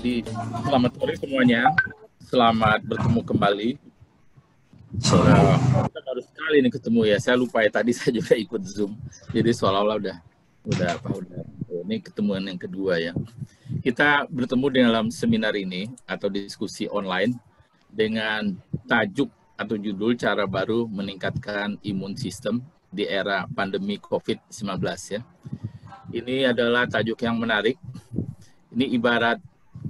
Jadi selamat sore semuanya, selamat bertemu kembali. Kita baru sekali ini ketemu ya. Saya lupa ya, tadi saya juga ikut Zoom. Jadi seolah-olah udah ini ketemuan yang kedua ya. Kita bertemu dalam seminar ini atau diskusi online dengan tajuk atau judul cara baru meningkatkan imun sistem di era pandemi COVID-19 ya. Ini adalah tajuk yang menarik. Ini ibarat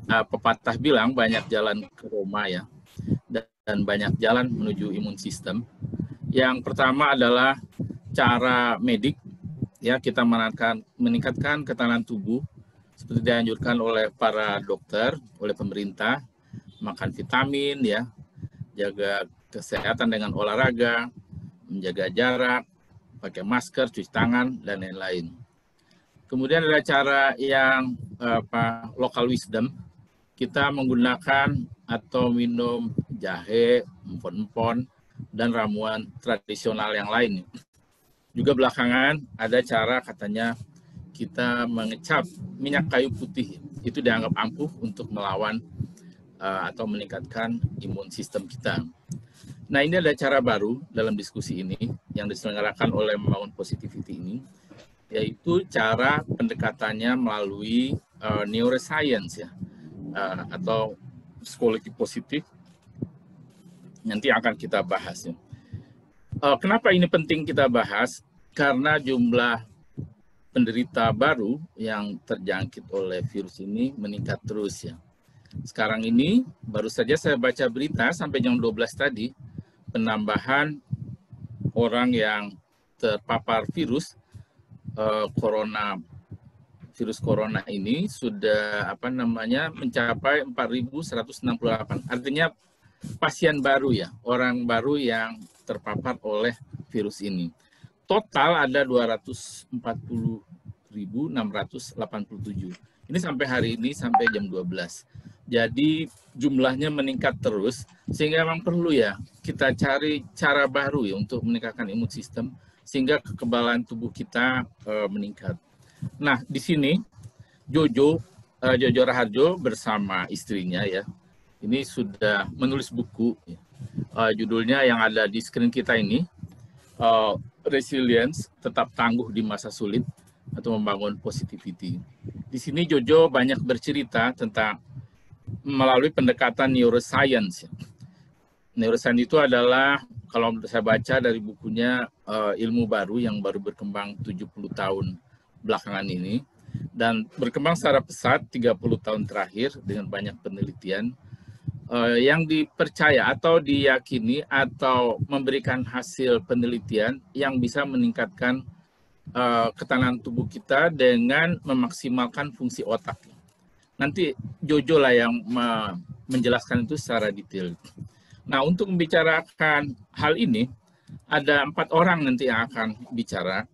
pepatah bilang banyak jalan ke Roma ya, dan banyak jalan menuju imun sistem. Yang pertama adalah cara medik ya, kita meningkatkan ketahanan tubuh seperti dianjurkan oleh para dokter, oleh pemerintah, makan vitamin ya, jaga kesehatan dengan olahraga, menjaga jarak, pakai masker, cuci tangan dan lain-lain. Kemudian ada cara yang local wisdom. Kita menggunakan atau minum jahe, empon-empon, dan ramuan tradisional yang lain. Juga belakangan ada cara katanya kita mengecap minyak kayu putih. Itu dianggap ampuh untuk melawan atau meningkatkan imun sistem kita. Nah, ini ada cara baru dalam diskusi ini yang diselenggarakan oleh Membangun Positivity ini, yaitu cara pendekatannya melalui neuroscience ya, atau psikologi positif. Nanti akan kita bahas ya. Kenapa ini penting kita bahas? Karena jumlah penderita baru yang terjangkit oleh virus ini meningkat terus ya. Sekarang ini baru saja saya baca berita sampai jam 12 tadi, penambahan orang yang terpapar virus virus corona ini sudah mencapai 4.168. Artinya pasien baru ya, orang baru yang terpapar oleh virus ini. Total ada 240.687. Ini sampai hari ini sampai jam 12. Jadi jumlahnya meningkat terus, sehingga memang perlu ya kita cari cara baru ya untuk meningkatkan imun sistem sehingga kekebalan tubuh kita meningkat. Nah, di sini Jojo Raharjo bersama istrinya ya, ini sudah menulis buku, judulnya yang ada di screen kita ini, Resilience, tetap tangguh di masa sulit atau membangun positivity. Di sini Jojo banyak bercerita tentang melalui pendekatan neuroscience. Neuroscience itu adalah, kalau saya baca dari bukunya, ilmu baru yang baru berkembang 70 tahun belakangan ini, dan berkembang secara pesat 30 tahun terakhir dengan banyak penelitian yang dipercaya atau diyakini atau memberikan hasil penelitian yang bisa meningkatkan ketahanan tubuh kita dengan memaksimalkan fungsi otak. Nanti Jojo lah yang menjelaskan itu secara detail. Nah, untuk membicarakan hal ini, ada 4 orang nanti yang akan bicara,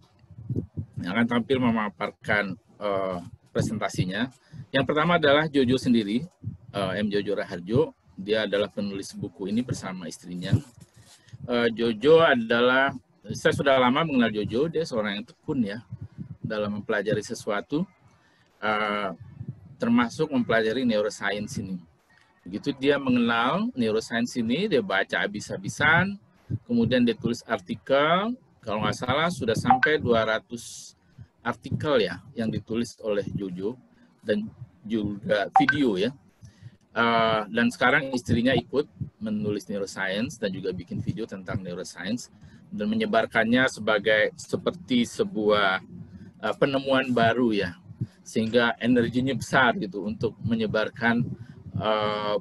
yang akan tampil memaparkan presentasinya. Yang pertama adalah Jojo sendiri, M. Jojo Raharjo. Dia adalah penulis buku ini bersama istrinya. Jojo adalah, saya sudah lama mengenal Jojo, dia seorang yang tekun ya dalam mempelajari sesuatu, termasuk mempelajari neuroscience ini. Begitu dia mengenal neuroscience ini, dia baca habis-habisan, kemudian dia tulis artikel, kalau nggak salah sudah sampai 200 artikel ya yang ditulis oleh Jojo, dan juga video ya. Dan sekarang istrinya ikut menulis neuroscience dan juga bikin video tentang neuroscience dan menyebarkannya seperti sebuah penemuan baru ya, sehingga energinya besar gitu untuk menyebarkan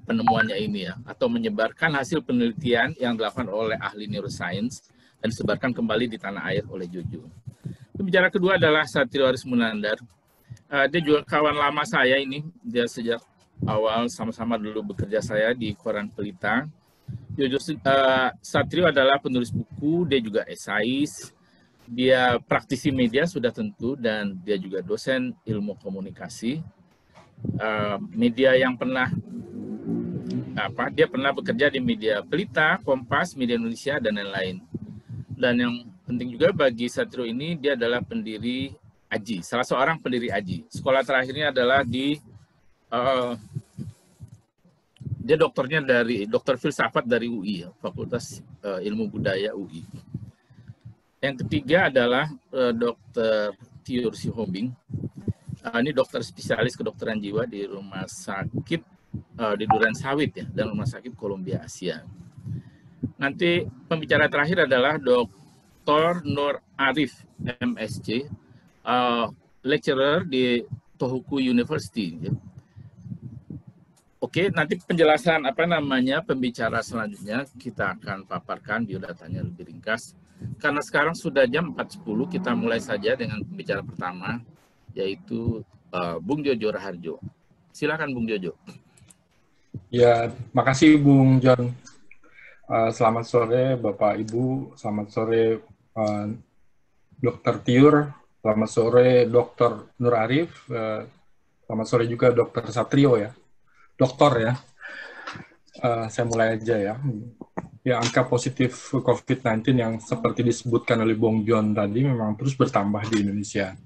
penemuannya ini ya, atau menyebarkan hasil penelitian yang dilakukan oleh ahli neuroscience dan disebarkan kembali di tanah air oleh Jojo. Pembicara kedua adalah Satrio Arismunandar. Dia juga kawan lama saya ini, dia sejak awal sama-sama dulu bekerja saya di Koran Pelita. Satrio adalah penulis buku, dia juga esais, dia praktisi media sudah tentu, dan dia juga dosen ilmu komunikasi. Media yang dia pernah bekerja di media Pelita, Kompas, Media Indonesia, dan lain-lain. Dan yang penting juga bagi Satrio ini, dia adalah pendiri AJI, salah seorang pendiri AJI. Sekolah terakhirnya adalah di Dia dokternya dari dokter filsafat dari UI, Fakultas Ilmu Budaya UI. Yang ketiga adalah Dr. Tiur Sihombing. Ini dokter spesialis kedokteran jiwa di rumah sakit di Duren Sawit ya, dan rumah sakit Columbia Asia. Nanti pembicara terakhir adalah Dr. Nur Arif, MSc, lecturer di Tohoku University. Ya. Oke, nanti penjelasan pembicara selanjutnya kita akan paparkan biodatanya lebih ringkas. Karena sekarang sudah jam 4.10, kita mulai saja dengan pembicara pertama, yaitu Bung Jojo Raharjo. Silakan Bung Jojo. Ya, makasih Bung John. Selamat sore Bapak Ibu, selamat sore Dr. Tiur, selamat sore Dr. Nur Arif, selamat sore juga Dr. Satrio ya. Dokter ya, saya mulai aja ya. Ya, angka positif COVID-19 yang seperti disebutkan oleh Bung John tadi memang terus bertambah di Indonesia.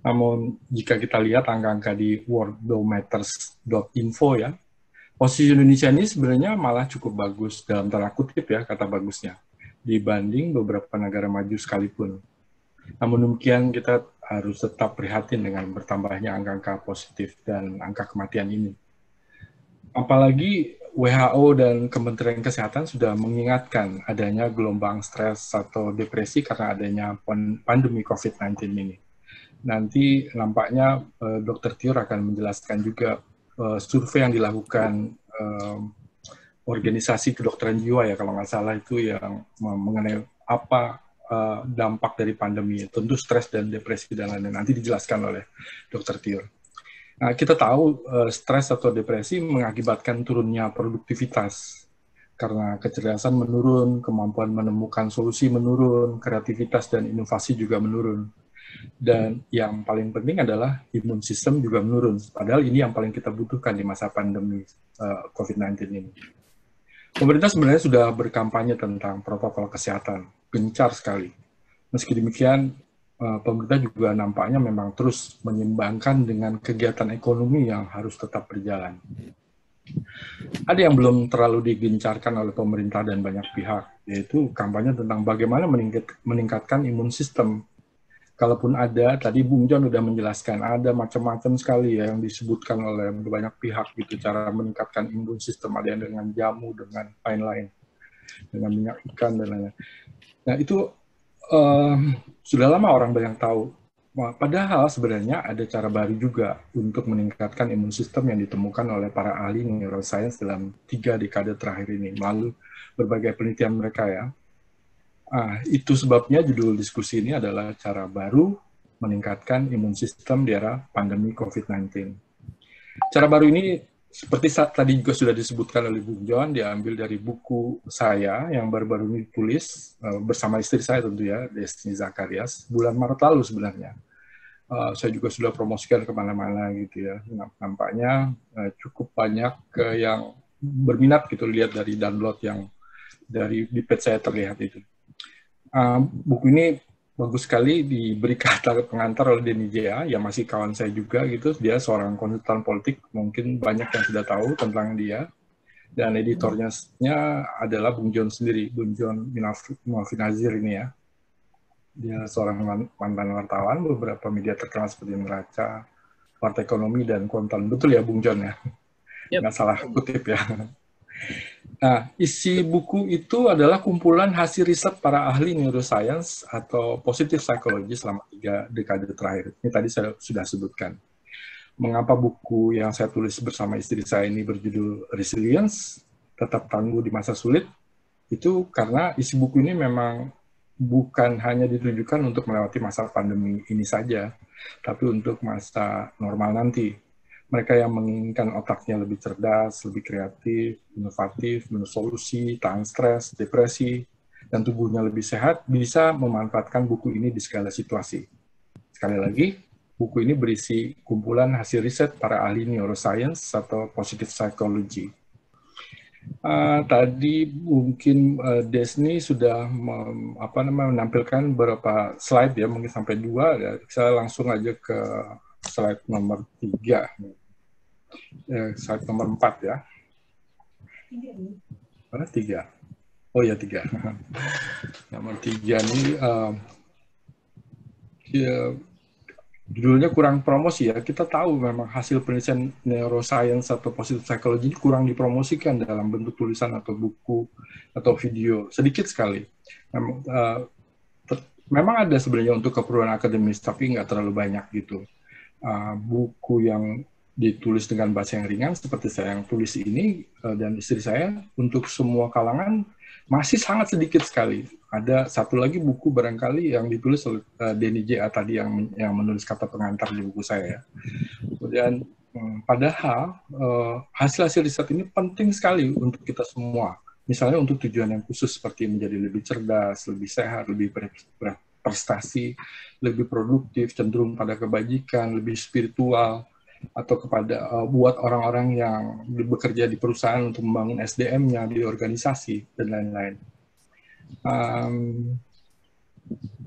Namun jika kita lihat angka-angka di worldometers.info ya, posisi Indonesia ini sebenarnya malah cukup bagus dalam tanda kutip ya, kata bagusnya, dibanding beberapa negara maju sekalipun. Namun demikian kita harus tetap prihatin dengan bertambahnya angka-angka positif dan angka kematian ini. Apalagi WHO dan Kementerian Kesehatan sudah mengingatkan adanya gelombang stres atau depresi karena adanya pandemi COVID-19 ini. Nanti nampaknya Dr. Tiur akan menjelaskan juga survei yang dilakukan organisasi kedokteran jiwa ya, kalau nggak salah itu yang mengenai apa dampak dari pandemi, tentu stres dan depresi dan lain-lain. Nanti dijelaskan oleh Dr. Tiur. Nah, kita tahu stres atau depresi mengakibatkan turunnya produktivitas karena kecerdasan menurun, kemampuan menemukan solusi menurun, kreativitas dan inovasi juga menurun. Dan yang paling penting adalah imun sistem juga menurun. Padahal ini yang paling kita butuhkan di masa pandemi COVID-19 ini. Pemerintah sebenarnya sudah berkampanye tentang protokol kesehatan, gencar sekali. Meski demikian, pemerintah juga nampaknya memang terus menyeimbangkan dengan kegiatan ekonomi yang harus tetap berjalan. Ada yang belum terlalu digencarkan oleh pemerintah dan banyak pihak, yaitu kampanye tentang bagaimana meningkatkan imun sistem. Kalaupun ada, tadi Bung John sudah menjelaskan, ada macam-macam sekali ya yang disebutkan oleh banyak pihak gitu, cara meningkatkan imun sistem, ada yang dengan jamu, dengan lain-lain, dengan minyak ikan dan lain-lain. Nah itu sudah lama orang banyak tahu. Padahal sebenarnya ada cara baru juga untuk meningkatkan imun sistem yang ditemukan oleh para ahli neuroscience dalam 3 dekade terakhir ini, melalui berbagai penelitian mereka ya. Itu sebabnya judul diskusi ini adalah cara baru meningkatkan imun sistem di era pandemi COVID-19. Cara baru ini seperti tadi juga sudah disebutkan oleh Bung John, diambil dari buku saya yang baru-baru ini ditulis bersama istri saya tentu ya, Destiny Zacharias, bulan Maret lalu sebenarnya. Saya juga sudah promosikan kemana-mana gitu ya. Nampaknya cukup banyak yang berminat gitu, lihat dari download yang dari di page saya terlihat itu. Buku ini bagus sekali, diberi kata pengantar oleh Denny Jaya, yang masih kawan saya juga gitu. Dia seorang konsultan politik, mungkin banyak yang sudah tahu tentang dia. Dan editornya adalah Bung John sendiri, Bung John Muafinazir ini ya. Dia seorang mantan wartawan, beberapa media terkenal seperti Neraca, Partai Ekonomi, dan Kontan. Betul ya Bung John ya? Yep. Nggak salah kutip ya. Nah, isi buku itu adalah kumpulan hasil riset para ahli neuroscience atau positive psychology selama 3 dekade terakhir. Ini tadi saya sudah sebutkan. Mengapa buku yang saya tulis bersama istri saya ini berjudul Resilience, tetap tangguh di masa sulit, itu karena isi buku ini memang bukan hanya ditujukan untuk melewati masa pandemi ini saja, tapi untuk masa normal nanti. Mereka yang menginginkan otaknya lebih cerdas, lebih kreatif, inovatif, menurut solusi, tahan stres, depresi, dan tubuhnya lebih sehat, bisa memanfaatkan buku ini di segala situasi. Sekali lagi, buku ini berisi kumpulan hasil riset para ahli neuroscience atau positive psychology. Tadi mungkin Desni sudah menampilkan beberapa slide ya, mungkin sampai 2, ya. Saya langsung aja ke slide nomor 3. Slide nomor 4 ya. Mana 3? Oh ya 3. Nomor 3 ini ya, judulnya kurang promosi ya. Kita tahu memang hasil penelitian neuroscience atau positive psychology ini kurang dipromosikan dalam bentuk tulisan atau buku atau video. Sedikit sekali. Memang ada sebenarnya untuk keperluan akademis, tapi nggak terlalu banyak gitu. Buku yang ditulis dengan bahasa yang ringan seperti saya yang tulis ini dan istri saya untuk semua kalangan masih sangat sedikit sekali. Ada satu lagi buku barangkali yang ditulis oleh Denny J.A. tadi yang menulis kata pengantar di buku saya. Kemudian padahal hasil-hasil riset ini penting sekali untuk kita semua. Misalnya untuk tujuan yang khusus seperti menjadi lebih cerdas, lebih sehat, lebih berprestasi, lebih produktif, cenderung pada kebajikan, lebih spiritual, atau kepada buat orang-orang yang bekerja di perusahaan untuk membangun SDM-nya di organisasi dan lain-lain.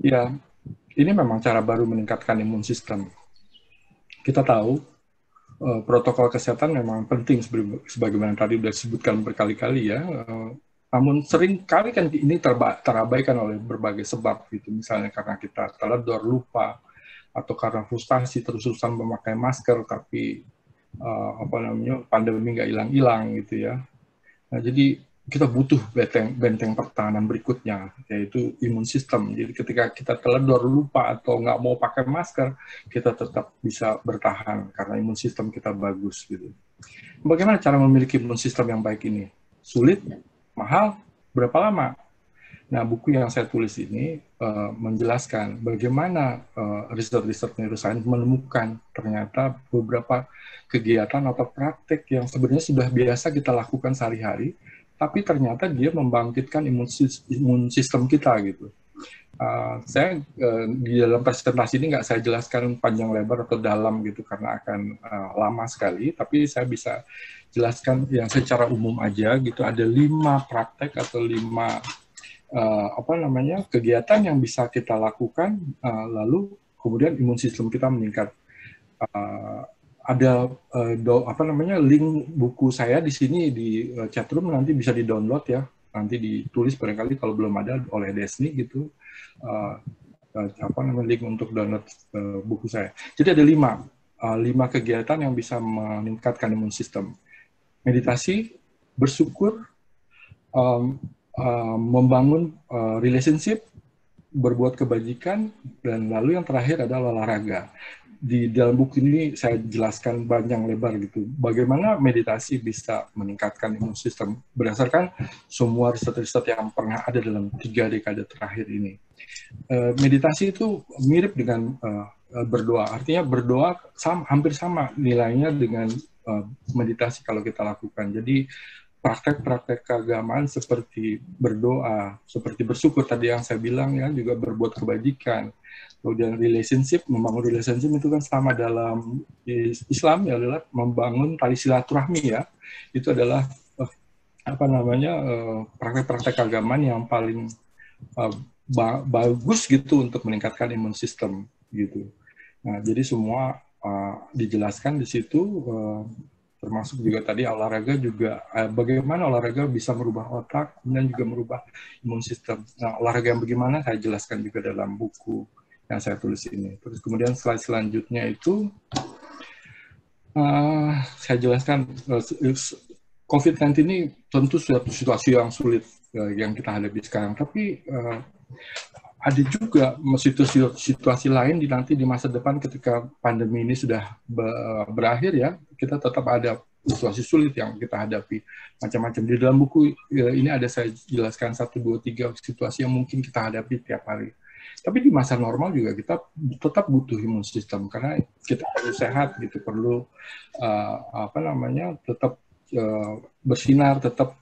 Ya, ini memang cara baru meningkatkan imun sistem. Kita tahu protokol kesehatan memang penting sebagaimana tadi sudah disebutkan berkali-kali ya. Namun sering kali kan ini terabaikan oleh berbagai sebab gitu. Misalnya karena kita teledor, lupa, atau karena frustasi terus-terusan memakai masker tapi pandemi nggak hilang-hilang gitu ya. Nah, jadi kita butuh benteng pertahanan berikutnya yaitu imun sistem. Jadi ketika kita teledor, lupa atau nggak mau pakai masker, kita tetap bisa bertahan karena imun sistem kita bagus gitu. Bagaimana cara memiliki imun sistem yang baik ini? Sulit, mahal, berapa lama? Nah, buku yang saya tulis ini menjelaskan bagaimana riset-riset neuroscience menemukan ternyata beberapa kegiatan atau praktek yang sebenarnya sudah biasa kita lakukan sehari-hari, tapi ternyata dia membangkitkan imun sistem kita gitu. Saya di dalam presentasi ini nggak saya jelaskan panjang lebar atau dalam gitu karena akan lama sekali, tapi saya bisa jelaskan yang secara umum aja gitu. Ada 5 praktek atau 5 kegiatan yang bisa kita lakukan, lalu kemudian imun sistem kita meningkat. Ada link buku saya di sini di chatroom, nanti bisa di-download ya, nanti ditulis barangkali kalau belum ada oleh Desni gitu, link untuk download buku saya. Jadi ada 5 kegiatan yang bisa meningkatkan imun sistem. Meditasi, bersyukur, membangun relationship, berbuat kebajikan, dan lalu yang terakhir adalah olahraga. Di dalam buku ini saya jelaskan panjang lebar gitu, bagaimana meditasi bisa meningkatkan imun sistem berdasarkan semua riset-riset yang pernah ada dalam 3 dekade terakhir ini. Meditasi itu mirip dengan berdoa, artinya berdoa hampir sama nilainya dengan meditasi kalau kita lakukan. Jadi praktek-praktek keagamaan seperti berdoa, seperti bersyukur tadi yang saya bilang ya, juga berbuat kebajikan. Kemudian relationship, membangun relationship itu kan sama dalam Islam ya, adalah membangun tali silaturahmi ya. Itu adalah praktek-praktek keagamaan yang paling bagus gitu untuk meningkatkan imun sistem gitu. Nah, jadi semua dijelaskan di situ. Termasuk juga tadi olahraga juga, bagaimana olahraga bisa merubah otak dan juga merubah imun sistem. Nah, olahraga yang bagaimana saya jelaskan juga dalam buku yang saya tulis ini. Terus kemudian slide selanjutnya itu saya jelaskan COVID-19 ini tentu suatu situasi yang sulit yang kita hadapi sekarang, tapi ada juga situasi lain nanti di masa depan ketika pandemi ini sudah berakhir ya, kita tetap ada situasi sulit yang kita hadapi macam-macam. Di dalam buku ini ada saya jelaskan 1, 2, 3 situasi yang mungkin kita hadapi tiap hari. Tapi di masa normal juga kita tetap butuh imun sistem karena kita perlu sehat gitu, perlu tetap bersinar, tetap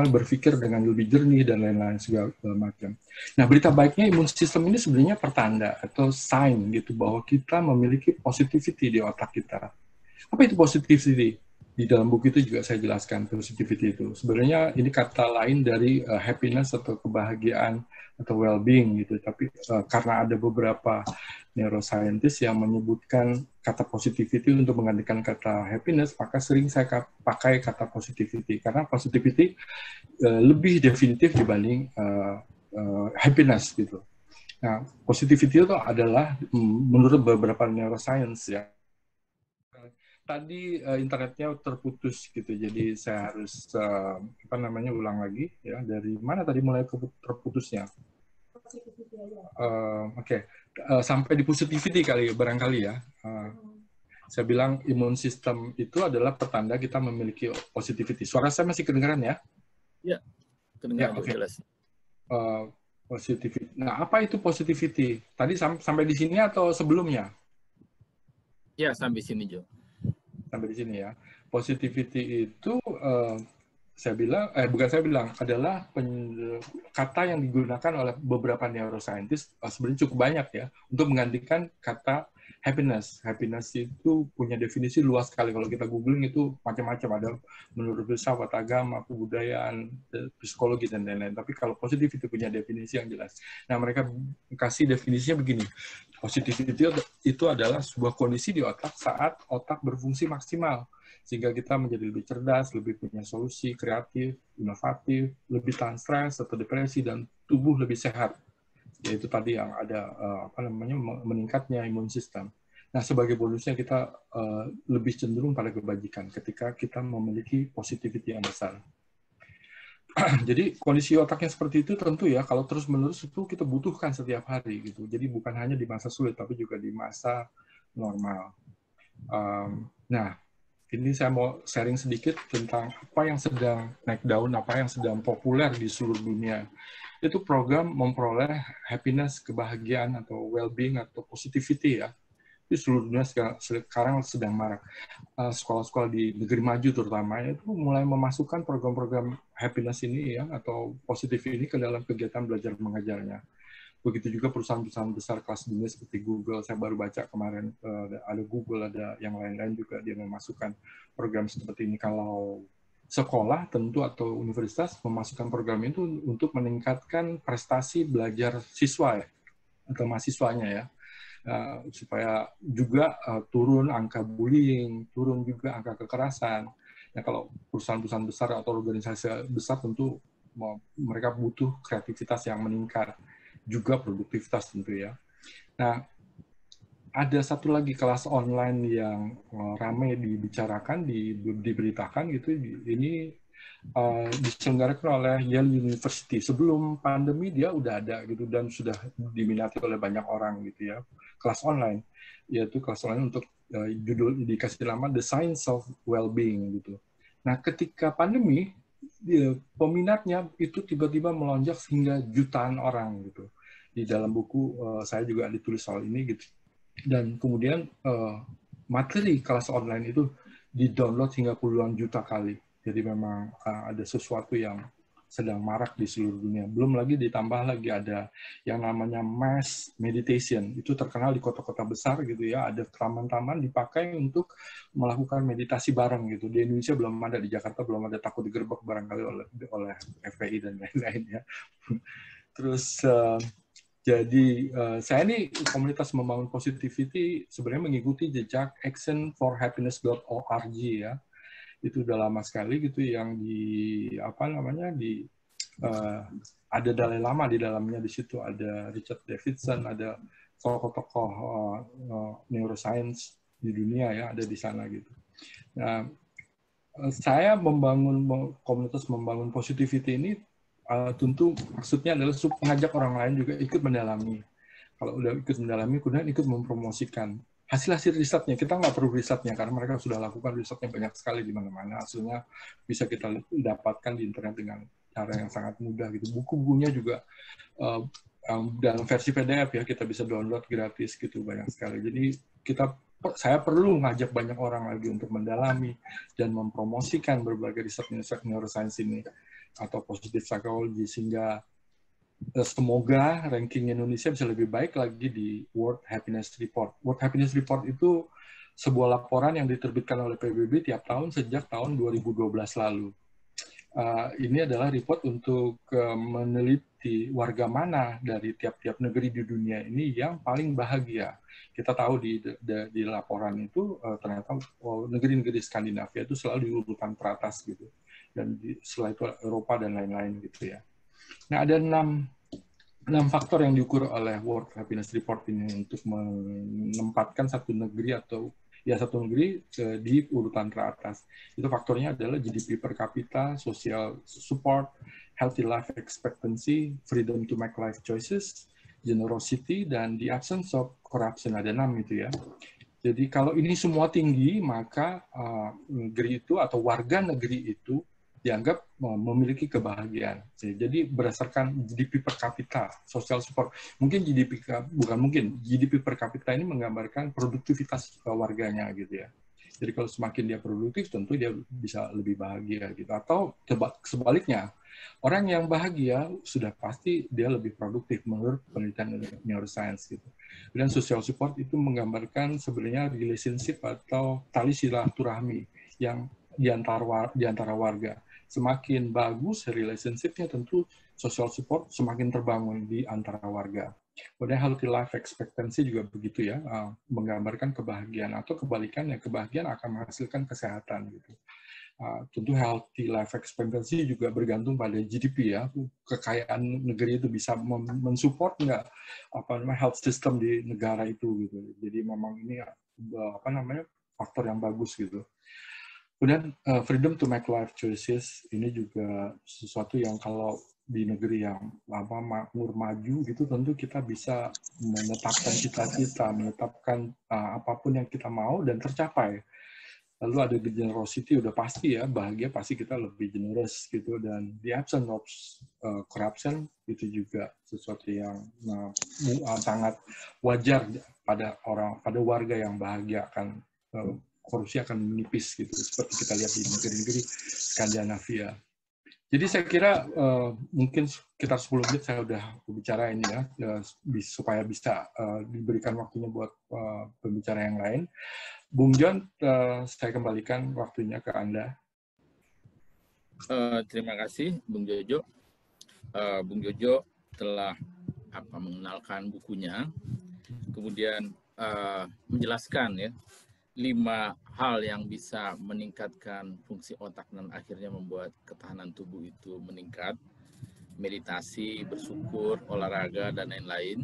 berpikir dengan lebih jernih dan lain-lain segala macam. Nah, berita baiknya imun sistem ini sebenarnya pertanda atau sign gitu bahwa kita memiliki positivity di otak kita. Apa itu positivity? di dalam buku itu juga saya jelaskan positivity itu. Sebenarnya ini kata lain dari happiness atau kebahagiaan atau well-being gitu. Tapi karena ada beberapa neuroscientist yang menyebutkan kata positivity untuk menggantikan kata happiness, maka sering saya pakai kata positivity. Karena positivity lebih definitif dibanding happiness gitu. Nah, positivity itu adalah menurut beberapa neuroscience ya. Tadi internetnya terputus gitu, jadi saya harus ulang lagi ya. Dari mana tadi mulai terputusnya? Oke. Sampai di positivity kali barangkali ya. Saya bilang imun sistem itu adalah pertanda kita memiliki positivity. Suara saya masih kedengaran ya? Ya, kedengaran oke. jelas. Positivity. Nah, apa itu positivity? Tadi sampai di sini atau sebelumnya? Ya, sampai sini, Jo. Sampai di sini ya. Positivity itu bukan saya bilang, adalah kata yang digunakan oleh beberapa neuroscientist sebenarnya cukup banyak ya untuk menggantikan kata happiness. Happiness itu punya definisi luas sekali. Kalau kita googling itu macam-macam, ada menurut filsafat, agama, kebudayaan, psikologi dan lain-lain. Tapi kalau positivity punya definisi yang jelas. Nah, mereka kasih definisinya begini. Positivity itu adalah sebuah kondisi di otak saat otak berfungsi maksimal, sehingga kita menjadi lebih cerdas, lebih punya solusi, kreatif, inovatif, lebih tahan stres atau depresi, dan tubuh lebih sehat. Yaitu tadi yang ada meningkatnya imun sistem. Nah, sebagai bonusnya kita lebih cenderung pada kebajikan ketika kita memiliki positivity yang besar. Jadi kondisi otaknya seperti itu tentu ya, kalau terus-menerus itu kita butuhkan setiap hari gitu. Jadi bukan hanya di masa sulit, tapi juga di masa normal. Nah, ini saya mau sharing sedikit tentang apa yang sedang naik daun, apa yang sedang populer di seluruh dunia. Itu program memperoleh happiness, kebahagiaan, atau well-being, atau positivity ya. Di seluruh dunia sekarang sedang marak. Sekolah-sekolah di negeri maju terutama itu mulai memasukkan program-program happiness ini ya, atau positif ini ke dalam kegiatan belajar mengajarnya. Begitu juga perusahaan-perusahaan besar kelas dunia seperti Google. Saya baru baca kemarin ada Google, ada yang lain-lain juga dia memasukkan program seperti ini. Kalau sekolah tentu atau universitas memasukkan program itu untuk meningkatkan prestasi belajar siswa ya, atau mahasiswanya ya. Supaya juga turun angka bullying, turun juga angka kekerasan. Nah, kalau perusahaan-perusahaan besar atau organisasi besar tentu mereka butuh kreativitas yang meningkat, juga produktivitas tentu ya. Nah, ada satu lagi kelas online yang ramai dibicarakan, diberitakan gitu. Ini diselenggarakan oleh Yale University. Sebelum pandemi dia udah ada gitu dan sudah diminati oleh banyak orang gitu ya. Kelas online, yaitu kelas online untuk judul dikasih nama The Science of Well-being gitu. Nah, ketika pandemi, peminatnya itu tiba-tiba melonjak hingga jutaan orang gitu. Di dalam buku saya juga ditulis soal ini gitu. Dan kemudian materi kelas online itu di-download hingga puluhan juta kali. Jadi memang ada sesuatu yang sedang marak di seluruh dunia. Belum lagi ditambah lagi ada yang namanya mass meditation. Itu terkenal di kota-kota besar gitu ya. Ada taman-taman dipakai untuk melakukan meditasi bareng gitu. Di Indonesia belum ada, di Jakarta belum ada, takut digerebek barangkali oleh FPI dan lain-lain ya. Terus jadi saya ini komunitas membangun positivity sebenarnya mengikuti jejak actionforhappiness.org ya. Itu udah lama sekali gitu, yang ada Dalai Lama di dalamnya, di situ ada Richard Davidson, ada tokoh-tokoh neuroscience di dunia ya, ada di sana gitu. Nah, saya membangun komunitas membangun positivity ini tentu maksudnya adalah mengajak orang lain juga ikut mendalami. Kalau udah ikut mendalami, kemudian ikut mempromosikan hasil-hasil risetnya. Kita nggak perlu risetnya karena mereka sudah lakukan risetnya banyak sekali di mana-mana. Hasilnya bisa kita dapatkan di internet dengan cara yang sangat mudah gitu. Buku-bukunya juga dalam versi PDF ya, kita bisa download gratis gitu, banyak sekali. Jadi saya perlu ngajak banyak orang lagi untuk mendalami dan mempromosikan berbagai riset neuroscience ini atau positive psychology, sehingga semoga ranking Indonesia bisa lebih baik lagi di World Happiness Report. World Happiness Report itu sebuah laporan yang diterbitkan oleh PBB tiap tahun sejak tahun 2012 lalu. Ini adalah report untuk meneliti warga mana dari tiap-tiap negeri di dunia ini yang paling bahagia. Kita tahu di laporan itu ternyata negeri-negeri Skandinavia itu selalu di urutan teratas gitu, dan setelah itu Eropa dan lain-lain gitu ya. Nah, ada 6 faktor yang diukur oleh World Happiness Report ini untuk menempatkan satu negeri di urutan teratas. Itu faktornya adalah GDP per kapita, social support, healthy life expectancy, freedom to make life choices, generosity, dan the absence of corruption. Ada 6 itu ya. Jadi kalau ini semua tinggi, maka negeri itu atau warga negeri itu dianggap memiliki kebahagiaan. Jadi berdasarkan GDP per kapita, social support, GDP per kapita ini menggambarkan produktivitas warganya gitu ya. Jadi kalau semakin dia produktif, tentu dia bisa lebih bahagia gitu. Atau sebaliknya, orang yang bahagia sudah pasti dia lebih produktif menurut penelitian neuroscience gitu. Dan social support itu menggambarkan sebenarnya relationship atau tali silaturahmi yang di antara warga. Semakin bagus relationship-nya, tentu social support semakin terbangun di antara warga. Kemudian healthy life expectancy juga begitu ya, menggambarkan kebahagiaan, atau kebalikannya, kebahagiaan akan menghasilkan kesehatan gitu. Tentu healthy life expectancy juga bergantung pada GDP ya, kekayaan negeri itu bisa mensupport nggak health system di negara itu gitu. Jadi memang ini faktor yang bagus gitu. Kemudian freedom to make life choices ini juga sesuatu yang kalau di negeri yang makmur maju gitu, tentu kita bisa menetapkan cita-cita, menetapkan apapun yang kita mau dan tercapai. Lalu ada generosity, udah pasti ya, bahagia pasti kita lebih generous gitu, dan the absence of corruption itu juga sesuatu yang sangat wajar pada warga yang bahagia, akan korupsi akan menipis gitu, seperti kita lihat di negeri-negeri Skandinavia. Jadi saya kira mungkin sekitar 10 menit saya udah bicara ini ya, supaya bisa diberikan waktunya buat pembicara yang lain. Bung John, saya kembalikan waktunya ke Anda. Terima kasih Bung Jojo. Bung Jojo telah mengenalkan bukunya, kemudian menjelaskan ya 5 hal yang bisa meningkatkan fungsi otak dan akhirnya membuat ketahanan tubuh itu meningkat. Meditasi, bersyukur, olahraga, dan lain-lain.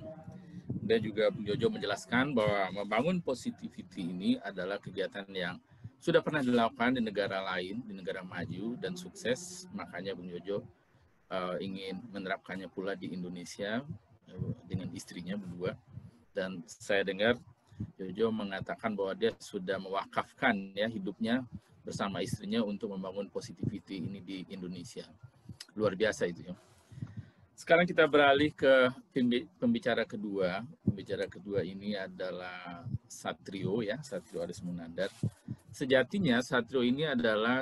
Dan juga Bung Jojo menjelaskan bahwa membangun positivity ini adalah kegiatan yang sudah pernah dilakukan di negara lain, di negara maju dan sukses. Makanya Bung Jojo ingin menerapkannya pula di Indonesia dengan istrinya berdua. Dan saya dengar Jojo mengatakan bahwa dia sudah mewakafkan ya hidupnya bersama istrinya untuk membangun positivity ini di Indonesia. Luar biasa itu ya. Sekarang kita beralih ke pembicara kedua. Pembicara kedua ini adalah Satrio ya, Satrio Aris Munandar. Sejatinya Satrio ini adalah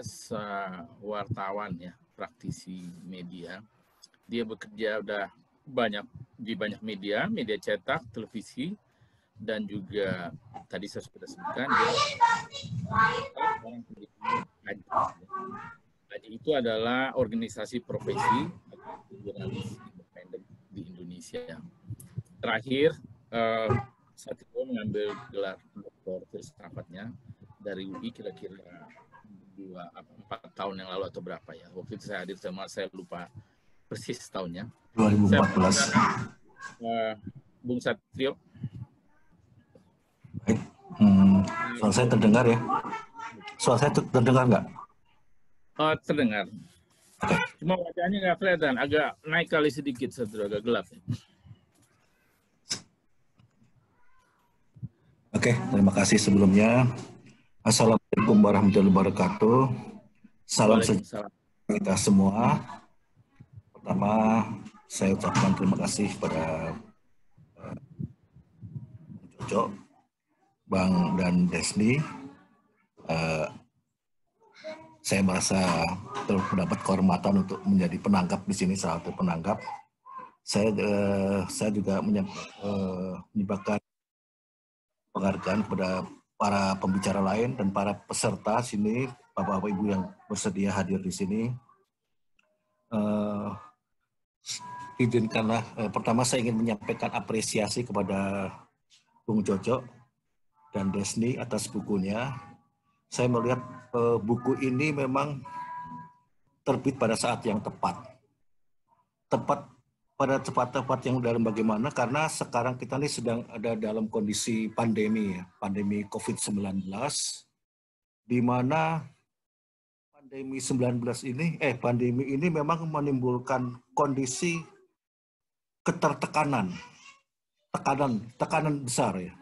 wartawan ya, praktisi media. Dia bekerja udah di banyak media cetak, televisi, dan juga tadi saya sudah sebutkan Aji itu adalah organisasi profesi jurnalis independen di Indonesia. Terakhir Satrio mengambil gelar doktor filsafatnya dari UI kira-kira 4 tahun yang lalu atau berapa ya. Waktu itu saya hadir sama, saya lupa persis tahunnya. 2014. Bung Satrio. Baik. Suara saya terdengar ya? Suara saya terdengar nggak? Terdengar. Okay. Cuma wajahnya nggak kelihatan, agak naik kali sedikit, Satrio, agak gelap. Oke, terima kasih sebelumnya. Assalamualaikum warahmatullahi wabarakatuh. Salam sejahtera kita semua. Pertama, saya ucapkan terima kasih kepada Jojo, Bang dan Desni. Saya merasa mendapat kehormatan untuk menjadi penanggap di sini, salah satu penanggap. Saya juga menyebabkan penghargaan kepada para pembicara lain dan para peserta sini, Bapak-Bapak Ibu yang bersedia hadir di sini. Izinkanlah pertama saya ingin menyampaikan apresiasi kepada Bung Jojo dan Desni atas bukunya. Saya melihat buku ini memang terbit pada saat yang tepat. Tepat yang dalam bagaimana, karena sekarang kita ini sedang ada dalam kondisi pandemi, ya, pandemi COVID-19, di mana pandemi ini memang menimbulkan kondisi ketertekanan, tekanan besar ya.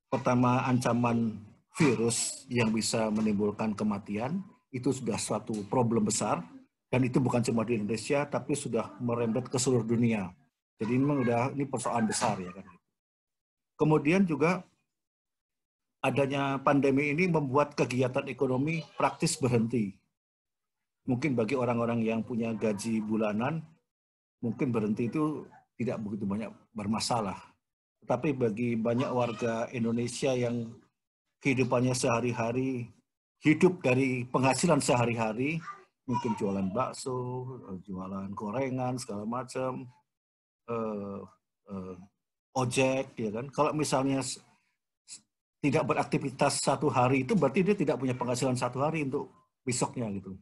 Pertama, ancaman virus yang bisa menimbulkan kematian, itu sudah suatu problem besar, dan itu bukan cuma di Indonesia, tapi sudah merembet ke seluruh dunia. Jadi memang ini persoalan besar ya kan. Kemudian juga adanya pandemi ini membuat kegiatan ekonomi praktis berhenti. Mungkin bagi orang-orang yang punya gaji bulanan, mungkin berhenti itu tidak begitu banyak bermasalah. Tetapi bagi banyak warga Indonesia yang kehidupannya sehari-hari, hidup dari penghasilan sehari-hari, mungkin jualan bakso, jualan gorengan, segala macam, ojek, ya kan. Kalau misalnya tidak beraktivitas satu hari itu berarti dia tidak punya penghasilan satu hari untuk besoknya gitu.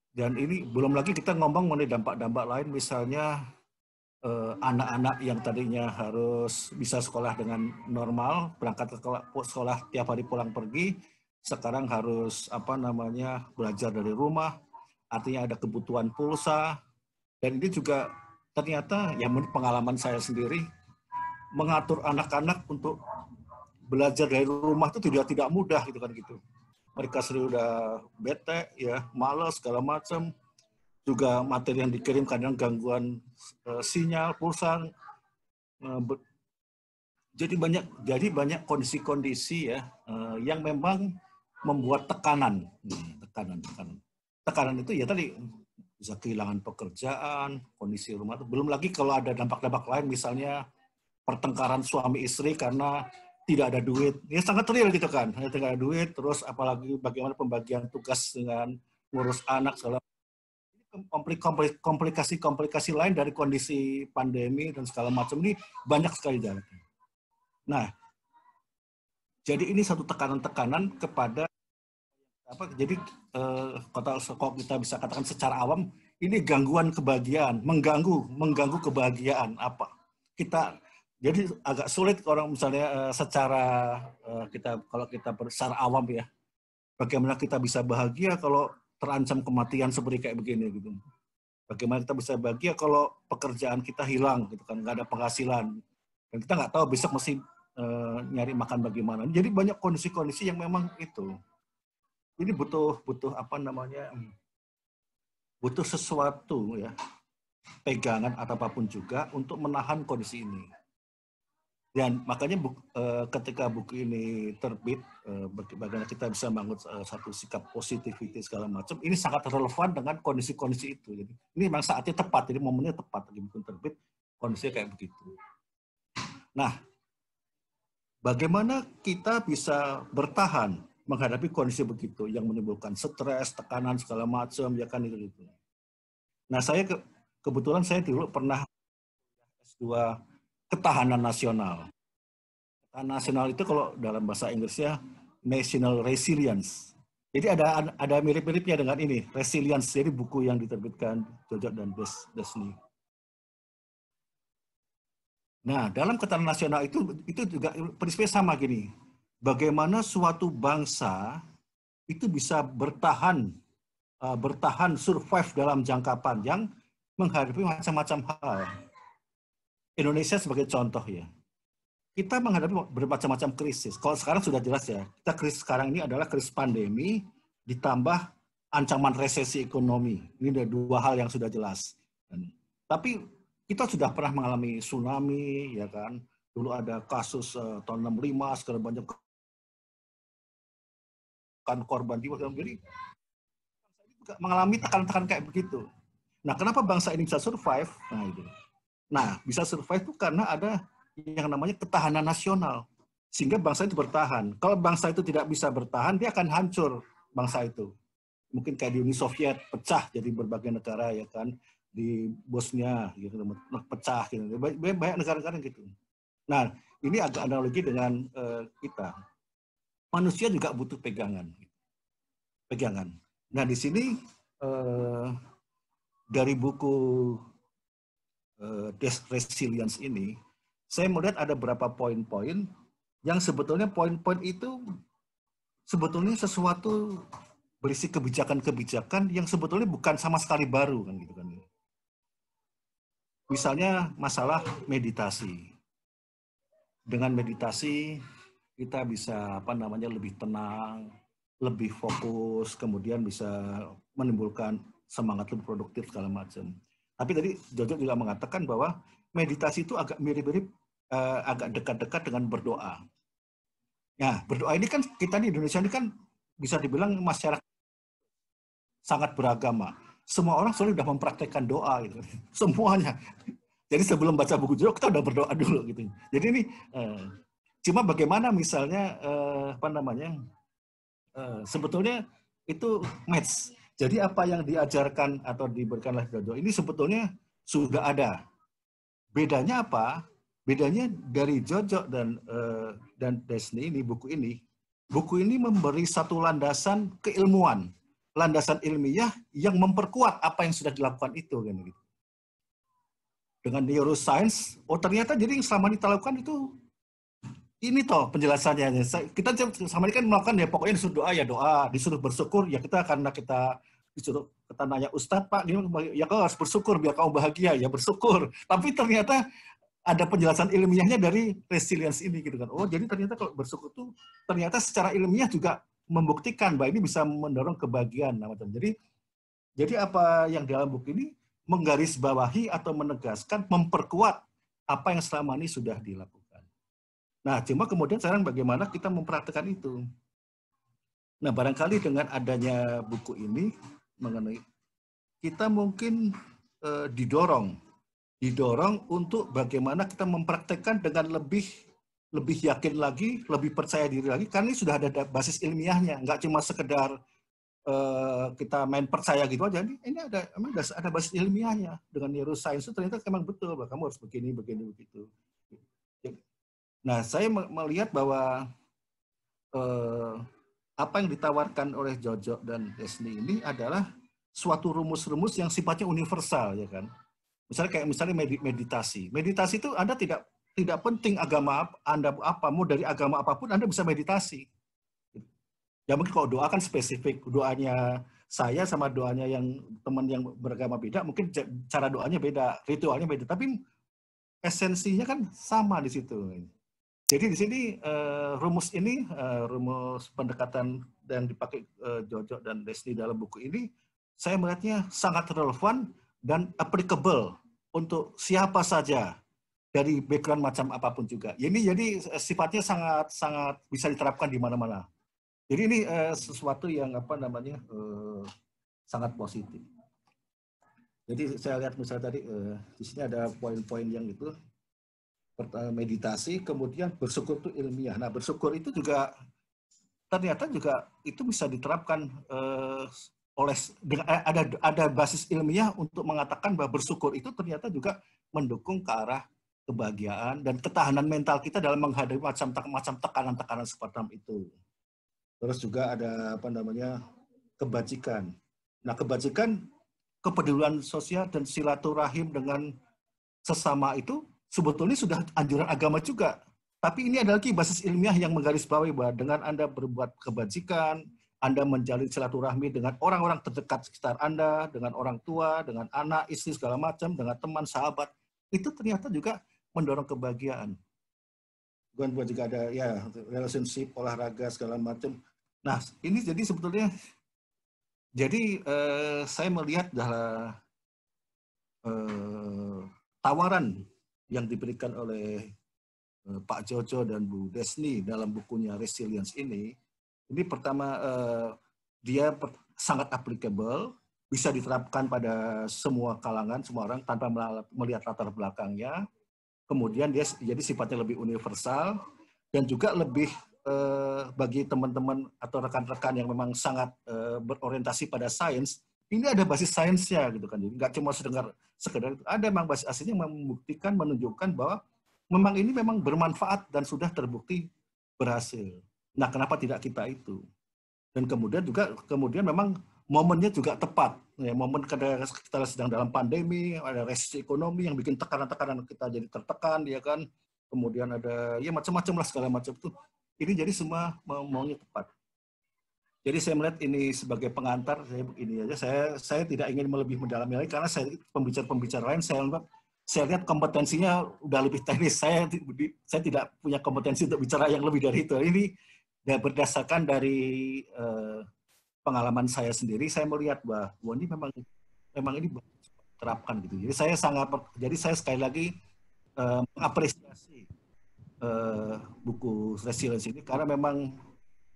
Dan ini belum lagi kita ngomong mengenai dampak-dampak lain, misalnya anak-anak yang tadinya harus bisa sekolah dengan normal, berangkat ke sekolah tiap hari pulang pergi, sekarang harus belajar dari rumah, artinya ada kebutuhan pulsa, dan ini juga ternyata ya menurut pengalaman saya sendiri, mengatur anak-anak untuk belajar dari rumah itu tidak mudah gitu kan gitu. Mereka sendiri udah bete ya, malas segala macam. Juga materi yang dikirim kadang gangguan sinyal, pulsa. Jadi banyak kondisi-kondisi ya yang memang membuat tekanan. Tekanan itu ya tadi bisa kehilangan pekerjaan, kondisi rumah itu. Belum lagi kalau ada dampak-dampak lain, misalnya pertengkaran suami istri karena tidak ada duit, ya sangat real gitu kan, tidak ada duit, terus apalagi bagaimana pembagian tugas dengan ngurus anak, segala komplikasi lain dari kondisi pandemi dan segala macam ini banyak sekali jalan. Nah, jadi ini satu tekanan-tekanan kepada jadi kalau kita bisa katakan secara awam, ini gangguan kebahagiaan, mengganggu kebahagiaan apa kita. Jadi agak sulit orang misalnya secara secara awam ya, bagaimana kita bisa bahagia kalau terancam kematian seperti kayak begini gitu. Bagaimana kita bisa bahagia kalau pekerjaan kita hilang gitu kan, nggak ada penghasilan dan kita nggak tahu besok mesti nyari makan bagaimana. Jadi banyak kondisi-kondisi yang memang itu. Ini butuh butuh sesuatu ya, pegangan atau apapun juga untuk menahan kondisi ini. Dan makanya ketika buku ini terbit, bagaimana kita bisa bangun satu sikap positivity segala macam, ini sangat relevan dengan kondisi-kondisi itu. Jadi ini memang saatnya tepat, jadi momennya tepat lagi buku terbit, kondisinya kayak begitu. Nah, bagaimana kita bisa bertahan menghadapi kondisi begitu yang menimbulkan stres, tekanan segala macam, ya kan itu. Nah, saya kebetulan saya dulu pernah S2 ketahanan nasional. Ketahanan nasional itu kalau dalam bahasa Inggrisnya national resilience. Jadi ada mirip-miripnya dengan ini, resilience. Jadi buku yang diterbitkan Jojo dan Desni. Nah, dalam ketahanan nasional itu juga prinsipnya sama gini. Bagaimana suatu bangsa itu bisa bertahan survive dalam jangka panjang menghadapi macam-macam hal. Indonesia sebagai contoh ya, kita menghadapi bermacam-macam krisis. Kalau sekarang sudah jelas ya, kita krisis sekarang ini adalah krisis pandemi ditambah ancaman resesi ekonomi. Ini ada dua hal yang sudah jelas. Tapi kita sudah pernah mengalami tsunami, ya kan? Dulu ada kasus tahun 65 segala banyak kan korban jiwa. Jadi juga mengalami tekanan-tekanan kayak begitu. Nah, kenapa bangsa ini bisa survive? Nah, itu. Nah, bisa survive itu karena ada yang namanya ketahanan nasional. sehingga bangsa itu bertahan. Kalau bangsa itu tidak bisa bertahan, dia akan hancur bangsa itu. Mungkin kayak di Uni Soviet pecah jadi berbagai negara ya kan, di Bosnia gitu pecah gitu. Banyak negara-negara gitu. Nah, ini agak analogi dengan kita. Manusia juga butuh pegangan. Nah, di sini dari buku Resilience ini, saya melihat ada beberapa poin-poin yang sebetulnya poin-poin itu sebetulnya sesuatu berisi kebijakan-kebijakan yang sebetulnya bukan sama sekali baru kan gitu kan. Misalnya masalah meditasi. Dengan meditasi kita bisa lebih tenang, lebih fokus, kemudian bisa menimbulkan semangat lebih produktif segala macam. Tapi tadi Jojo juga mengatakan bahwa meditasi itu agak mirip-mirip, agak dekat-dekat dengan berdoa. Nah, berdoa ini kan kita di Indonesia ini kan bisa dibilang masyarakat sangat beragama. Semua orang sudah mempraktekkan doa gitu. Semuanya. Jadi sebelum baca buku Jojo kita udah berdoa dulu gitu. Jadi ini cuma bagaimana misalnya sebetulnya itu match. Jadi apa yang diajarkan atau diberikan oleh Jojo ini sebetulnya sudah ada. Bedanya apa? Bedanya dari Jojo dan Desni ini buku ini memberi satu landasan keilmuan, landasan ilmiah yang memperkuat apa yang sudah dilakukan itu kan gitu. Dengan neuroscience, ternyata jadi yang selama ini kita lakukan itu ini toh penjelasannya. Kita sama ini kan melakukan ya pokoknya disuruh doa ya doa, disuruh bersyukur ya karena kita disuruh kita nanya Ustadz Pak, ya kau harus bersyukur biar kamu bahagia ya bersyukur. Tapi ternyata ada penjelasan ilmiahnya dari resilience ini gitu kan. Oh jadi ternyata kalau bersyukur itu ternyata secara ilmiah juga membuktikan bahwa ini bisa mendorong kebahagiaan macam. Jadi apa yang dalam buku ini menggarisbawahi atau menegaskan, memperkuat apa yang selama ini sudah dilakukan. Nah, cuma kemudian sekarang bagaimana kita mempraktikkan itu. Nah, barangkali dengan adanya buku ini mengenai kita mungkin didorong untuk bagaimana kita mempraktekkan dengan lebih yakin lagi, lebih percaya diri lagi, karena ini sudah ada basis ilmiahnya, nggak cuma sekedar kita main percaya gitu aja. Ini ada basis ilmiahnya. Dengan neuroscience itu ternyata memang betul bahwa kamu harus begini begitu. Nah, saya melihat bahwa apa yang ditawarkan oleh Jojo dan Desni ini adalah suatu rumus-rumus yang sifatnya universal ya kan. Misalnya meditasi. Meditasi itu Anda tidak penting agama Anda apa, mau dari agama apapun Anda bisa meditasi. Ya mungkin kalau doa kan spesifik, doanya saya sama doanya yang teman yang beragama beda, mungkin cara doanya beda, ritualnya beda, tapi esensinya kan sama di situ. Jadi di sini rumus pendekatan yang dipakai Jojo dan Desni dalam buku ini, saya melihatnya sangat relevan dan applicable untuk siapa saja dari background macam apapun juga. Jadi sifatnya sangat bisa diterapkan di mana-mana. Jadi ini sesuatu yang sangat positif. Jadi saya lihat misalnya tadi di sini ada poin-poin yang itu. Pertama meditasi, kemudian bersyukur itu ilmiah. Nah bersyukur itu juga ternyata juga itu bisa diterapkan ada basis ilmiah untuk mengatakan bahwa bersyukur itu ternyata juga mendukung ke arah kebahagiaan dan ketahanan mental kita dalam menghadapi macam tekanan-tekanan seperti itu. Terus juga ada kebajikan. Nah, kebajikan, kepedulian sosial dan silaturahim dengan sesama itu sebetulnya sudah anjuran agama juga. Tapi ini ada lagi basis ilmiah yang menggarisbawahi bahwa dengan Anda berbuat kebajikan, Anda menjalin silaturahmi dengan orang-orang terdekat sekitar Anda, dengan orang tua, dengan anak, istri, segala macam, dengan teman, sahabat, itu ternyata juga mendorong kebahagiaan. Bukan juga ada ya relationship, olahraga, segala macam. Nah, ini jadi sebetulnya, saya melihat adalah tawaran yang diberikan oleh Pak Jojo dan Bu Desni dalam bukunya Resilience ini pertama dia sangat applicable, bisa diterapkan pada semua kalangan, semua orang tanpa melihat latar belakangnya. Kemudian dia jadi sifatnya lebih universal. Dan juga lebih bagi teman-teman atau rekan-rekan yang memang sangat berorientasi pada sains, ini ada basis sainsnya gitu kan. Jadi nggak cuma sekedar itu, ada memang basis aslinya yang membuktikan, menunjukkan bahwa memang ini memang bermanfaat dan sudah terbukti berhasil. Nah, kenapa tidak kita itu? Dan kemudian memang momennya juga tepat. Ya, momen kita sedang dalam pandemi, ada resesi ekonomi yang bikin tekanan-tekanan kita jadi tertekan, ya kan. Kemudian ada ya macam-macam lah segala macam itu. Ini jadi semua maunya tepat. Jadi saya melihat ini sebagai pengantar, saya begini aja. Saya tidak ingin lebih mendalami lagi karena pembicara lain saya lihat kompetensinya udah lebih teknis. Saya tidak punya kompetensi untuk bicara yang lebih dari itu. Ini berdasarkan dari pengalaman saya sendiri, saya melihat bahwa ini memang ini terapkan gitu. Jadi saya sekali lagi mengapresiasi buku Resilience ini karena memang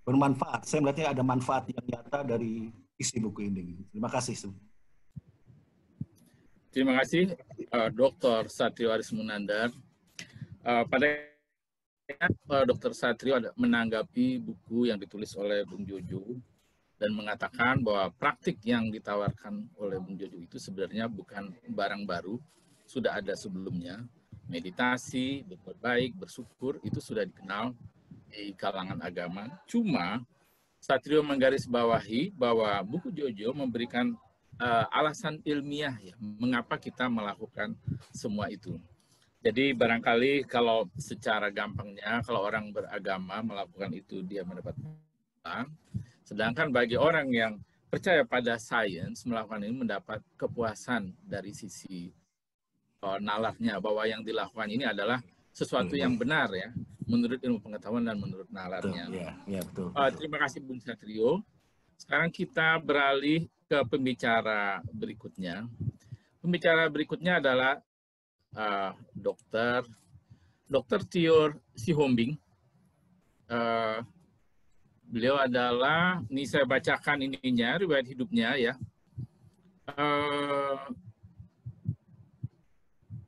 bermanfaat. Saya melihatnya ada manfaat yang nyata dari isi buku ini. Terima kasih. Terima kasih, Dr. Satrio Aris Munandar. Dr. Satrio menanggapi buku yang ditulis oleh Bung Jojo dan mengatakan bahwa praktik yang ditawarkan oleh Bung Jojo itu sebenarnya bukan barang baru, sudah ada sebelumnya. Meditasi, berbuat baik, bersyukur, itu sudah dikenal di kalangan agama. Cuma Satrio menggarisbawahi bahwa buku Jojo memberikan alasan ilmiah ya, mengapa kita melakukan semua itu. Jadi barangkali kalau secara gampangnya, kalau orang beragama melakukan itu dia mendapat pahala, sedangkan bagi orang yang percaya pada sains melakukan ini mendapat kepuasan dari sisi nalarnya, bahwa yang dilakukan ini adalah sesuatu yang benar ya, menurut ilmu pengetahuan dan menurut nalarnya. Betul. Terima kasih Bung Satrio. Sekarang kita beralih ke pembicara berikutnya. Pembicara berikutnya adalah Dr. Tior Sihombing. Beliau adalah, ini saya bacakan ininya, riwayat hidupnya ya.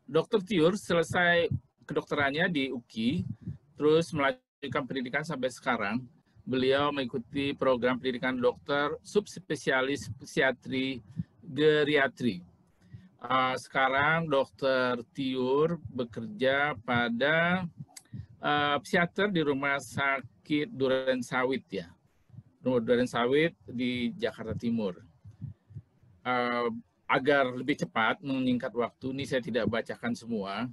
Dr. Tior selesai kedokterannya di UKI, terus melanjutkan pendidikan sampai sekarang. Beliau mengikuti program pendidikan dokter subspesialis psikiatri geriatri. Sekarang Dr. Tior bekerja pada psikiater di Rumah Sakit Durensawit ya, Durensawit di Jakarta Timur. Agar lebih cepat menyingkat waktu, ini saya tidak bacakan semua.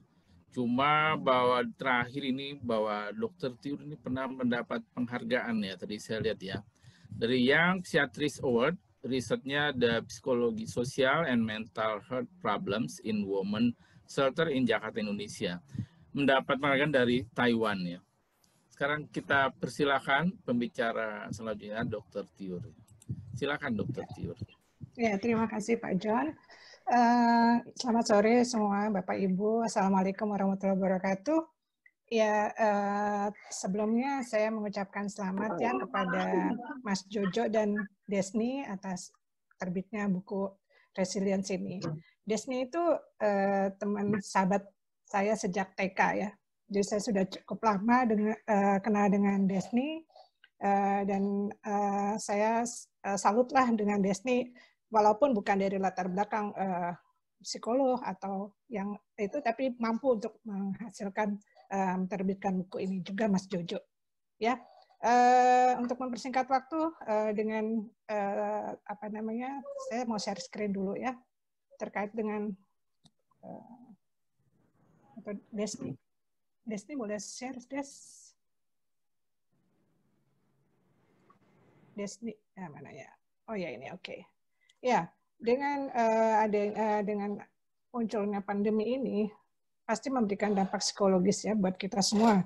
Cuma bahwa terakhir ini bahwa Dr. Tior ini pernah mendapat penghargaan ya, tadi saya lihat ya, dari Young Psychiatrist Award. Risetnya The Psikologi Sosial and Mental Health Problems in Women Shelter in Jakarta, Indonesia. Mendapat penghargaan dari Taiwan ya. Sekarang kita persilakan pembicara selanjutnya Dr. Tior. Silakan Dr. Tior. Ya, terima kasih Pak John. Selamat sore semua Bapak Ibu. Assalamualaikum warahmatullahi wabarakatuh. Ya, sebelumnya saya mengucapkan selamat ya kepada Mas Jojo dan Desni atas terbitnya buku Resilience ini. Desni itu teman sahabat saya sejak TK ya. Jadi saya sudah cukup lama kenal dengan Desni dan saya salutlah dengan Desni walaupun bukan dari latar belakang psikolog atau yang itu, tapi mampu untuk menghasilkan menerbitkan buku ini juga Mas Jojo ya. Untuk mempersingkat waktu dengan saya mau share screen dulu ya terkait dengan Desni. Desni boleh share Desni mana ya? Oh ya ini oke. Ya, dengan dengan munculnya pandemi ini pasti memberikan dampak psikologis ya buat kita semua.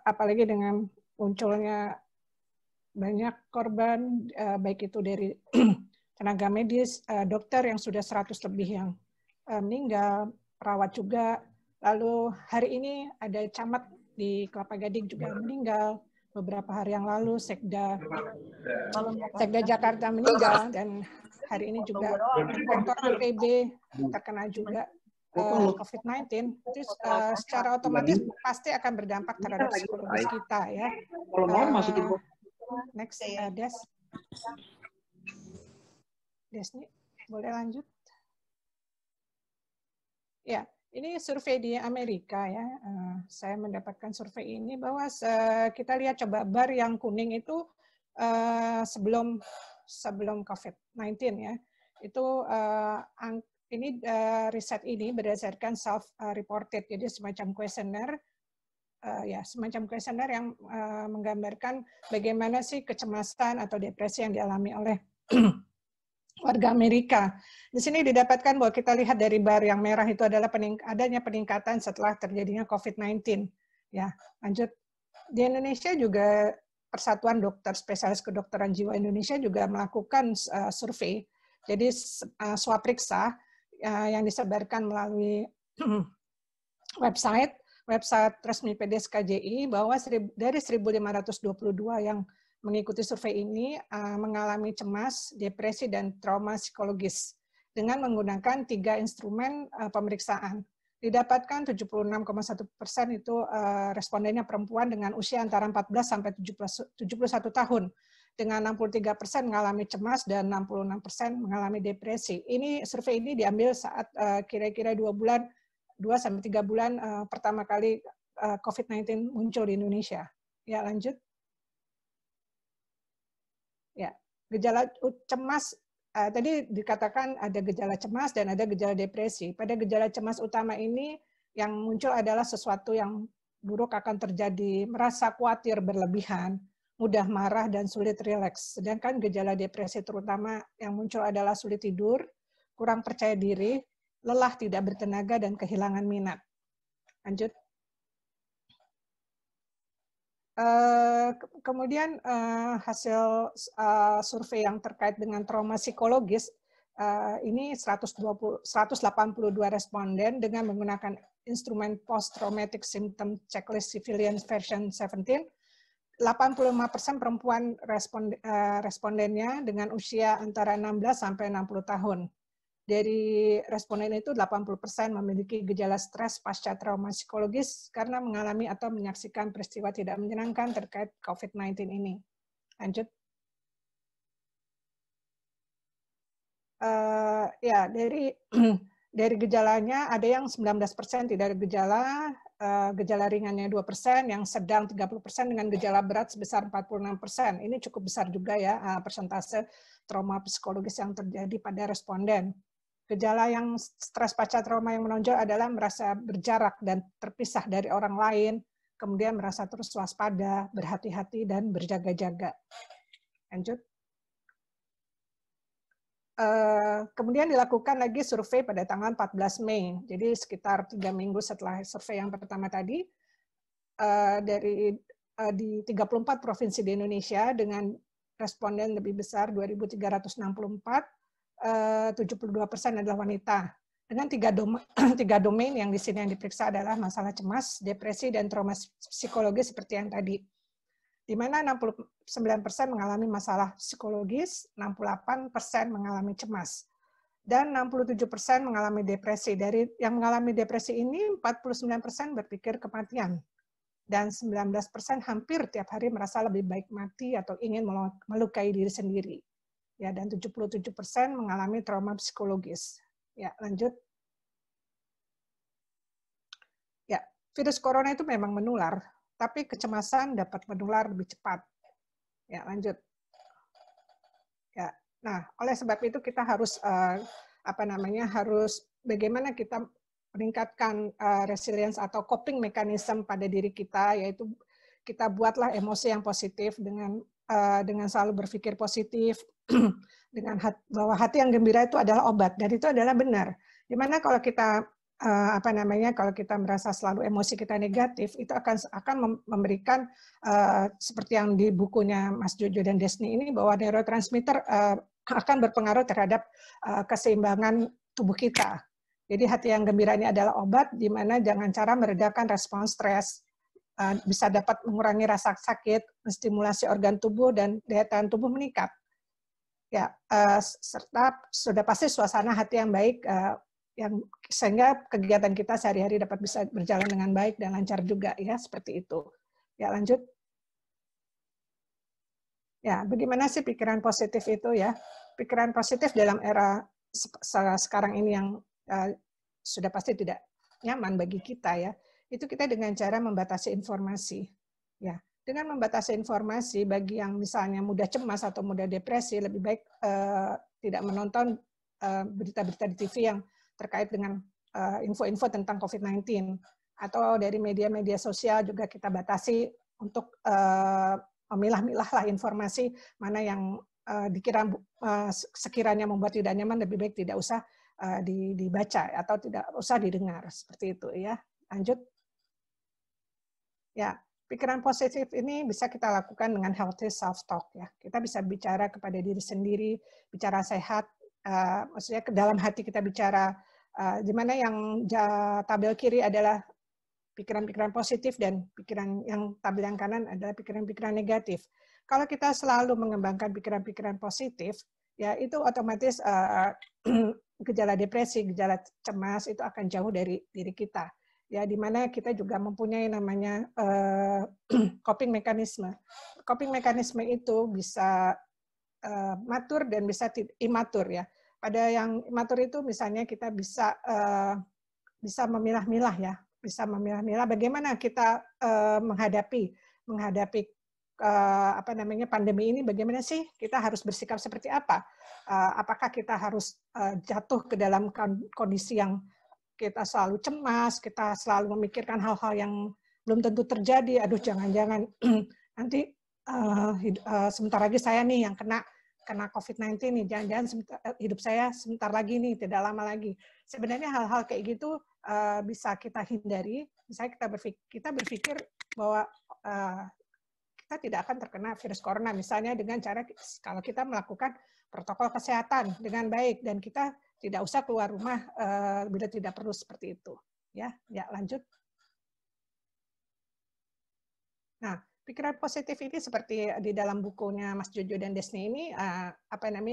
Apalagi dengan munculnya banyak korban, baik itu dari tenaga medis, dokter yang sudah 100 lebih yang meninggal, perawat juga. Lalu hari ini ada camat di Kelapa Gading juga meninggal. Beberapa hari yang lalu Sekda Jakarta meninggal, dan hari ini juga Rektor IPB terkena juga COVID-19 itu secara otomatis pasti akan berdampak terhadap psikologis kita ya. Next, Desni, boleh lanjut? Ya, ini survei di Amerika ya. Saya mendapatkan survei ini bahwa kita lihat coba bar yang kuning itu sebelum COVID-19 ya. Itu ini riset ini berdasarkan self-reported, jadi semacam kuesioner semacam kuesioner yang menggambarkan bagaimana sih kecemasan atau depresi yang dialami oleh warga Amerika. Di sini didapatkan bahwa kita lihat dari bar yang merah itu adalah adanya peningkatan setelah terjadinya COVID-19. Ya, lanjut. Di Indonesia juga Persatuan Dokter Spesialis Kedokteran Jiwa Indonesia juga melakukan survei. Jadi swapriksa yang disebarkan melalui website resmi PDSKJI bahwa dari 1.522 yang mengikuti survei ini mengalami cemas, depresi, dan trauma psikologis dengan menggunakan 3 instrumen pemeriksaan. Didapatkan 76,1% itu respondennya perempuan dengan usia antara 14 sampai 71 tahun, dengan 63% mengalami cemas dan 66% mengalami depresi. Survei ini diambil saat kira-kira 2 sampai 3 bulan pertama kali COVID-19 muncul di Indonesia. Ya, lanjut. Ya, gejala cemas tadi dikatakan ada gejala cemas dan ada gejala depresi. Pada gejala cemas utama ini yang muncul adalah sesuatu yang buruk akan terjadi, merasa khawatir berlebihan, mudah marah dan sulit rileks. Sedangkan gejala depresi terutama yang muncul adalah sulit tidur, kurang percaya diri, lelah tidak bertenaga dan kehilangan minat. Lanjut. Kemudian hasil survei yang terkait dengan trauma psikologis ini 182 responden dengan menggunakan instrumen Post Traumatic Symptom Checklist Civilian version 17. 85% perempuan respondennya dengan usia antara 16 sampai 60 tahun. Dari responden itu 80% memiliki gejala stres pasca trauma psikologis karena mengalami atau menyaksikan peristiwa tidak menyenangkan terkait COVID-19 ini. Lanjut. Ya, dari gejalanya ada yang 19% tidak ada gejala ringannya 2%, yang sedang 30% dengan gejala berat sebesar 46%. Ini cukup besar juga ya persentase trauma psikologis yang terjadi pada responden. Gejala yang stres pasca trauma yang menonjol adalah merasa berjarak dan terpisah dari orang lain, kemudian merasa terus waspada, berhati-hati, dan berjaga-jaga. Lanjut. Kemudian dilakukan lagi survei pada tanggal 14 Mei, jadi sekitar 3 minggu setelah survei yang pertama tadi, di 34 provinsi di Indonesia dengan responden lebih besar 2.364, 72% adalah wanita. Dengan 3 domain yang di sini yang diperiksa adalah masalah cemas, depresi, dan trauma psikologis seperti yang tadi. Di mana 69% mengalami masalah psikologis, 68% mengalami cemas, dan 67% mengalami depresi. Dari yang mengalami depresi ini, 49% berpikir kematian, dan 19% hampir tiap hari merasa lebih baik mati atau ingin melukai diri sendiri. Ya, dan 77% mengalami trauma psikologis. Ya, lanjut. Ya, virus corona itu memang menular, tapi kecemasan dapat menular lebih cepat. Ya, lanjut. Ya, nah, oleh sebab itu kita harus harus bagaimana kita meningkatkan resilience atau coping mechanism pada diri kita, yaitu kita buatlah emosi yang positif dengan selalu berpikir positif, dengan bahwa hati yang gembira itu adalah obat, dan itu adalah benar. Dimana kalau kita kalau kita merasa selalu emosi kita negatif, itu akan memberikan seperti yang di bukunya Mas Jojo dan Desni ini, bahwa neurotransmitter akan berpengaruh terhadap keseimbangan tubuh kita. Jadi hati yang gembira ini adalah obat, di mana dengan cara meredakan respons stres, bisa dapat mengurangi rasa sakit, menstimulasi organ tubuh, dan daya tahan tubuh meningkat. Ya, serta sudah pasti suasana hati yang baik yang sehingga kegiatan kita sehari-hari dapat bisa berjalan dengan baik dan lancar juga ya, seperti itu. Ya, lanjut. Ya, bagaimana sih pikiran positif itu ya? Pikiran positif dalam era sekarang ini yang sudah pasti tidak nyaman bagi kita ya. Itu kita dengan cara membatasi informasi. Ya, dengan membatasi informasi bagi yang misalnya mudah cemas atau mudah depresi, lebih baik tidak menonton berita-berita di TV yang terkait dengan info-info tentang COVID-19, atau dari media-media sosial juga kita batasi untuk memilah-milah lah informasi mana yang dikira sekiranya membuat tidak nyaman, lebih baik tidak usah dibaca atau tidak usah didengar, seperti itu ya. Lanjut. Ya, pikiran positif ini bisa kita lakukan dengan healthy self-talk ya. Kita bisa bicara kepada diri sendiri, bicara sehat, maksudnya ke dalam hati kita bicara, di mana yang tabel kiri adalah pikiran-pikiran positif dan pikiran yang tabel yang kanan adalah pikiran-pikiran negatif. Kalau kita selalu mengembangkan pikiran-pikiran positif, ya itu otomatis gejala depresi, gejala cemas itu akan jauh dari diri kita. Ya, di mana kita juga mempunyai namanya coping mekanisme. Coping mekanisme itu bisa matur dan bisa imatur ya. Pada yang imatur itu misalnya kita bisa memilah-milah ya, bisa memilah-milah bagaimana kita menghadapi pandemi ini, bagaimana sih kita harus bersikap seperti apa? Apakah kita harus jatuh ke dalam kondisi yang kita selalu cemas, kita selalu memikirkan hal-hal yang belum tentu terjadi, aduh jangan-jangan nanti sebentar lagi saya nih yang kena COVID-19 nih, jangan-jangan hidup saya sebentar lagi nih, tidak lama lagi. Sebenarnya hal-hal kayak gitu bisa kita hindari. Misalnya kita berpikir bahwa kita tidak akan terkena virus corona, misalnya dengan cara kalau kita melakukan protokol kesehatan dengan baik dan kita tidak usah keluar rumah bila tidak perlu, seperti itu. Ya, lanjut. Nah, pikiran positif ini seperti di dalam bukunya Mas Jojo dan Desni ini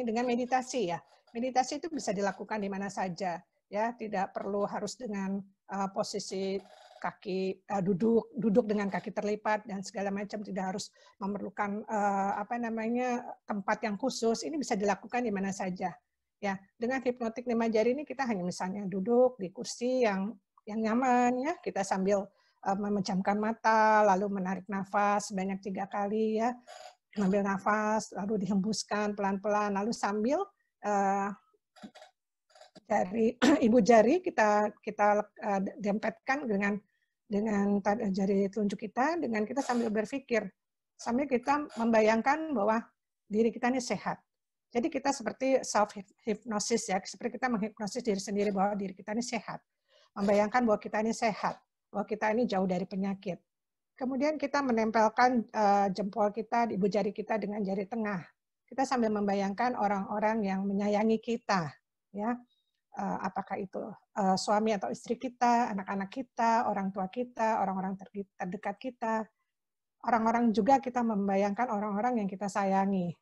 dengan meditasi ya. Meditasi itu bisa dilakukan di mana saja ya, tidak perlu harus dengan posisi kaki duduk dengan kaki terlipat dan segala macam, tidak harus memerlukan tempat yang khusus. Ini bisa dilakukan di mana saja. Ya, dengan hipnotik 5 jari ini kita hanya misalnya duduk di kursi yang nyaman ya, kita sambil memejamkan mata, lalu menarik nafas sebanyak 3 kali ya, mengambil nafas, lalu dihembuskan pelan-pelan, lalu sambil dari ibu jari kita dempetkan dengan jari telunjuk kita, dengan kita sambil berpikir, sambil kita membayangkan bahwa diri kita ini sehat. Jadi kita seperti self-hypnosis ya, seperti kita menghipnosis diri sendiri bahwa diri kita ini sehat. Membayangkan bahwa kita ini sehat, bahwa kita ini jauh dari penyakit. Kemudian kita menempelkan jempol kita, ibu jari kita dengan jari tengah. Kita sambil membayangkan orang-orang yang menyayangi kita, ya, apakah itu suami atau istri kita, anak-anak kita, orang tua kita, orang-orang terdekat kita. Orang-orang juga kita membayangkan orang-orang yang kita sayangi.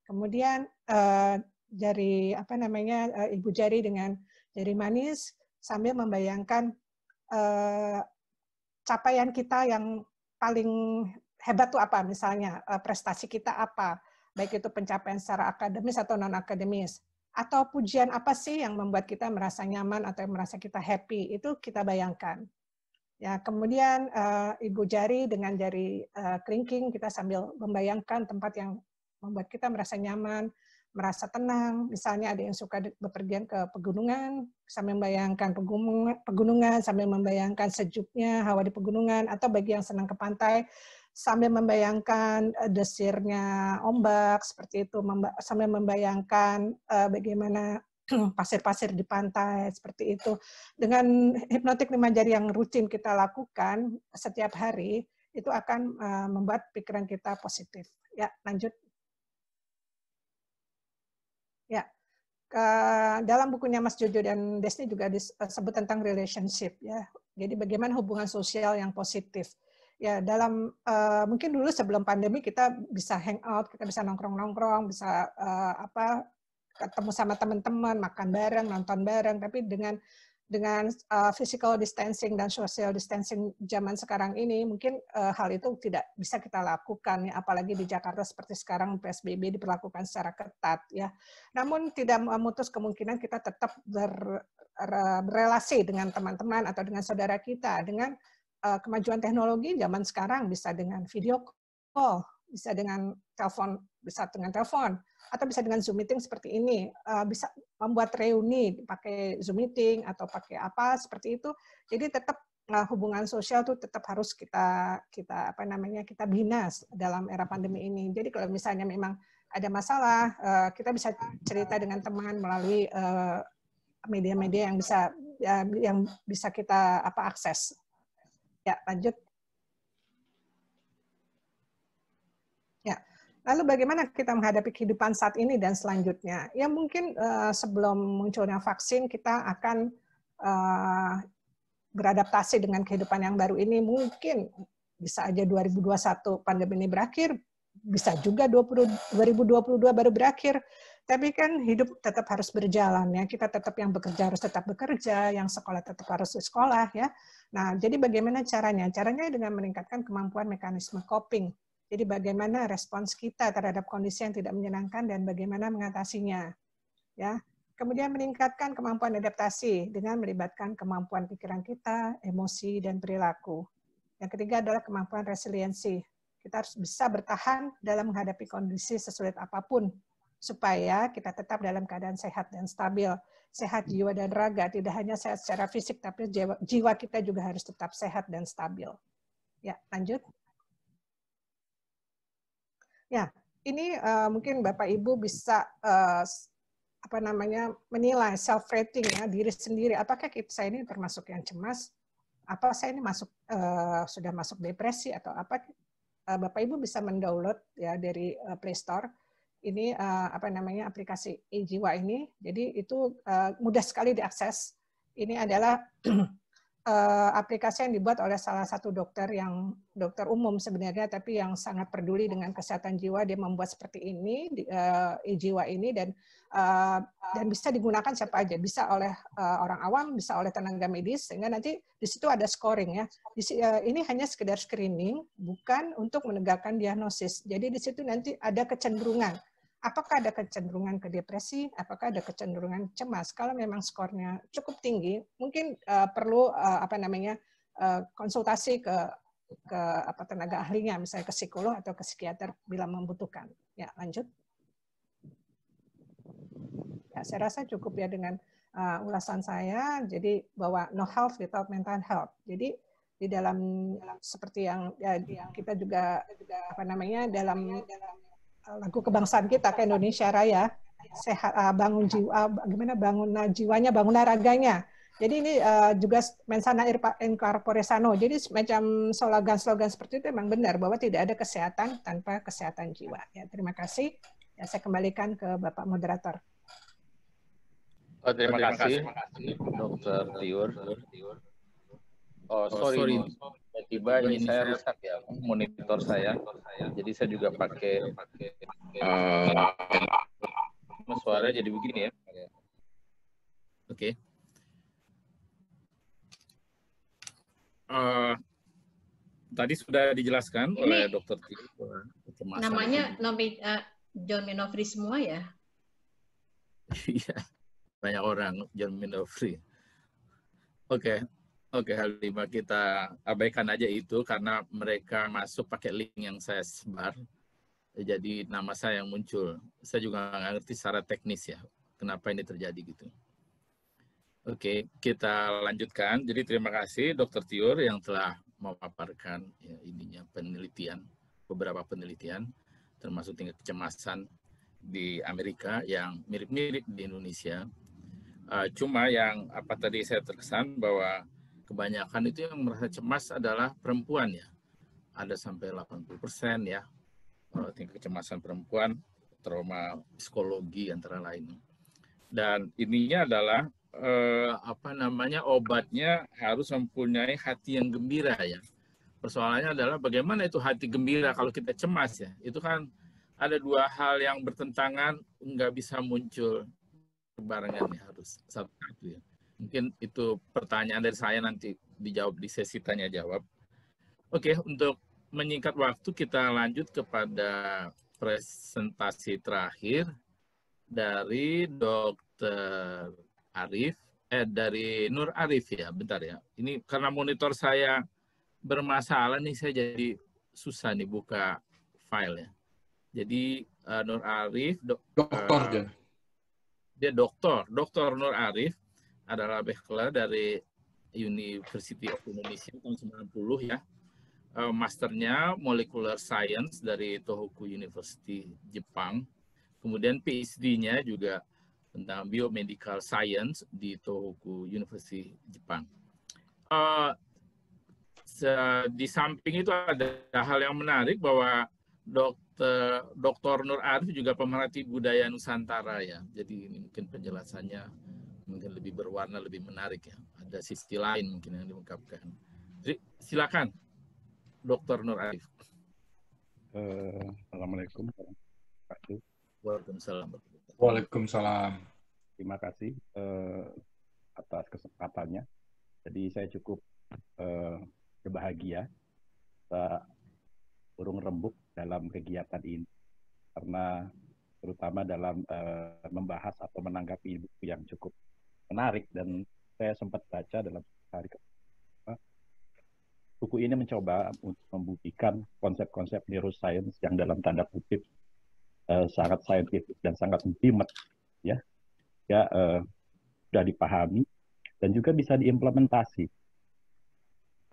Kemudian ibu jari dengan jari manis sambil membayangkan capaian kita yang paling hebat tuh apa, misalnya prestasi kita apa, baik itu pencapaian secara akademis atau non akademis, atau pujian apa sih yang membuat kita merasa nyaman atau yang merasa kita happy, itu kita bayangkan. Ya, kemudian ibu jari dengan jari kelingking kita sambil membayangkan tempat yang membuat kita merasa nyaman, merasa tenang. Misalnya ada yang suka bepergian ke pegunungan, sambil membayangkan pegunungan, sambil membayangkan sejuknya hawa di pegunungan, atau bagi yang senang ke pantai, sambil membayangkan desirnya ombak, seperti itu, sambil membayangkan bagaimana pasir-pasir di pantai, seperti itu. Dengan hipnotik 5 jari yang rutin kita lakukan setiap hari, itu akan membuat pikiran kita positif. Ya, lanjut. Ya, dalam bukunya Mas Jojo dan Desni juga disebut tentang relationship ya. Jadi bagaimana hubungan sosial yang positif. Ya, dalam mungkin dulu sebelum pandemi kita bisa hangout, kita bisa nongkrong-nongkrong, bisa ketemu sama teman-teman, makan bareng, nonton bareng, tapi dengan dengan physical distancing dan social distancing zaman sekarang ini, mungkin hal itu tidak bisa kita lakukan, ya, apalagi di Jakarta seperti sekarang PSBB diperlakukan secara ketat, ya. Namun tidak memutus kemungkinan kita tetap berrelasi dengan teman-teman atau dengan saudara kita. Dengan kemajuan teknologi zaman sekarang bisa dengan video call, bisa dengan telepon, atau bisa dengan Zoom meeting seperti ini, bisa membuat reuni pakai Zoom meeting atau pakai apa seperti itu. Jadi tetap hubungan sosial tuh tetap harus kita bina dalam era pandemi ini. Jadi kalau misalnya memang ada masalah, kita bisa cerita dengan teman melalui media-media yang bisa kita akses. Ya, lanjut. Ya. Lalu bagaimana kita menghadapi kehidupan saat ini dan selanjutnya? Ya mungkin sebelum munculnya vaksin kita akan beradaptasi dengan kehidupan yang baru ini. Mungkin bisa aja 2021 pandemi ini berakhir, bisa juga 2022 baru berakhir. Tapi kan hidup tetap harus berjalan, ya. Kita tetap yang bekerja harus tetap bekerja, yang sekolah tetap harus sekolah, ya. Nah, jadi bagaimana caranya? Caranya dengan meningkatkan kemampuan mekanisme coping. Jadi bagaimana respons kita terhadap kondisi yang tidak menyenangkan dan bagaimana mengatasinya. Ya. Kemudian meningkatkan kemampuan adaptasi dengan melibatkan kemampuan pikiran kita, emosi, dan perilaku. Yang ketiga adalah kemampuan resiliensi. Kita harus bisa bertahan dalam menghadapi kondisi sesulit apapun, supaya kita tetap dalam keadaan sehat dan stabil. Sehat jiwa dan raga, tidak hanya sehat secara fisik, tapi jiwa kita juga harus tetap sehat dan stabil. Ya, lanjut. Ya, ini mungkin Bapak Ibu bisa menilai self rating, ya, diri sendiri. Apakah saya ini termasuk yang cemas? Apa saya ini sudah masuk depresi atau apa? Bapak Ibu bisa mendownload, ya, dari Play Store. Ini aplikasi e-Jiwa ini. Jadi itu mudah sekali diakses. Ini adalah aplikasi yang dibuat oleh salah satu dokter umum sebenarnya, tapi yang sangat peduli dengan kesehatan jiwa. Dia membuat seperti ini, e-Jiwa ini, dan bisa digunakan siapa aja, bisa oleh orang awam, bisa oleh tenaga medis, sehingga nanti di situ ada scoring, ya. Ini hanya sekedar screening, bukan untuk menegakkan diagnosis. Jadi di situ nanti ada kecenderungan. Apakah ada kecenderungan ke depresi? Apakah ada kecenderungan cemas? Kalau memang skornya cukup tinggi, mungkin perlu konsultasi ke tenaga ahlinya, misalnya ke psikolog atau ke psikiater bila membutuhkan. Ya, lanjut. Ya, saya rasa cukup, ya, dengan ulasan saya. Jadi bahwa no health without mental health. Jadi di dalam seperti yang kita juga dalam lagu kebangsaan kita ke Indonesia Raya, sehat, bangun jiwa, gimana bangun jiwanya, bangun raganya. Jadi ini juga mensana incorpore sano. Jadi semacam slogan-slogan seperti itu memang benar bahwa tidak ada kesehatan tanpa kesehatan jiwa. Ya, terima kasih. Ya, saya kembalikan ke Bapak Moderator. Terima kasih, Dr. Tiur. Sorry. Tiba-tiba ini saya rusak, ya, monitor saya. Jadi saya juga pakai suara jadi begini, ya. Oke. Tadi sudah dijelaskan oleh Dr. Tiur. Namanya John Minofri semua, ya? Iya, banyak orang John Minofri. Oke, Halimah, kita abaikan aja itu karena mereka masuk pakai link yang saya sebar. Jadi nama saya yang muncul. Saya juga nggak ngerti secara teknis, ya, kenapa ini terjadi gitu. Oke, kita lanjutkan. Jadi terima kasih Dr. Tiur yang telah memaparkan, ya, beberapa penelitian, termasuk tingkat kecemasan di Amerika yang mirip-mirip di Indonesia. Cuma yang tadi saya terkesan bahwa kebanyakan itu yang merasa cemas adalah perempuan, ya. Ada sampai 80%, ya, tingkat kecemasan perempuan, trauma psikologi antara lain. Dan ininya adalah obatnya harus mempunyai hati yang gembira, ya. Persoalannya adalah bagaimana itu hati gembira kalau kita cemas, ya. Itu kan ada dua hal yang bertentangan, nggak bisa muncul barengan, ya, harus satu-satu, ya. Mungkin itu pertanyaan dari saya, nanti dijawab di sesi tanya jawab. Oke, untuk menyingkat waktu kita lanjut kepada presentasi terakhir dari Dr. Arif, dari Nur Arif ya, bentar ya. Ini karena monitor saya bermasalah nih, saya jadi susah nih buka file ya. Jadi Nur Arif, Dokter John. dia Dr. Nur Arif adalah bachelor dari University of Indonesia tahun 90 ya. Masternya Molecular Science dari Tohoku University Jepang. Kemudian PhD-nya juga tentang Biomedical Science di Tohoku University Jepang. Di samping itu ada hal yang menarik bahwa Dr. Nur Arif juga pemerhati budaya Nusantara ya. Jadi ini mungkin penjelasannya mungkin lebih berwarna, lebih menarik ya. Ada sisi lain mungkin yang diungkapkan. Jadi, silakan Dr. Nur Arif. Assalamualaikum warahmatullahi wabarakatuh. Waalaikumsalam. Waalaikumsalam. Terima kasih atas kesempatannya. Jadi saya cukup berbahagia bisa burung rembuk dalam kegiatan ini, karena terutama dalam membahas atau menanggapi buku yang cukup menarik, dan saya sempat baca dalam hari buku ini mencoba untuk membuktikan konsep-konsep neuroscience yang dalam tanda kutip sangat saintifik dan sangat ultimate ya, sudah dipahami dan juga bisa diimplementasi.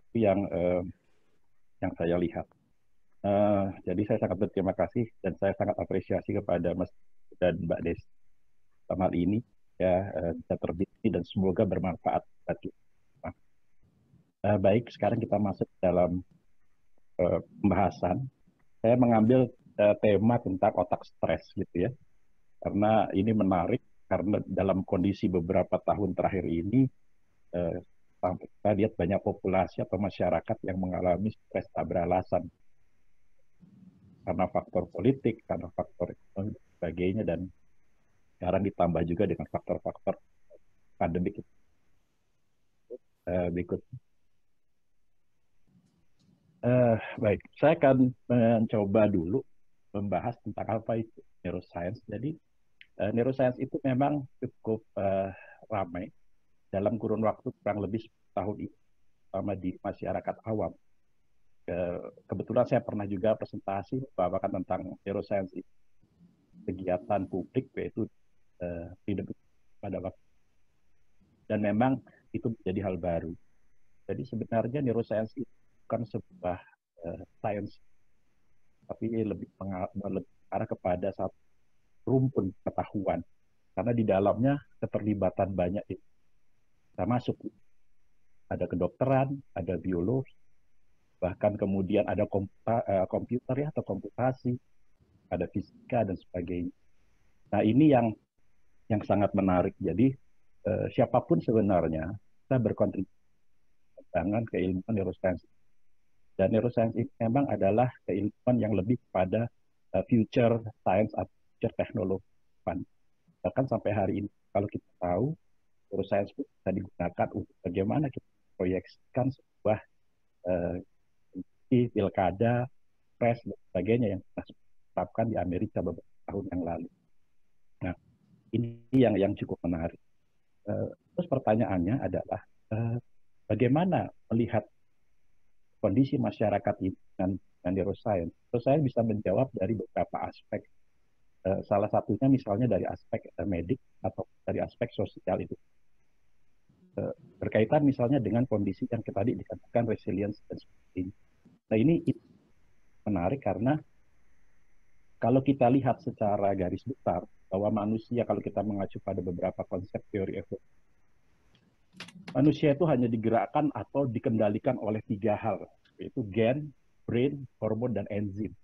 Itu yang saya lihat. Jadi saya sangat berterima kasih dan saya sangat apresiasi kepada Mas dan Mbak Des dalam hal ini ya, bisa terbit dan semoga bermanfaat bagi. Baik, sekarang kita masuk dalam pembahasan. Saya mengambil tema tentang otak stres gitu ya, karena ini menarik karena dalam kondisi beberapa tahun terakhir ini kita lihat banyak populasi atau masyarakat yang mengalami stres tak beralasan karena faktor politik, karena faktor ekonomi dan sebagainya, dan sekarang ditambah juga dengan faktor-faktor pandemik. Berikut. Baik, saya akan mencoba dulu membahas tentang apa itu neuroscience. Jadi neuroscience itu memang cukup ramai dalam kurun waktu kurang lebih 10 tahun ini, sama di masyarakat awam. Kebetulan saya pernah juga presentasi membawakan tentang neuroscience itu, kegiatan publik yaitu pada waktu, dan memang itu menjadi hal baru. Jadi sebenarnya neuroscience itu bukan sebuah sains, tapi lebih mengarah kepada satu rumpun pengetahuan, karena di dalamnya keterlibatan banyak itu. Termasuk ada kedokteran, ada biologi, bahkan kemudian ada komputer ya, atau komputasi, ada fisika dan sebagainya. Nah ini yang sangat menarik. Jadi siapapun sebenarnya bisa berkontribusi dengan keilmuan neuroscience. Dan neuroscience itu memang adalah keilmuan yang lebih pada future science atau future teknologi. Bahkan sampai hari ini, kalau kita tahu, neuroscience itu bisa digunakan untuk bagaimana kita proyeksikan sebuah pilkada, pres, dan sebagainya yang kita terapkan di Amerika beberapa tahun yang lalu. Nah, ini yang cukup menarik. Terus pertanyaannya adalah, bagaimana melihat kondisi masyarakat ini dengan neuroscience? Terus saya bisa menjawab dari beberapa aspek. Salah satunya misalnya dari aspek medik atau dari aspek sosial itu. Berkaitan misalnya dengan kondisi yang tadi dikatakan resilience dan sebagainya. Nah ini menarik karena kalau kita lihat secara garis besar bahwa manusia, kalau kita mengacu pada beberapa konsep teori evolusi, manusia itu hanya digerakkan atau dikendalikan oleh 3 hal, yaitu gen, brain, hormon, dan enzim.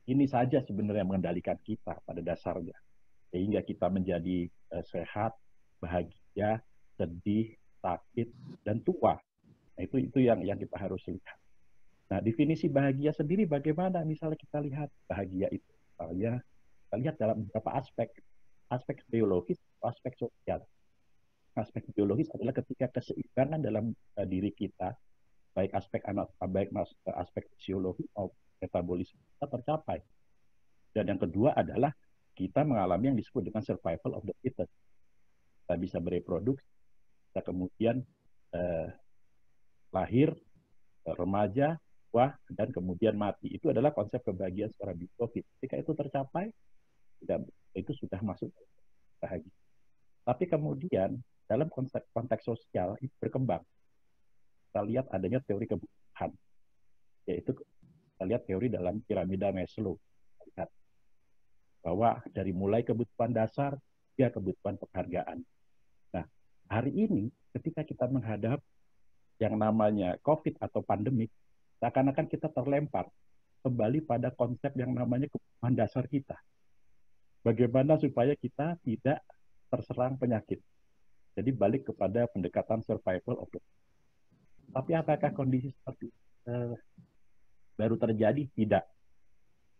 Ini saja sebenarnya mengendalikan kita pada dasarnya, sehingga kita menjadi sehat, bahagia, sedih, sakit, dan tua. Nah, itu yang kita harus lihat. Nah, definisi bahagia sendiri bagaimana? Misalnya kita lihat bahagia itu, misalnya kita lihat dalam beberapa aspek biologis, aspek sosial. aspek biologis adalah ketika keseimbangan dalam diri kita, baik aspek fisiologi maupun metabolisme kita tercapai. Dan yang kedua adalah kita mengalami yang disebut dengan survival of the fittest. Kita bisa bereproduksi, kita kemudian lahir, remaja, tua, dan kemudian mati. Itu adalah konsep kebahagiaan secara biologis. Ketika itu tercapai, itu sudah masuk bahagia. Tapi kemudian dalam konteks sosial itu berkembang. Kita lihat adanya teori kebutuhan, yaitu kita lihat teori dalam piramida Maslow. Lihat bahwa dari mulai kebutuhan dasar hingga kebutuhan penghargaan. Nah, hari ini ketika kita menghadap yang namanya COVID atau pandemik, seakan-akan kita terlempar kembali pada konsep yang namanya kebutuhan dasar kita. Bagaimana supaya kita tidak terserang penyakit. Jadi balik kepada pendekatan survival of the fittest. Tapi apakah kondisi seperti baru terjadi? Tidak.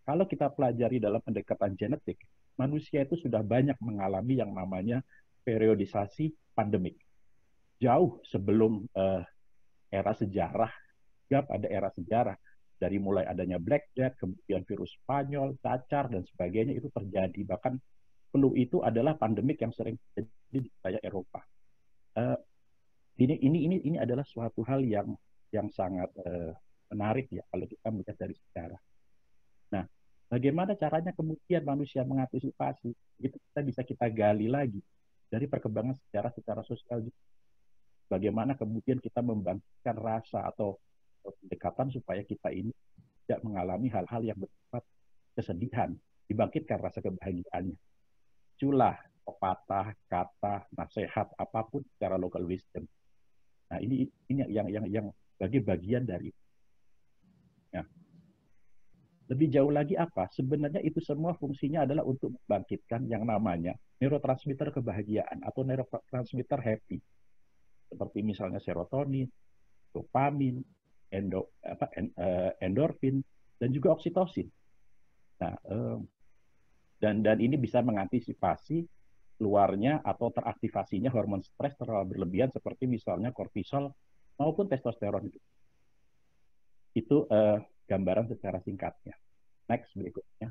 Kalau kita pelajari dalam pendekatan genetik, manusia itu sudah banyak mengalami yang namanya periodisasi pandemik. Jauh sebelum era sejarah, pada era sejarah, dari mulai adanya Black Death, kemudian virus Spanyol, cacar, dan sebagainya itu terjadi. Bahkan flu itu adalah pandemik yang sering terjadi di wilayah Eropa. Ini adalah suatu hal yang sangat menarik ya kalau kita melihat dari sejarah. Nah, bagaimana caranya kemudian manusia mengantisipasi? Itu bisa kita gali lagi dari perkembangan sejarah secara sosial. Bagaimana kemudian kita membangkitkan rasa atau pendekatan supaya kita ini tidak mengalami hal-hal yang bersifat kesedihan, dibangkitkan rasa kebahagiaannya. Culah, pepatah, kata, nasihat, apapun secara local wisdom. Nah, ini yang sebagai bagian dari. Ya. Lebih jauh lagi apa? Sebenarnya itu semua fungsinya adalah untuk membangkitkan yang namanya neurotransmitter kebahagiaan atau neurotransmitter happy. Seperti misalnya serotonin, dopamin, endorfin, dan juga oksitosin. Nah, dan ini bisa mengantisipasi keluarnya atau teraktivasinya hormon stres terlalu berlebihan seperti misalnya kortisol maupun testosteron. Itu gambaran secara singkatnya. Next berikutnya.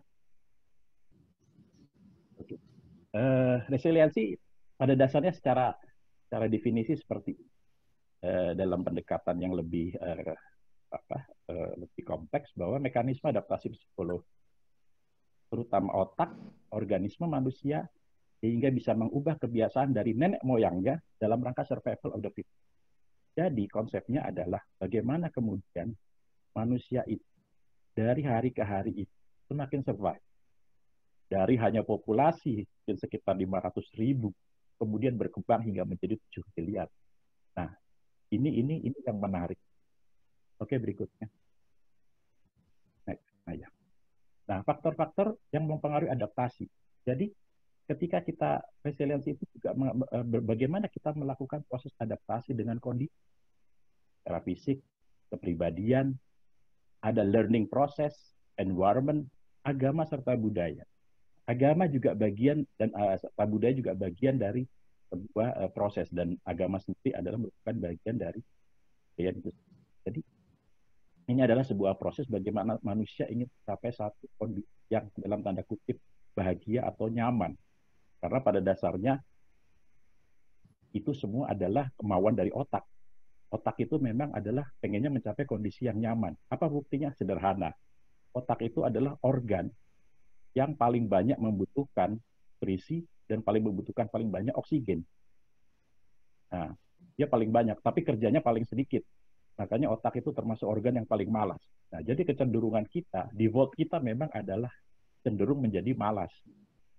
Okay. Resiliensi pada dasarnya secara definisi seperti dalam pendekatan yang lebih lebih kompleks bahwa mekanisme adaptasi psikologi terutama otak organisme manusia sehingga bisa mengubah kebiasaan dari nenek moyangnya dalam rangka survival of the fittest. Jadi konsepnya adalah bagaimana kemudian manusia itu dari hari ke hari itu semakin survive. Dari hanya populasi yang sekitar 500.000 kemudian berkembang hingga menjadi 7 miliar. Nah, ini yang menarik. Oke, berikutnya. Next. Nah, faktor-faktor yang mempengaruhi adaptasi. Jadi, ketika kita resiliensi itu juga bagaimana kita melakukan proses adaptasi dengan kondisi secara fisik, kepribadian, ada learning process, environment, agama serta budaya. Agama juga bagian dan serta budaya juga bagian dari sebuah proses dan agama sendiri adalah merupakan bagian dari itu. Jadi ini adalah sebuah proses bagaimana manusia ingin mencapai satu kondisi yang dalam tanda kutip bahagia atau nyaman. Karena pada dasarnya itu semua adalah kemauan dari otak. Otak itu memang adalah pengennya mencapai kondisi yang nyaman. Apa buktinya? Sederhana. Otak itu adalah organ yang paling banyak membutuhkan nutrisi dan paling banyak oksigen. Nah, dia paling banyak, tapi kerjanya paling sedikit. Makanya otak itu termasuk organ yang paling malas. Nah, jadi kecenderungan kita, default kita memang adalah cenderung menjadi malas.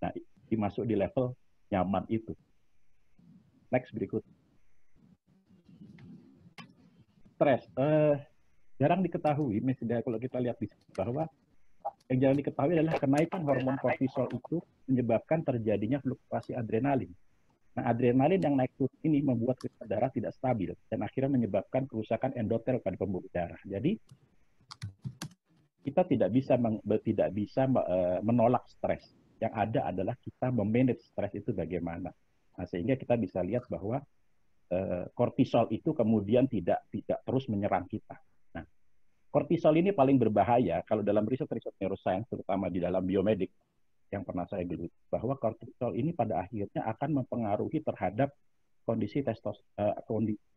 Nah, dimasuk di level nyaman itu. Next, berikut. Stres. Jarang diketahui, misalnya kalau kita lihat di sini, bahwa yang jarang diketahui adalah kenaikan hormon kortisol itu menyebabkan terjadinya fluktuasi adrenalin. Nah, adrenalin yang naik turun ini membuat kristal darah tidak stabil dan akhirnya menyebabkan kerusakan endotel pada pembuluh darah. Jadi kita tidak bisa menolak stres. Yang ada adalah kita memanage stres itu bagaimana. Nah, sehingga kita bisa lihat bahwa kortisol itu kemudian tidak terus menyerang kita. Nah, kortisol ini paling berbahaya kalau dalam riset-riset neuroscience, terutama di dalam biomedik yang pernah saya geluti, bahwa kortisol ini pada akhirnya akan mempengaruhi terhadap kondisi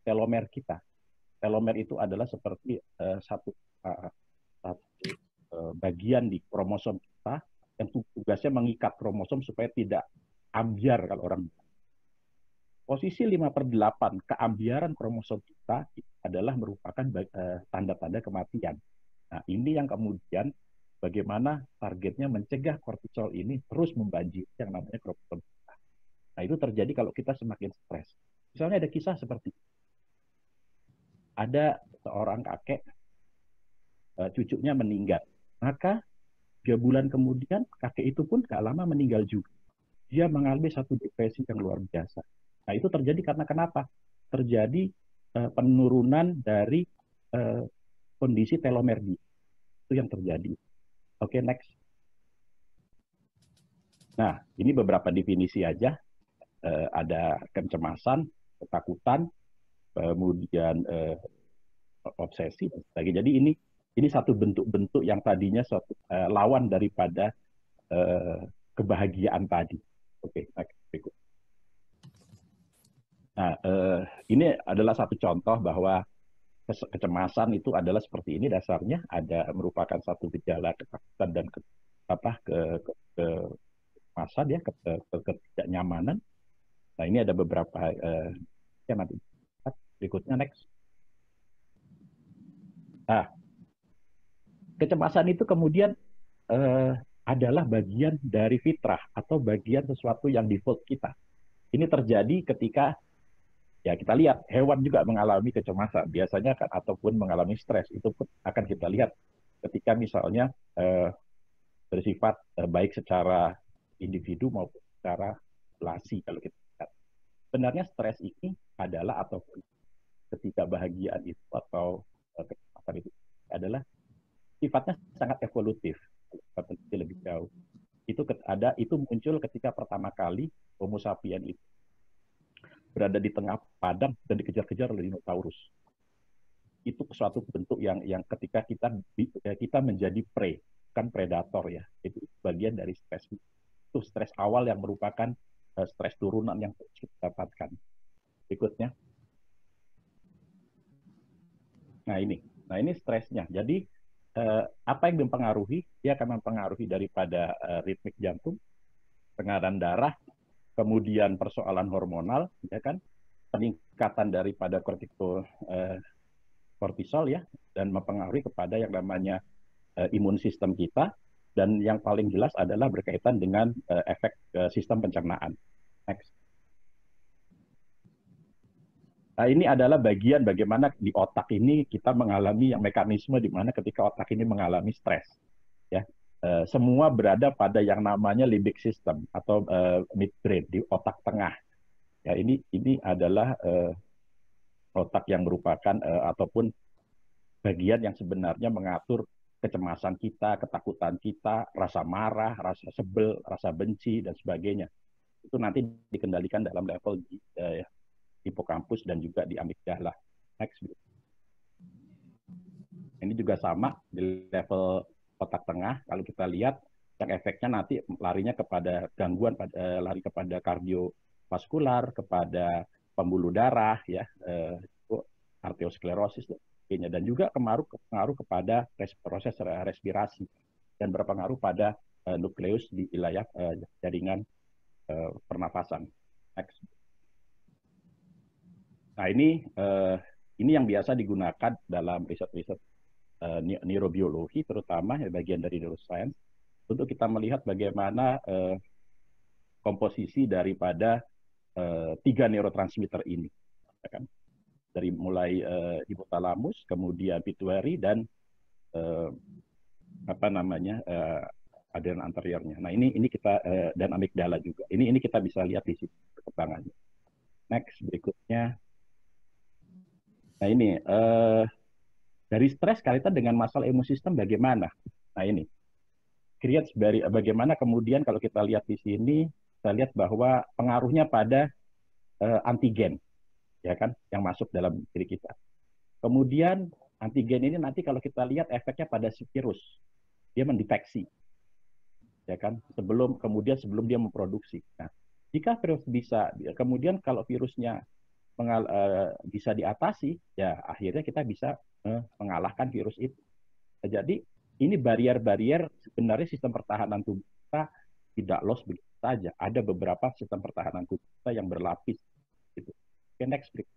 telomer kita. Telomer itu adalah seperti satu bagian di kromosom kita yang tugasnya mengikat kromosom supaya tidak ambiar kalau orang. Posisi 5/8 keambiaran kromosom kita adalah merupakan tanda-tanda kematian. Nah, ini yang kemudian bagaimana targetnya mencegah kortisol ini terus membanjiri yang namanya kromosom kita. Nah, itu terjadi kalau kita semakin stres. Misalnya ada kisah seperti ada seorang kakek, cucunya meninggal. Maka 3 bulan kemudian kakek itu pun gak lama meninggal juga. Dia mengalami satu depresi yang luar biasa. Nah, itu terjadi karena kenapa? Terjadi penurunan dari kondisi telomer dia. Itu yang terjadi. Oke, next. Nah, ini beberapa definisi aja. Ada kecemasan, ketakutan, kemudian obsesi, dan sebagainya. Jadi ini satu bentuk-bentuk yang tadinya suatu lawan daripada kebahagiaan tadi. Oke, next. Berikut. Nah, ini adalah satu contoh bahwa kecemasan itu adalah seperti ini dasarnya, ada merupakan satu gejala ketakutan dan kecemasan ya, ketidaknyamanan. Nah, ini ada beberapa ya nanti berikutnya, next. Nah, kecemasan itu kemudian adalah bagian dari fitrah atau bagian sesuatu yang default kita. Ini terjadi ketika ya kita lihat hewan juga mengalami kecemasan biasanya kan, ataupun mengalami stres. Itu pun akan kita lihat ketika misalnya bersifat baik secara individu maupun secara populasi. Kalau kita lihat sebenarnya stres ini adalah, ataupun ketidakbahagiaan itu atau kecemasan itu adalah sifatnya sangat evolutif. Lebih jauh itu muncul ketika pertama kali Homo sapiens itu berada di tengah padang dan dikejar-kejar oleh dinosaurus. Itu suatu bentuk yang ketika kita menjadi prey, kan predator ya. Itu bagian dari stres. Itu stres awal yang merupakan stres turunan yang kita dapatkan. Berikutnya. Nah ini stresnya. Jadi apa yang mempengaruhi? Dia akan mempengaruhi daripada ritmik jantung, tekanan darah, kemudian persoalan hormonal, ya kan, peningkatan daripada kortisol ya, dan mempengaruhi kepada yang namanya imun sistem kita, dan yang paling jelas adalah berkaitan dengan efek sistem pencernaan. Next. Nah, ini adalah bagian bagaimana di otak ini kita mengalami yang mekanisme di mana ketika otak ini mengalami stres, ya. Semua berada pada yang namanya limbic system atau midbrain di otak tengah. Ya, ini adalah otak yang merupakan ataupun bagian yang sebenarnya mengatur kecemasan kita, ketakutan kita, rasa marah, rasa sebel, rasa benci dan sebagainya. Itu nanti dikendalikan dalam level di hipokampus dan juga di amigdala. Next. Ini juga sama di level otak tengah. Kalau kita lihat yang efeknya nanti larinya kepada gangguan, lari kepada kardiovaskular, kepada pembuluh darah, ya, arteriosklerosis dan sebagainya, dan juga pengaruh kepada proses respirasi dan berpengaruh pada nukleus di wilayah jaringan pernafasan. Next. Nah, ini yang biasa digunakan dalam riset-riset neurobiologi, terutama bagian dari neuroscience, untuk kita melihat bagaimana komposisi daripada 3 neurotransmitter ini, ya kan? Dari mulai hipotalamus, kemudian pituitary, dan adrenal anteriornya. Nah, ini kita dan amigdala juga. Ini kita bisa lihat di sini perkembangannya. Next, berikutnya. Nah, ini dari stres kaitan dengan masalah imun sistem bagaimana? Nah, ini bagaimana kemudian kalau kita lihat di sini, kita lihat bahwa pengaruhnya pada antigen, ya kan, yang masuk dalam diri kita. Kemudian antigen ini nanti kalau kita lihat efeknya pada si virus, dia mendeteksi, ya kan, sebelum dia memproduksi. Nah, jika virus bisa, kemudian kalau virusnya bisa diatasi, ya akhirnya kita bisa mengalahkan virus itu. Jadi ini barier-barier sebenarnya sistem pertahanan tubuh kita tidak loss begitu saja. Ada beberapa sistem pertahanan tubuh kita yang berlapis. Gitu. Oke, next break.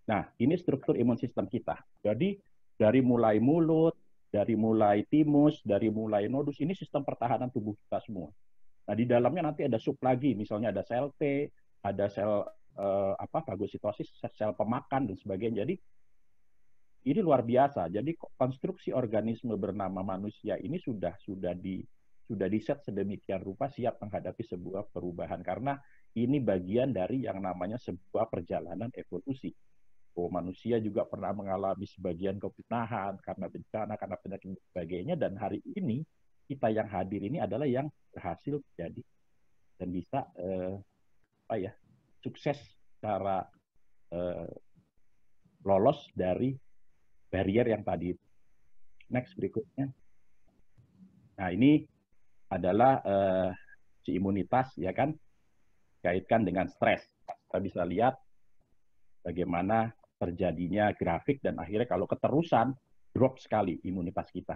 Nah, ini struktur imun sistem kita. Jadi dari mulai mulut, dari mulai timus, dari mulai nodus, ini sistem pertahanan tubuh kita semua. Nah, di dalamnya nanti ada sub lagi, misalnya ada sel T, ada sel fagositosis, sel pemakan dan sebagainya. Jadi ini luar biasa. Jadi konstruksi organisme bernama manusia ini sudah di-set sedemikian rupa siap menghadapi sebuah perubahan, karena ini bagian dari yang namanya sebuah perjalanan evolusi. Manusia juga pernah mengalami sebagian kepunahan karena bencana, karena penyakit dan sebagainya, dan hari ini kita yang hadir ini adalah yang berhasil menjadi dan bisa sukses secara lolos dari barrier yang tadi. Next berikutnya. Nah, ini adalah si imunitas, ya kan, kaitkan dengan stres. Kita bisa lihat bagaimana terjadinya grafik, dan akhirnya kalau keterusan drop sekali imunitas kita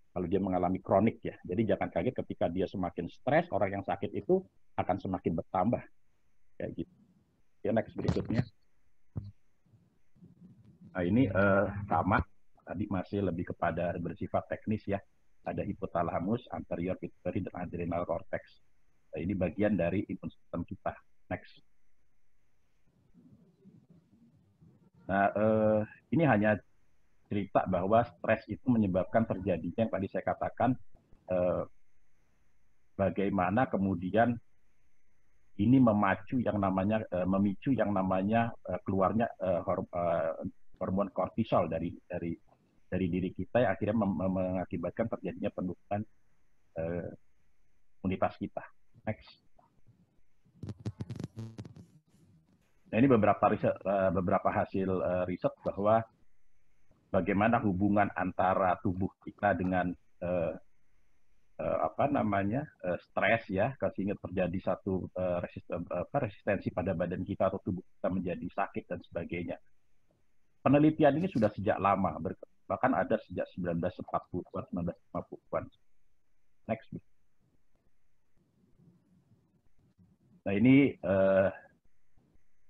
kalau dia mengalami kronik, ya. Jadi jangan kaget ketika dia semakin stres, orang yang sakit itu akan semakin bertambah kayak gitu. Ya, next berikutnya. Nah, ini sama, tadi masih lebih kepada bersifat teknis, ya. Ada hipotalamus, anterior pituitary, dan adrenal cortex. Nah, ini bagian dari imun sistem kita. Next. Nah, ini hanya cerita bahwa stres itu menyebabkan terjadinya yang tadi saya katakan, bagaimana kemudian ini memicu yang namanya keluarnya hormon kortisol dari diri kita, yang akhirnya mengakibatkan terjadinya penurunan imunitas kita. Next. Nah, ini beberapa hasil riset bahwa bagaimana hubungan antara tubuh kita dengan stres, ya, sehingga terjadi satu resistensi pada badan kita atau tubuh kita menjadi sakit dan sebagainya. Penelitian ini sudah sejak lama, bahkan ada sejak 1940-an, 1950-an. Next. Nah, ini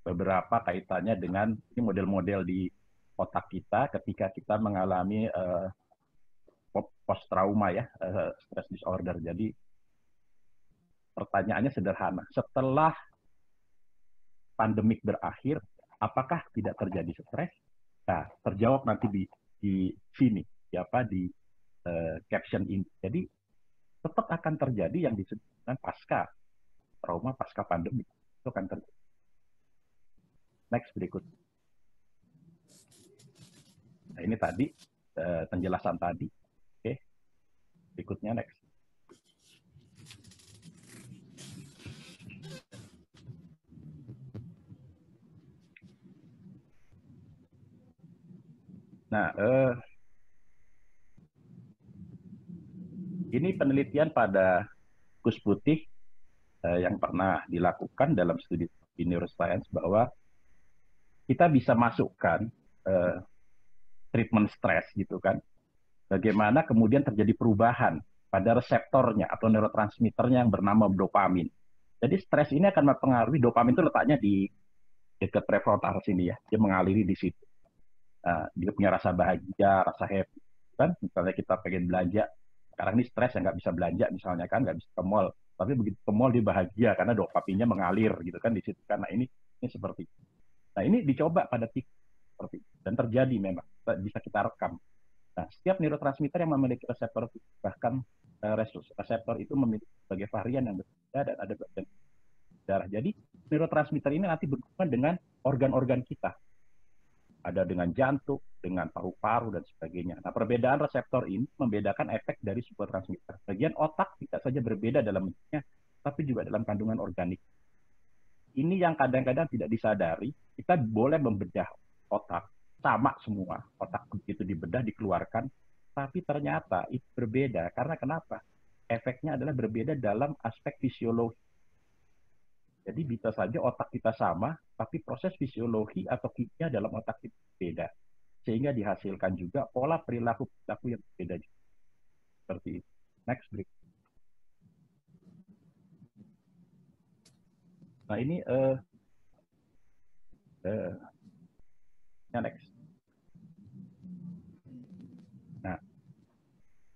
beberapa kaitannya dengan ini model-model di otak kita ketika kita mengalami post trauma, ya, stress disorder. Jadi pertanyaannya sederhana, setelah pandemik berakhir, apakah tidak terjadi stres? Nah, terjawab nanti di sini, di caption ini. Jadi tetap akan terjadi yang disebut dengan pasca trauma, pasca pandemik, itu akan terjadi. Next berikut. Nah, ini tadi penjelasan tadi. Oke. Berikutnya next. Nah, ini penelitian pada kus putih yang pernah dilakukan dalam studi neuroscience, bahwa kita bisa masukkan treatment stres, gitu kan. Bagaimana kemudian terjadi perubahan pada reseptornya atau neurotransmitternya yang bernama dopamin. Jadi stres ini akan mempengaruhi, dopamin itu letaknya di dekat prefrontal sini, ya. Dia mengaliri di situ. Dia punya rasa bahagia, rasa happy. Kan? Misalnya kita pengen belanja, sekarang ini stres, nggak bisa belanja misalnya, kan, nggak bisa ke mall. Tapi begitu ke mall dia bahagia karena dopaminnya mengalir, gitu kan, di situ. Karena ini seperti itu. Nah, ini dicoba pada seperti itu, dan terjadi memang, bisa kita rekam. Nah, setiap neurotransmitter yang memiliki reseptor, bahkan reseptor itu memiliki sebagai varian yang berbeda, dan ada bagian darah. Jadi neurotransmitter ini nanti berhubungan dengan organ-organ kita. Ada dengan jantung, dengan paru-paru, dan sebagainya. Nah, perbedaan reseptor ini membedakan efek dari sebuah transmitter. Bagian otak tidak saja berbeda dalam bentuknya, tapi juga dalam kandungan organik. ini yang kadang-kadang tidak disadari. Kita boleh membedah otak, sama semua. Otak begitu dibedah, dikeluarkan, tapi ternyata itu berbeda. Karena kenapa? Efeknya adalah berbeda dalam aspek fisiologi. Jadi bisa saja otak kita sama, tapi proses fisiologi atau kimia dalam otak kita beda. Sehingga dihasilkan juga pola perilaku yang berbeda. Seperti itu. Next break. Nah ini next. Nah,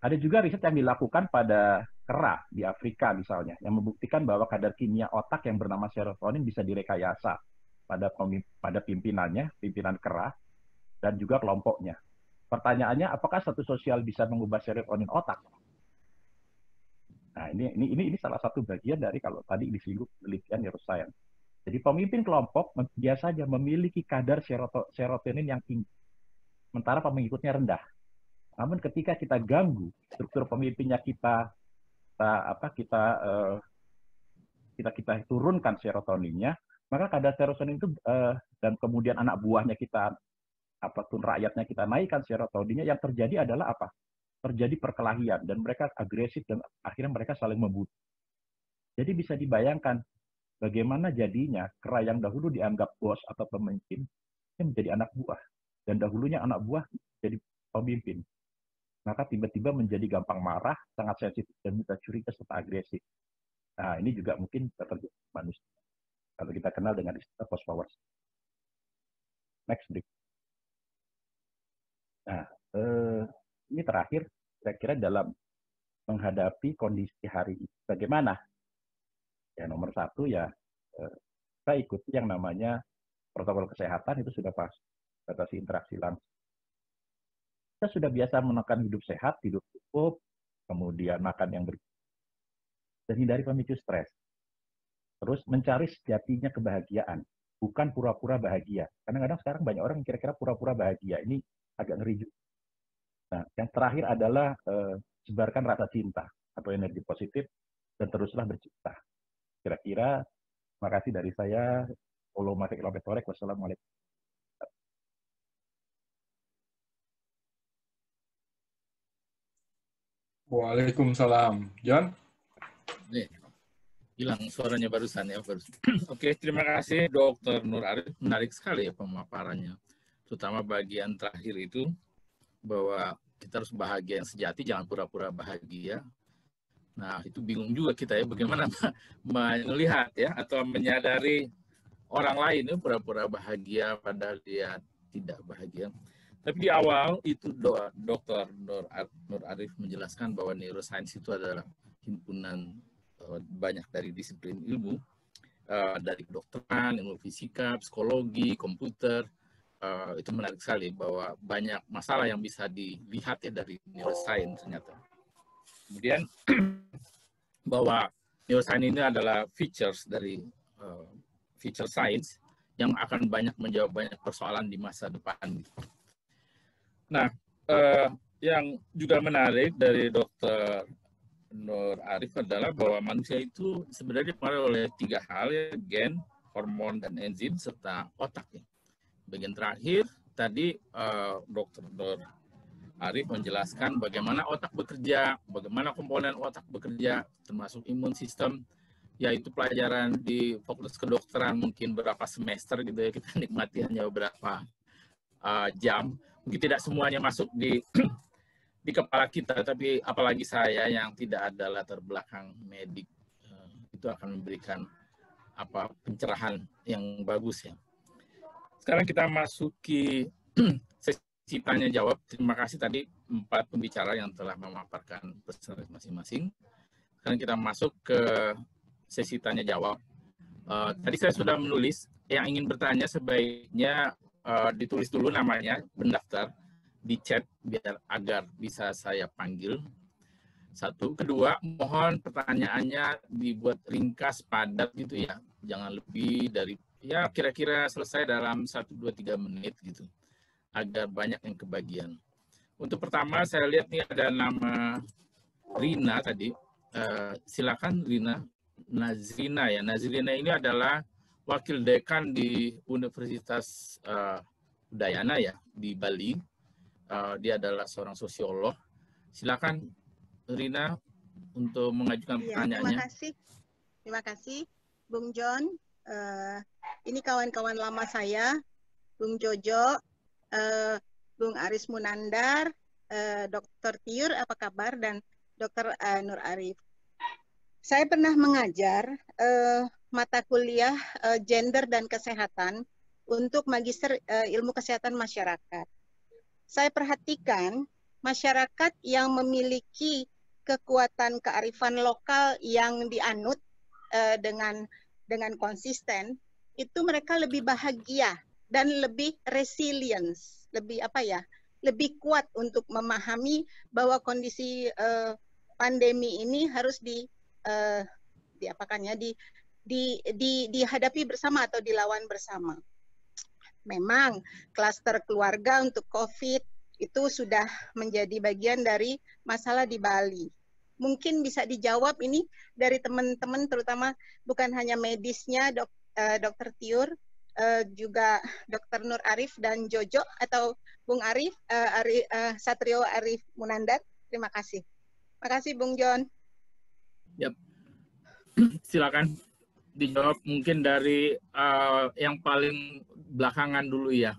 ada juga riset yang dilakukan pada kera di Afrika misalnya, yang membuktikan bahwa kadar kimia otak yang bernama serotonin bisa direkayasa pada pimpinannya, pimpinan kera, dan juga kelompoknya. Pertanyaannya, apakah satu sosial bisa mengubah serotonin otak? Nah, ini salah satu bagian dari kalau tadi disinggung penelitian neuroscience. Jadi pemimpin kelompok biasanya memiliki kadar serotonin yang tinggi, sementara pengikutnya rendah. Namun ketika kita ganggu struktur pemimpinnya kita turunkan serotoninnya, maka kadar serotonin itu dan kemudian anak buahnya kita apapun rakyatnya kita naikkan serotoninnya, yang terjadi adalah apa? Terjadi perkelahian dan mereka agresif dan akhirnya mereka saling membunuh. Jadi bisa dibayangkan bagaimana jadinya kera yang dahulu dianggap bos atau pemimpin menjadi anak buah, dan dahulunya anak buah jadi pemimpin. Maka tiba-tiba menjadi gampang marah, sangat sensitif dan mudah curiga serta agresif. Nah, ini juga mungkin terjadi manusia. Kalau kita kenal dengan istilah post power. Next break. Nah, ini terakhir, kira-kira dalam menghadapi kondisi hari ini, bagaimana? Ya, nomor satu ya, kita ikuti yang namanya protokol kesehatan, itu sudah pas, batasi interaksi langsung. Kita sudah biasa menekan hidup sehat, hidup cukup, kemudian makan yang bergizi, dan hindari pemicu stres. Terus mencari sejatinya kebahagiaan, bukan pura-pura bahagia. Kadang-kadang sekarang banyak orang yang kira-kira pura-pura bahagia, ini agak ngeri juga. Nah, yang terakhir adalah sebarkan rasa cinta atau energi positif dan teruslah bercinta. Kira-kira, terima kasih dari saya. Wassalamualaikum. Waalaikumsalam. John? Nih, hilang suaranya barusan ya. Oke, terima kasih Dr. Nur Arif. Menarik sekali ya pemaparannya. Terutama bagian terakhir itu, bahwa kita harus bahagia yang sejati, jangan pura-pura bahagia. Nah, itu bingung juga kita ya, bagaimana melihat ya, atau menyadari orang lain ya pura-pura bahagia padahal dia tidak bahagia. Tapi di awal itu Dr. Nur Arif menjelaskan bahwa neuroscience itu adalah himpunan banyak dari disiplin ilmu, dari kedokteran, ilmu fisika, psikologi, komputer. Itu menarik sekali bahwa banyak masalah yang bisa dilihat ya dari neuroscience ternyata. Kemudian bahwa neuroscience ini adalah features dari feature science yang akan banyak menjawab banyak persoalan di masa depan. Nah, yang juga menarik dari Dr. Nur Arif adalah bahwa manusia itu sebenarnya dipengaruhi oleh 3 hal ya, gen, hormon, dan enzim, serta otak ya. Bagian terakhir tadi Dr. Nur Arif menjelaskan bagaimana otak bekerja, bagaimana komponen otak bekerja, termasuk imun sistem, yaitu pelajaran di fakultas kedokteran mungkin berapa semester gitu ya, kita nikmati hanya beberapa jam. Mungkin tidak semuanya masuk di kepala kita, tapi apalagi saya yang tidak ada latar belakang medik, itu akan memberikan pencerahan yang bagus ya. Sekarang kita masuki sesi tanya jawab. Terima kasih tadi 4 pembicara yang telah memaparkan pesan masing-masing. Sekarang kita masuk ke sesi tanya jawab. Tadi saya sudah menulis, yang ingin bertanya sebaiknya ditulis dulu namanya, mendaftar di chat agar bisa saya panggil. 1. Kedua, mohon pertanyaannya dibuat ringkas, padat gitu ya. Jangan lebih dari ya kira-kira selesai dalam 1-2-3 menit gitu, agar banyak yang kebagian. Untuk pertama saya lihat nih ada nama Rina tadi. Silakan Rina. Nazrina ya. Nazrina ini adalah wakil dekan di Universitas Udayana ya di Bali. Dia adalah seorang sosiolog. Silakan Rina untuk mengajukan pertanyaannya. Terima kasih, Bung John. Ini kawan-kawan lama saya, Bung Jojo, Bung Aris Munandar, Dr. Tiur, apa kabar, dan Dr. Nur Arif. Saya pernah mengajar mata kuliah gender dan kesehatan untuk Magister Ilmu Kesehatan Masyarakat. Saya perhatikan masyarakat yang memiliki kekuatan kearifan lokal yang dianut dengan konsisten, itu mereka lebih bahagia dan lebih resilience, lebih kuat untuk memahami bahwa kondisi pandemi ini harus dihadapi bersama atau dilawan bersama. Memang klaster keluarga untuk COVID itu sudah menjadi bagian dari masalah di Bali. Mungkin bisa dijawab ini dari teman-teman, terutama bukan hanya medisnya, Dr. Tiur, juga Dr. Nur Arif dan Jojo, atau Bung Arif, Satrio Arif Munandar. Terima kasih. Terima kasih, Bung John. Yep. Silakan dijawab mungkin dari yang paling belakangan dulu ya,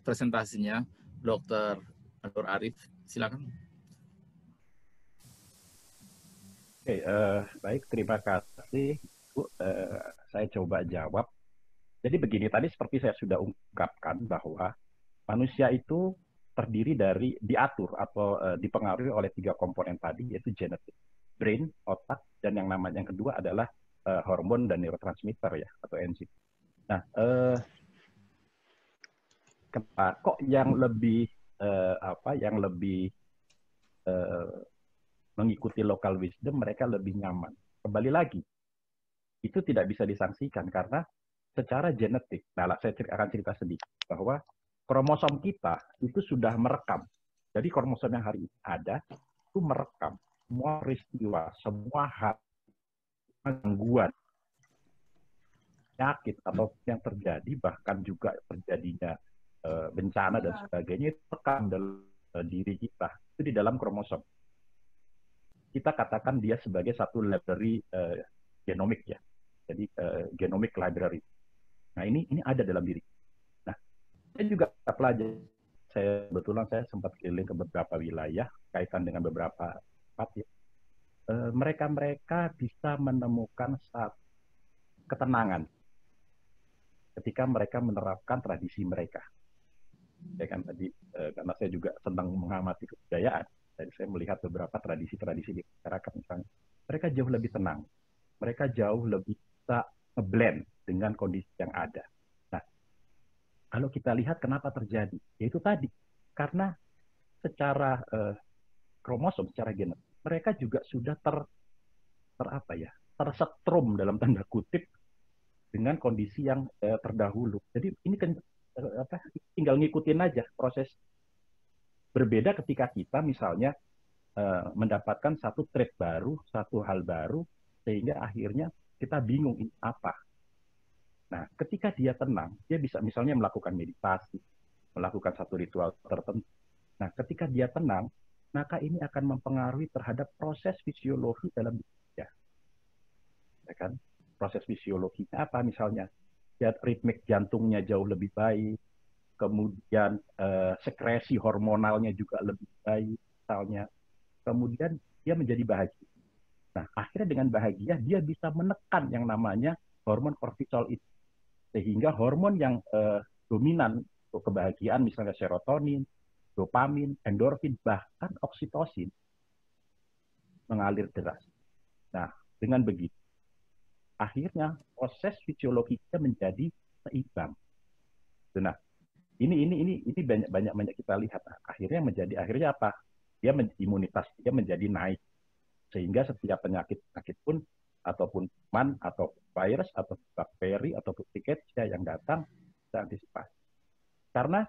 presentasinya, Dr. Nur Arif. Silakan. Oke, baik, terima kasih, Bu. Saya coba jawab. Jadi begini, tadi seperti saya sudah ungkapkan bahwa manusia itu terdiri dari diatur atau dipengaruhi oleh 3 komponen tadi, yaitu genetik, brain, otak, dan yang kedua adalah hormon dan neurotransmitter ya, atau enzim. Nah, kok yang lebih mengikuti local wisdom, mereka lebih nyaman. Kembali lagi, itu tidak bisa disangsikan karena secara genetik, saya akan cerita sedikit, bahwa kromosom kita itu sudah merekam. Jadi kromosom yang hari ini ada, itu merekam semua peristiwa, semua hal, gangguan, penyakit, atau yang terjadi, bahkan juga terjadinya bencana dan sebagainya, itu rekam dalam diri kita, itu di dalam kromosom. Kita katakan dia sebagai satu library genomik ya, jadi genomic library. Nah ini ada dalam diri. Nah saya juga pelajari, kebetulan saya sempat keliling ke beberapa wilayah kaitan dengan beberapa tempat ya. Mereka bisa menemukan ketenangan ketika mereka menerapkan tradisi mereka. Ya kan tadi karena saya juga senang mengamati kebudayaan. Jadi saya melihat beberapa tradisi-tradisi di masyarakat misalnya, mereka jauh lebih tenang, mereka jauh lebih bisa ngeblend dengan kondisi yang ada. Nah, kalau kita lihat kenapa terjadi, yaitu tadi karena secara kromosom, secara genetik, mereka juga sudah tersetrum dalam tanda kutip dengan kondisi yang terdahulu. Jadi ini kan tinggal ngikutin aja proses. Berbeda ketika kita misalnya mendapatkan satu trait baru, satu hal baru, sehingga akhirnya kita bingung ini apa. Nah, ketika dia tenang, dia bisa misalnya melakukan meditasi, melakukan satu ritual tertentu. Nah, ketika dia tenang, maka ini akan mempengaruhi terhadap proses fisiologi dalam diri. Ya kan? Proses fisiologinya apa misalnya? Ritmik jantungnya jauh lebih baik, kemudian sekresi hormonalnya juga lebih baik, misalnya. Kemudian dia menjadi bahagia. Nah, akhirnya dengan bahagia, dia bisa menekan yang namanya hormon kortisol itu. Sehingga hormon yang dominan untuk kebahagiaan, misalnya serotonin, dopamin, endorfin, bahkan oksitosin, mengalir deras. Nah, dengan begitu, akhirnya proses fisiologinya menjadi seimbang. Nah, ini banyak kita lihat. Akhirnya apa? Imunitas dia menjadi naik, sehingga setiap penyakit pun ataupun kuman atau virus atau bakteri atau Rickettsia yang datang kita antisipasi. Karena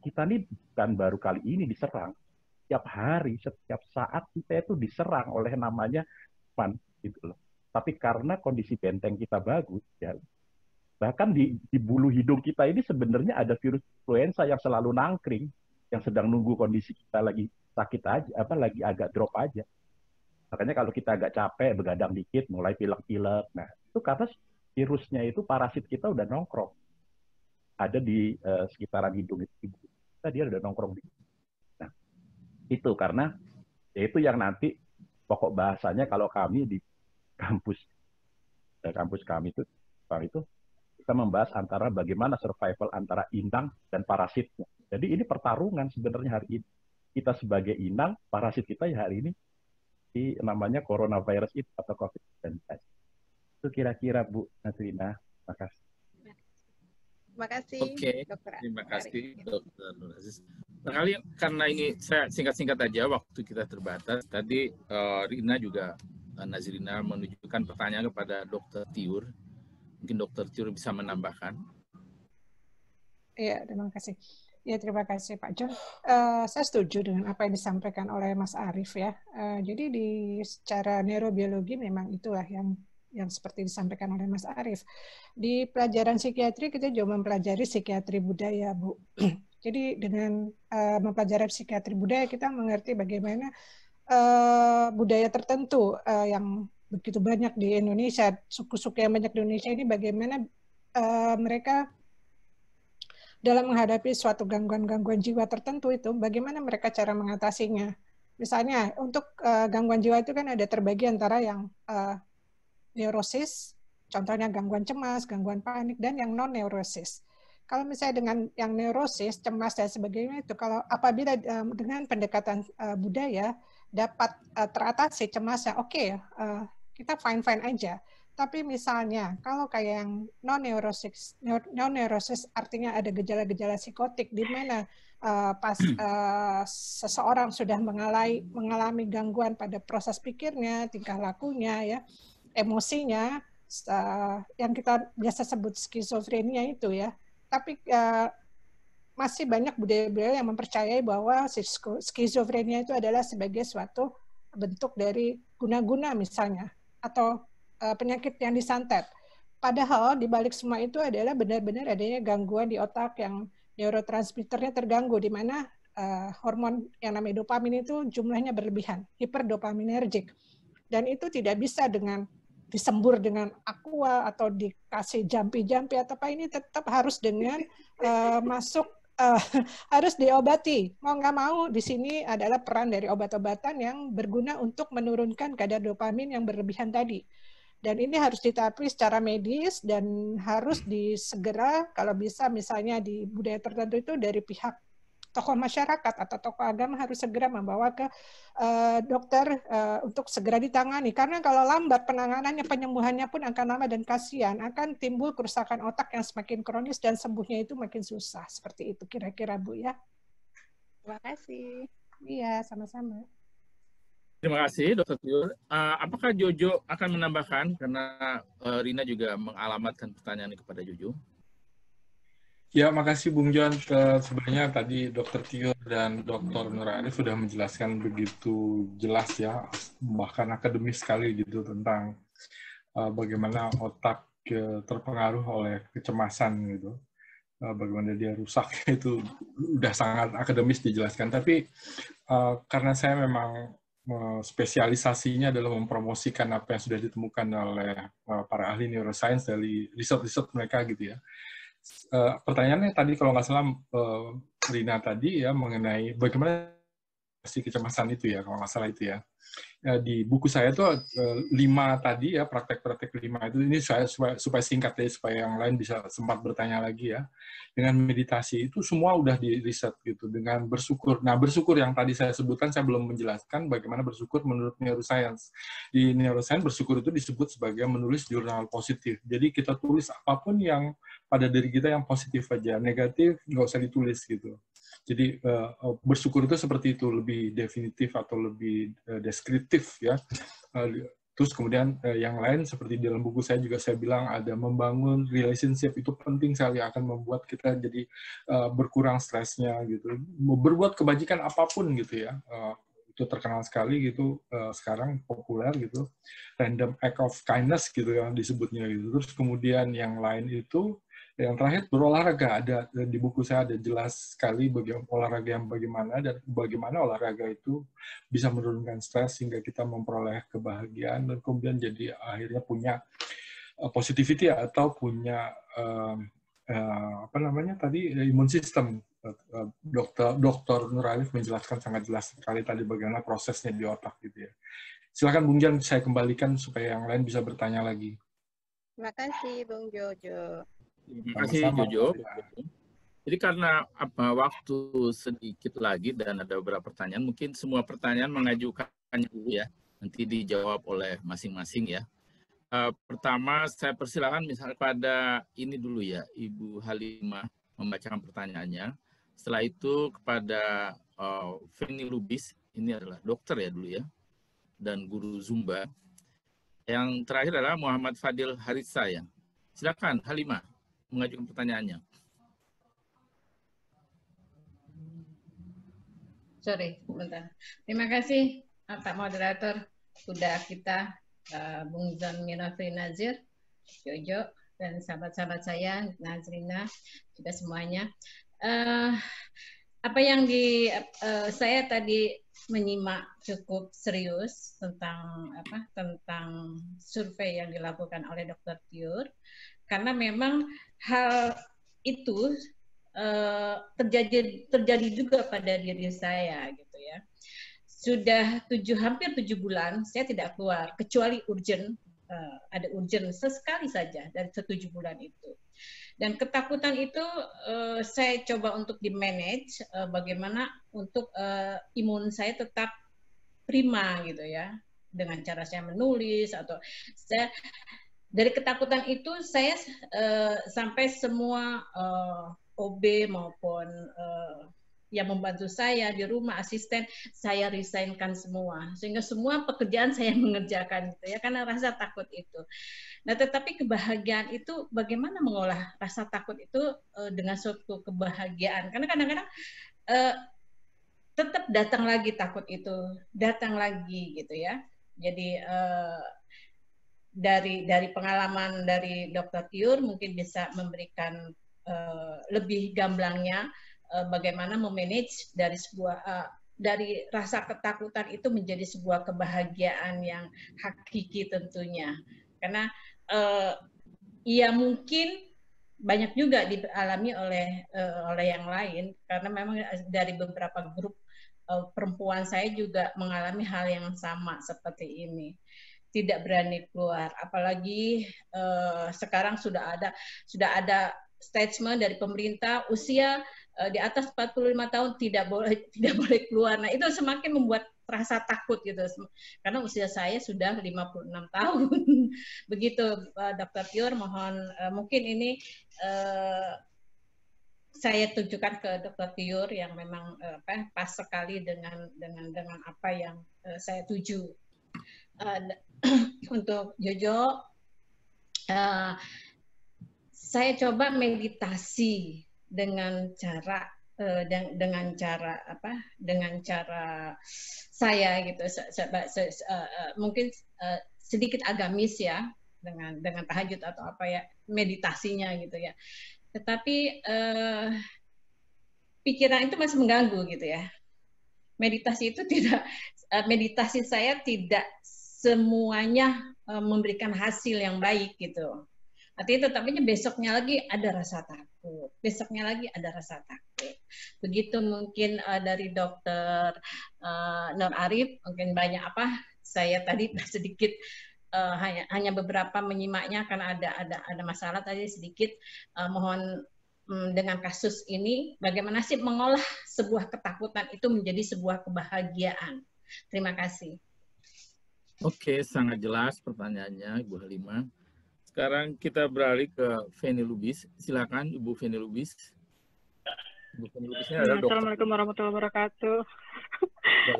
kita ini bukan baru kali ini diserang. Setiap hari, setiap saat kita itu diserang oleh namanya kuman gitu loh. Tapi karena kondisi benteng kita bagus, ya, bahkan di bulu hidung kita ini sebenarnya ada virus influenza yang selalu nangkring, yang sedang nunggu kondisi kita lagi sakit aja, lagi agak drop aja. Makanya kalau kita agak capek, begadang dikit, mulai pilek-pilek. Nah, itu karena virusnya itu, parasit kita udah nongkrong. Ada di sekitaran hidung itu. Dia udah nongkrong di. Nah, itu karena, ya itu yang nanti pokok bahasanya kalau kami di kampus kami itu kita membahas antara bagaimana survival antara inang dan parasitnya. Jadi ini pertarungan sebenarnya hari ini. Kita sebagai inang, parasit kita ya hari ini namanya coronavirus itu atau COVID-19. Itu kira-kira Bu Nazrina. Terima kasih. Terima kasih, Oke, Dokter. terima kasih Dokter Nur Aziz. Barangkali karena ini saya singkat-singkat aja, waktu kita terbatas. Tadi Rina juga, Nazrina menunjukkan pertanyaan kepada Dokter Tiur. Mungkin Dokter Tiur bisa menambahkan. Iya, terima kasih. Ya, terima kasih Pak John. Saya setuju dengan apa yang disampaikan oleh Mas Arief ya. Jadi secara neurobiologi memang itulah yang seperti disampaikan oleh Mas Arief. Di pelajaran psikiatri kita juga mempelajari psikiatri budaya, Bu. Jadi dengan mempelajari psikiatri budaya kita mengerti bagaimana budaya tertentu yang begitu banyak di Indonesia, suku-suku yang banyak di Indonesia ini bagaimana mereka dalam menghadapi suatu gangguan-gangguan jiwa tertentu itu, bagaimana mereka cara mengatasinya. Misalnya, untuk gangguan jiwa itu kan ada terbagi antara yang neurosis, contohnya gangguan cemas, gangguan panik, dan yang non-neurosis. Kalau misalnya dengan yang neurosis, cemas, dan sebagainya itu, kalau apabila dengan pendekatan budaya dapat teratasi cemasnya, oke, kita fine-fine aja. Tapi misalnya, kalau kayak yang non-neurosis artinya ada gejala-gejala psikotik, di mana pas seseorang sudah mengalami gangguan pada proses pikirnya, tingkah lakunya, ya, emosinya, yang kita biasa sebut skizofrenia itu ya. Tapi masih banyak budaya-budaya yang mempercayai bahwa skizofrenia itu adalah sebagai suatu bentuk dari guna-guna misalnya, atau penyakit yang disantet. Padahal di balik semua itu adalah benar-benar adanya gangguan di otak yang neurotransmitternya terganggu, di mana hormon yang namanya dopamin itu jumlahnya berlebihan, hiperdopaminergic. Dan itu tidak bisa dengan disembur dengan aqua atau dikasih jampi-jampi atau apa, ini tetap harus dengan harus diobati. Mau nggak mau, di sini adalah peran dari obat-obatan yang berguna untuk menurunkan kadar dopamin yang berlebihan tadi. Dan ini harus diterapi secara medis dan harus disegera, kalau bisa misalnya di budaya tertentu itu dari pihak tokoh masyarakat atau tokoh agama harus segera membawa ke dokter untuk segera ditangani. Karena kalau lambat penanganannya, penyembuhannya pun akan lama dan kasihan, akan timbul kerusakan otak yang semakin kronis dan sembuhnya itu makin susah. Seperti itu kira-kira Bu ya. Terima kasih. Iya, sama-sama. Terima kasih Dr. Tiur. Apakah Jojo akan menambahkan, karena Rina juga mengalamatkan pertanyaan kepada Jojo? Ya, makasih Bung John. Sebenarnya tadi Dr. Tiur dan Dr. Nur Arif sudah menjelaskan begitu jelas ya, bahkan akademis sekali gitu tentang bagaimana otak terpengaruh oleh kecemasan gitu. Bagaimana dia rusak itu udah sangat akademis dijelaskan. Tapi karena saya memang spesialisasinya adalah mempromosikan apa yang sudah ditemukan oleh para ahli neuroscience dari riset-riset mereka gitu ya. Pertanyaannya tadi kalau nggak salah Rina tadi ya mengenai bagaimana si kecemasan itu ya, kalau nggak salah itu ya. Di buku saya tuh 5 tadi ya, praktek-praktek 5 itu, ini saya supaya singkat ya, supaya yang lain bisa sempat bertanya lagi ya. Dengan meditasi itu semua udah di riset gitu, dengan bersyukur. Nah, bersyukur yang tadi saya sebutkan, saya belum menjelaskan bagaimana bersyukur menurut neuroscience. Di neuroscience bersyukur itu disebut sebagai menulis jurnal positif. Jadi kita tulis apapun yang pada diri kita yang positif aja, negatif nggak usah ditulis gitu. Jadi bersyukur itu seperti itu, lebih definitif atau lebih deskriptif ya. Terus kemudian yang lain seperti di dalam buku saya juga saya bilang ada membangun relationship, itu penting sekali, akan membuat kita jadi berkurang stresnya gitu. Berbuat kebajikan apapun gitu ya. Itu itu terkenal sekali gitu, sekarang populer gitu, random act of kindness gitu yang disebutnya gitu. Terus kemudian yang lain itu, yang terakhir berolahraga, ada di buku saya ada jelas sekali bagaimana olahraga yang bagaimana dan bagaimana olahraga itu bisa menurunkan stres sehingga kita memperoleh kebahagiaan dan kemudian jadi akhirnya punya positivity atau punya apa namanya tadi imun sistem. Dokter Nur Arif menjelaskan sangat jelas sekali tadi bagaimana prosesnya di otak gitu ya. Silakan Bung Jan, saya kembalikan supaya yang lain bisa bertanya lagi. Terima kasih Bung Jojo. Terima kasih Jojo. Jadi karena waktu sedikit lagi dan ada beberapa pertanyaan, mungkin semua pertanyaan mengajukannya dulu ya, nanti dijawab oleh masing-masing ya. Pertama saya persilakan misalnya pada ini dulu ya, Ibu Halimah membacakan pertanyaannya. Setelah itu kepada Feni Lubis, ini adalah dokter ya dulu ya, dan guru Zumba. Yang terakhir adalah Muhammad Fadil Harissa ya. Silakan Halimah mengajukan pertanyaannya. Sorry, sebentar. Terima kasih Pak Moderator. Sudah kita Bung John Minofri Nazir, Jojo, dan sahabat-sahabat saya, Nazrina, juga semuanya. Apa yang saya tadi menyimak cukup serius tentang survei yang dilakukan oleh Dr. Tiur, karena memang hal itu terjadi juga pada diri saya gitu ya. Sudah hampir 7 bulan saya tidak keluar kecuali urgent, ada urgent sesekali saja dari 7 bulan itu. Dan ketakutan itu saya coba untuk di-manage bagaimana untuk imun saya tetap prima gitu ya, dengan cara saya menulis atau saya dari ketakutan itu saya sampai semua OB maupun yang membantu saya di rumah, asisten, saya resignkan semua. Sehingga semua pekerjaan saya mengerjakan gitu ya, karena rasa takut itu. Nah, tetapi kebahagiaan itu bagaimana mengolah rasa takut itu dengan suatu kebahagiaan. Karena kadang-kadang tetap datang lagi takut itu, datang lagi gitu ya. Jadi dari pengalaman dari Dr. Tiur mungkin bisa memberikan lebih gamblangnya bagaimana memanage dari dari rasa ketakutan itu menjadi sebuah kebahagiaan yang hakiki tentunya. Karena ya mungkin banyak juga dialami oleh yang lain, karena memang dari beberapa grup perempuan saya juga mengalami hal yang sama seperti ini. Tidak berani keluar, apalagi sekarang sudah ada statement dari pemerintah usia di atas 45 tahun tidak boleh keluar. Nah, itu semakin membuat rasa takut gitu. Karena usia saya sudah 56 tahun. Begitu Dr. Tiur, mohon mungkin ini saya tunjukkan ke Dr. Tiur yang memang pas sekali dengan apa yang saya tuju. Untuk Jojo, saya coba meditasi dengan cara saya gitu, mungkin sedikit agamis ya, dengan tahajud atau apa ya, meditasinya gitu ya. Tetapi pikiran itu masih mengganggu gitu ya. Meditasi saya tidak semuanya memberikan hasil yang baik gitu. Artinya tetapnya besoknya lagi ada rasa takut, besoknya lagi ada rasa takut. Begitu mungkin dari Dokter Nur Arif, mungkin banyak saya tadi sedikit hanya beberapa menyimaknya karena ada masalah tadi sedikit. Mohon dengan kasus ini bagaimana sih mengolah sebuah ketakutan itu menjadi sebuah kebahagiaan. Terima kasih. Oke, sangat jelas pertanyaannya Ibu Halimah. Sekarang kita beralih ke Feni Lubis. Silakan Ibu Feni Lubis. Ibu Feni Lubis ini adalah dokter. Assalamualaikum warahmatullahi wabarakatuh.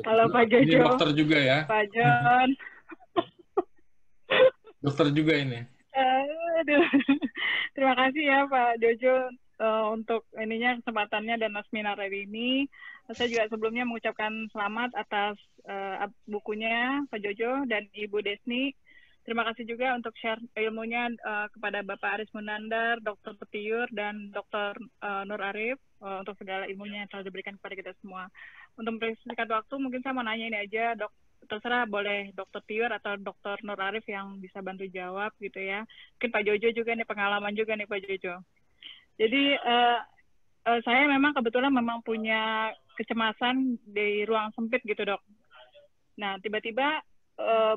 Halo Pak Jojo. Ini dokter juga ya. Pak John. Dokter juga ini. Terima kasih ya Pak Jojo untuk kesempatannya dan seminar hari ini. Saya juga sebelumnya mengucapkan selamat atas bukunya Pak Jojo dan Ibu Desni. Terima kasih juga untuk share ilmunya kepada Bapak Aris Munandar, Dr. Tiur, dan Dr. Nur Arif untuk segala ilmunya yang telah diberikan kepada kita semua. Untuk mempersingkat waktu, mungkin saya mau nanya ini aja, Dok. Terserah boleh Dr. Tiur atau Dr. Nur Arif yang bisa bantu jawab gitu ya. Mungkin Pak Jojo juga nih, pengalaman juga nih Pak Jojo. Jadi saya memang kebetulan memang punya kecemasan di ruang sempit gitu, Dok. Nah, tiba-tiba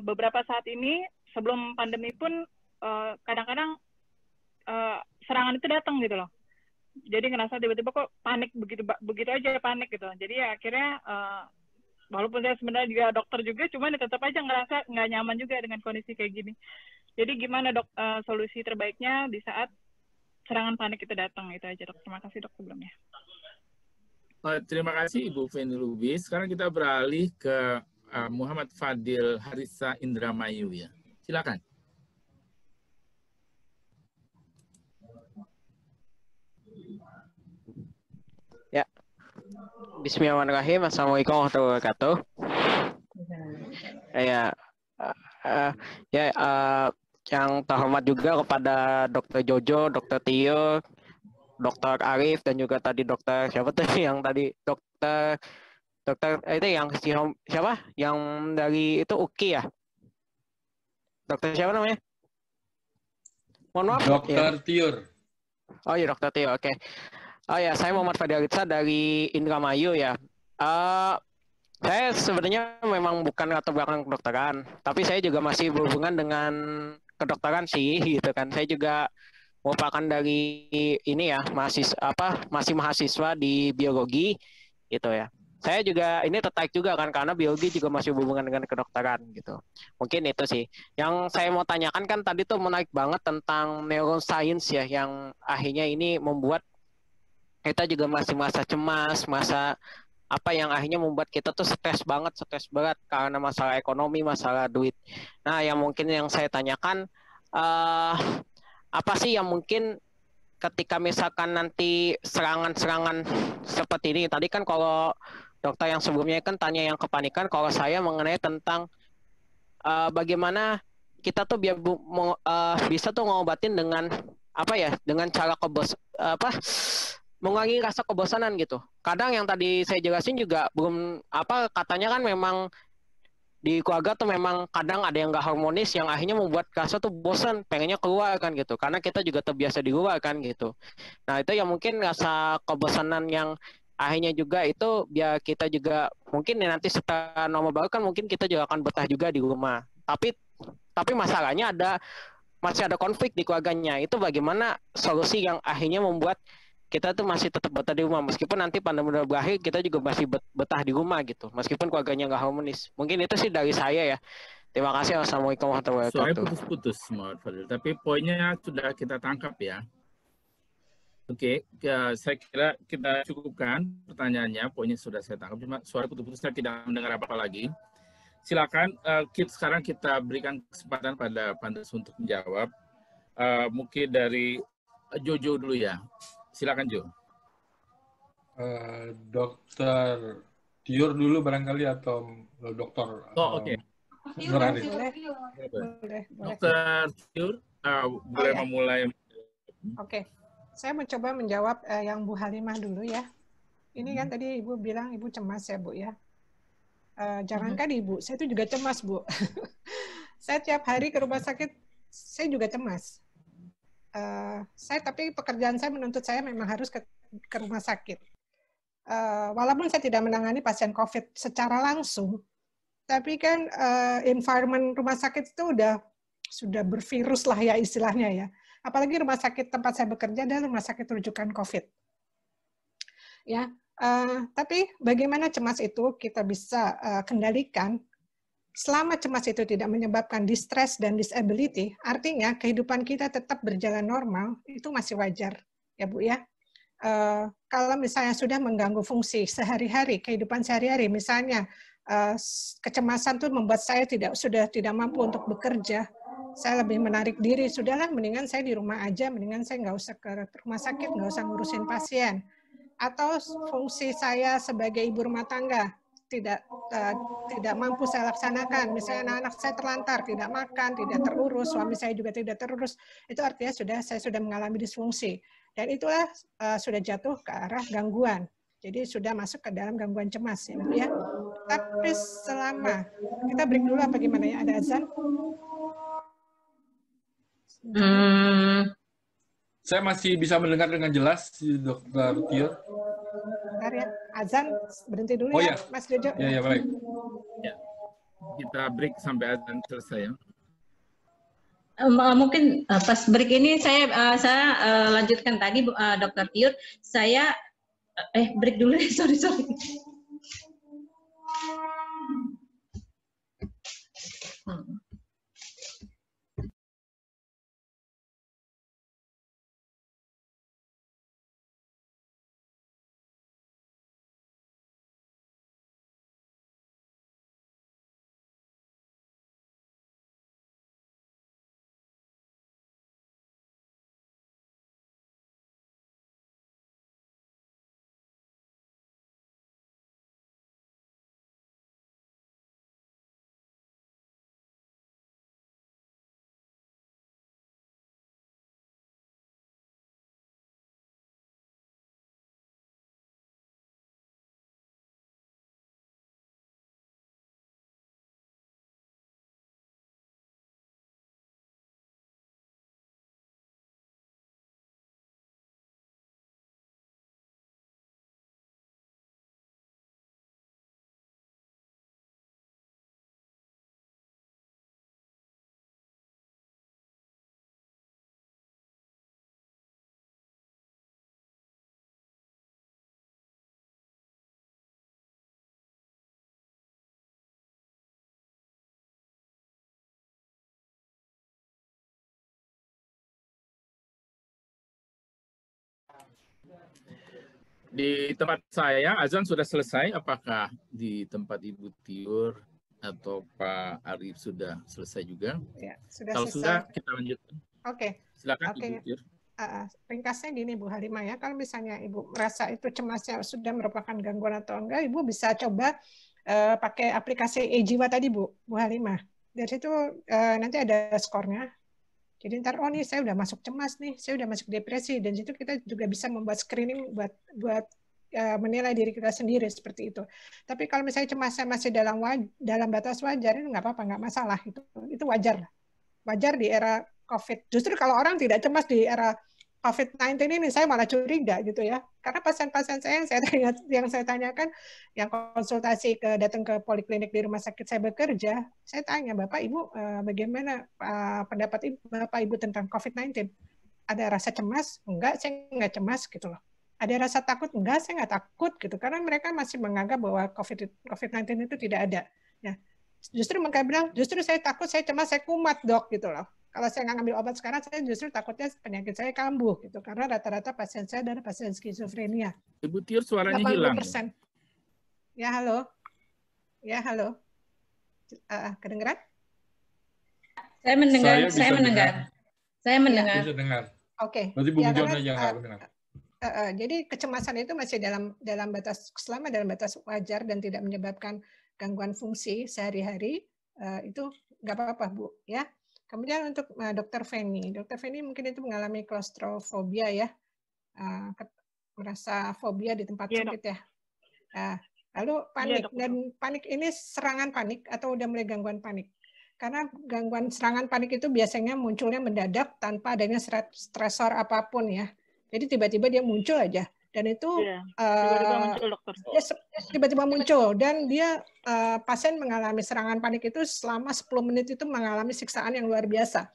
beberapa saat ini sebelum pandemi pun kadang-kadang serangan itu datang gitu loh. Jadi ngerasa tiba-tiba kok panik begitu aja panik gitu. Jadi ya akhirnya walaupun saya sebenarnya juga dokter juga, cuman tetap aja ngerasa nggak nyaman juga dengan kondisi kayak gini. Jadi gimana Dok solusi terbaiknya di saat serangan panik itu datang? Itu aja Dok. Terima kasih Dok sebelumnya. Terima kasih Ibu Feni Lubis. Sekarang kita beralih ke Muhammad Fadil Harisa Indramayu ya. Silakan. Ya. Bismillahirrahmanirrahim. Assalamualaikum warahmatullahi wabarakatuh. Yang terhormat juga kepada Dr. Jojo, Dr. Tio, Dr. Arif, dan juga tadi Dr. siapa tuh yang tadi Dr. itu yang siapa? Yang dari itu UKI ya? Dokter siapa namanya? Mohon maaf. Dr. Tiur. Oh iya, Dr. Tio, oke. Oh ya, saya Muhammad Fadil Harisa dari Indramayu ya. Saya sebenarnya memang bukan latar belakang kedokteran, tapi saya juga masih berhubungan dengan kedokteran sih, gitu kan. Saya juga merupakan dari ini ya, masih mahasiswa di biologi, gitu ya. Saya juga ini tertarik juga kan karena biologi juga masih berhubungan dengan kedokteran gitu. Mungkin itu sih. Yang saya mau tanyakan kan tadi tuh menarik banget tentang neuroscience ya, yang akhirnya ini membuat kita juga masih masa cemas, masa apa yang akhirnya membuat kita tuh stres berat karena masalah ekonomi, masalah duit. Nah, yang mungkin yang saya tanyakan apa sih yang mungkin ketika misalkan nanti serangan-serangan seperti ini, tadi kan kalau dokter yang sebelumnya kan tanya yang kepanikan, kalau saya mengenai tentang bagaimana kita tuh biar bisa tuh ngobatin dengan apa ya, dengan cara mengurangi rasa kebosanan gitu. Kadang yang tadi saya jelasin juga belum katanya kan memang di keluarga tuh memang kadang ada yang nggak harmonis yang akhirnya membuat rasa tuh bosan, pengennya keluar kan gitu. Karena kita juga terbiasa di luar kan gitu. Nah itu yang mungkin rasa kebosanan yang akhirnya juga itu biar kita juga mungkin nanti setelah normal baru kan mungkin kita juga akan betah juga di rumah. Tapi masalahnya masih ada konflik di keluarganya. Itu bagaimana solusi yang akhirnya membuat kita tuh masih tetap betah di rumah meskipun nanti pandemi udah berakhir, kita juga masih betah di rumah gitu meskipun keluarganya nggak harmonis. Mungkin itu sih dari saya ya. Terima kasih. Assalamualaikum warahmatullahi wabarakatuh. Soalnya putus-putus Muhammad Fadil, tapi poinnya sudah kita tangkap ya. Oke, saya kira kita cukupkan pertanyaannya, poinnya sudah saya tangkap, cuma suara putus-putus saya tidak mendengar apa-apa lagi. Silakan, sekarang kita berikan kesempatan pada pantas untuk menjawab. Mungkin dari Jojo dulu ya. Silakan Jo. Dokter Tiur dulu barangkali atau dokter. Oke. Dokter Tiur, boleh memulai. Oke. Saya mencoba menjawab yang Bu Halimah dulu ya. Ini kan tadi Ibu bilang Ibu cemas ya Bu ya. Jangankan Ibu, saya itu juga cemas Bu. Saya tiap hari ke rumah sakit, saya juga cemas. Tapi pekerjaan saya menuntut saya memang harus ke rumah sakit. Walaupun saya tidak menangani pasien COVID secara langsung, tapi kan environment rumah sakit itu sudah bervirus lah ya istilahnya ya. Apalagi rumah sakit tempat saya bekerja adalah rumah sakit rujukan COVID. Ya, tapi bagaimana cemas itu kita bisa kendalikan selama cemas itu tidak menyebabkan distress dan disability, artinya kehidupan kita tetap berjalan normal, itu masih wajar, ya Bu ya. Kalau misalnya sudah mengganggu fungsi sehari-hari, kehidupan sehari-hari, misalnya kecemasan itu membuat saya sudah tidak mampu untuk bekerja, saya lebih menarik diri, sudahlah mendingan saya di rumah aja, mendingan saya nggak usah ke rumah sakit, nggak usah ngurusin pasien. Atau fungsi saya sebagai ibu rumah tangga, tidak mampu saya laksanakan. Misalnya anak-anak saya terlantar, tidak makan, tidak terurus, suami saya juga tidak terurus, itu artinya saya sudah mengalami disfungsi. Dan itulah sudah jatuh ke arah gangguan. Jadi sudah masuk ke dalam gangguan cemas ya, Bu ya. Tapi selama kita break dulu apa gimana ya? Ada azan? Saya masih bisa mendengar dengan jelas, Dr. Tiur. Bentar ya, azan berhenti dulu Oh, ya, ya. Mas Jojo. Ya, baik. Ya. Kita break sampai azan selesai ya. Mungkin pas break ini saya lanjutkan tadi Dr. Tiur, saya break dulu ya, sorry. Di tempat saya, azan sudah selesai. Apakah di tempat Ibu Tiur atau Pak Arif sudah selesai juga? Ya, sudah Kalau selesai. sudah, kita lanjutkan. Oke. Silakan Oke. Ibu Tiur. Ringkasnya gini Bu Halimah ya, kalau misalnya Ibu merasa itu cemasnya sudah merupakan gangguan atau enggak, Ibu bisa coba pakai aplikasi e-Jiwa tadi Bu Halimah. Dari situ nanti ada skornya. Jadi ntar, oh nih saya udah masuk cemas nih, saya udah masuk depresi, dan situ kita juga bisa membuat screening buat menilai diri kita sendiri seperti itu. Tapi kalau misalnya cemasnya masih dalam batas wajar, itu nggak apa-apa, nggak masalah, itu wajar. Wajar di era COVID. Justru kalau orang tidak cemas di era COVID-19 ini, saya malah curiga gitu ya. Karena pasien-pasien saya yang saya tanyakan, yang konsultasi datang ke poliklinik di rumah sakit saya bekerja, saya tanya, Bapak Ibu bagaimana pendapat Bapak Ibu tentang COVID-19? Ada rasa cemas? Enggak, saya enggak cemas gitu loh. Ada rasa takut? Enggak, saya enggak takut gitu. Karena mereka masih menganggap bahwa COVID-19 itu tidak ada. Ya. Justru mereka bilang, justru saya takut, saya cemas, saya kumat dok gitu loh. Kalau saya nggak ngambil obat sekarang, saya justru takutnya penyakit saya kambuh gitu. Karena rata-rata pasien saya adalah pasien skizofrenia. Ibu Tiur suaranya 80%. hilang. Ya halo. Ya halo. Kedengeran? Saya mendengar. Saya mendengar. Bisa dengar. Oke. Berarti Bu John aja nggak mendengar. Jadi kecemasan itu masih dalam batas, selama dalam batas wajar dan tidak menyebabkan gangguan fungsi sehari-hari, itu nggak apa-apa Bu ya. Kemudian untuk Dr. Feni mungkin itu mengalami klaustrofobia ya, merasa fobia di tempat sempit ya. Lalu panik, dan panik ini serangan panik atau udah mulai gangguan panik. Karena gangguan serangan panik itu biasanya munculnya mendadak tanpa adanya stresor apapun ya. Jadi tiba-tiba dia muncul aja. Dan itu tiba-tiba muncul dokter. Tiba-tiba muncul dan dia pasien mengalami serangan panik itu selama 10 menit itu mengalami siksaan yang luar biasa.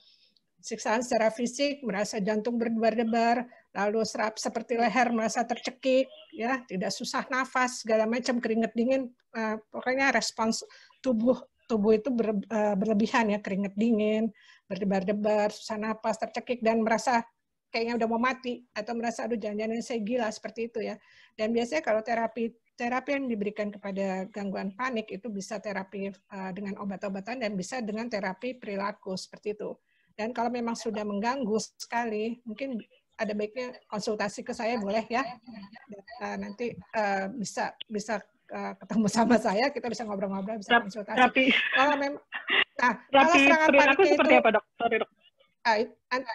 Siksaan secara fisik, merasa jantung berdebar-debar, lalu serap seperti leher merasa tercekik, ya, tidak susah nafas, segala macam, keringat dingin, pokoknya respons tubuh itu berlebihan ya, keringat dingin, berdebar-debar, susah nafas, tercekik dan merasa kayaknya udah mau mati atau merasa aduh jangan-jangan saya gila seperti itu ya. Dan biasanya kalau terapi yang diberikan kepada gangguan panik itu bisa terapi dengan obat-obatan dan bisa dengan terapi perilaku seperti itu. Dan kalau memang sudah mengganggu sekali, mungkin ada baiknya konsultasi ke saya boleh ya. Nanti bisa ketemu sama saya, kita bisa ngobrol-ngobrol, bisa konsultasi. Kalau memang, nah, kalau Rapi serangan perilaku paniknya seperti itu, apa, Dok? Sorry, Dok.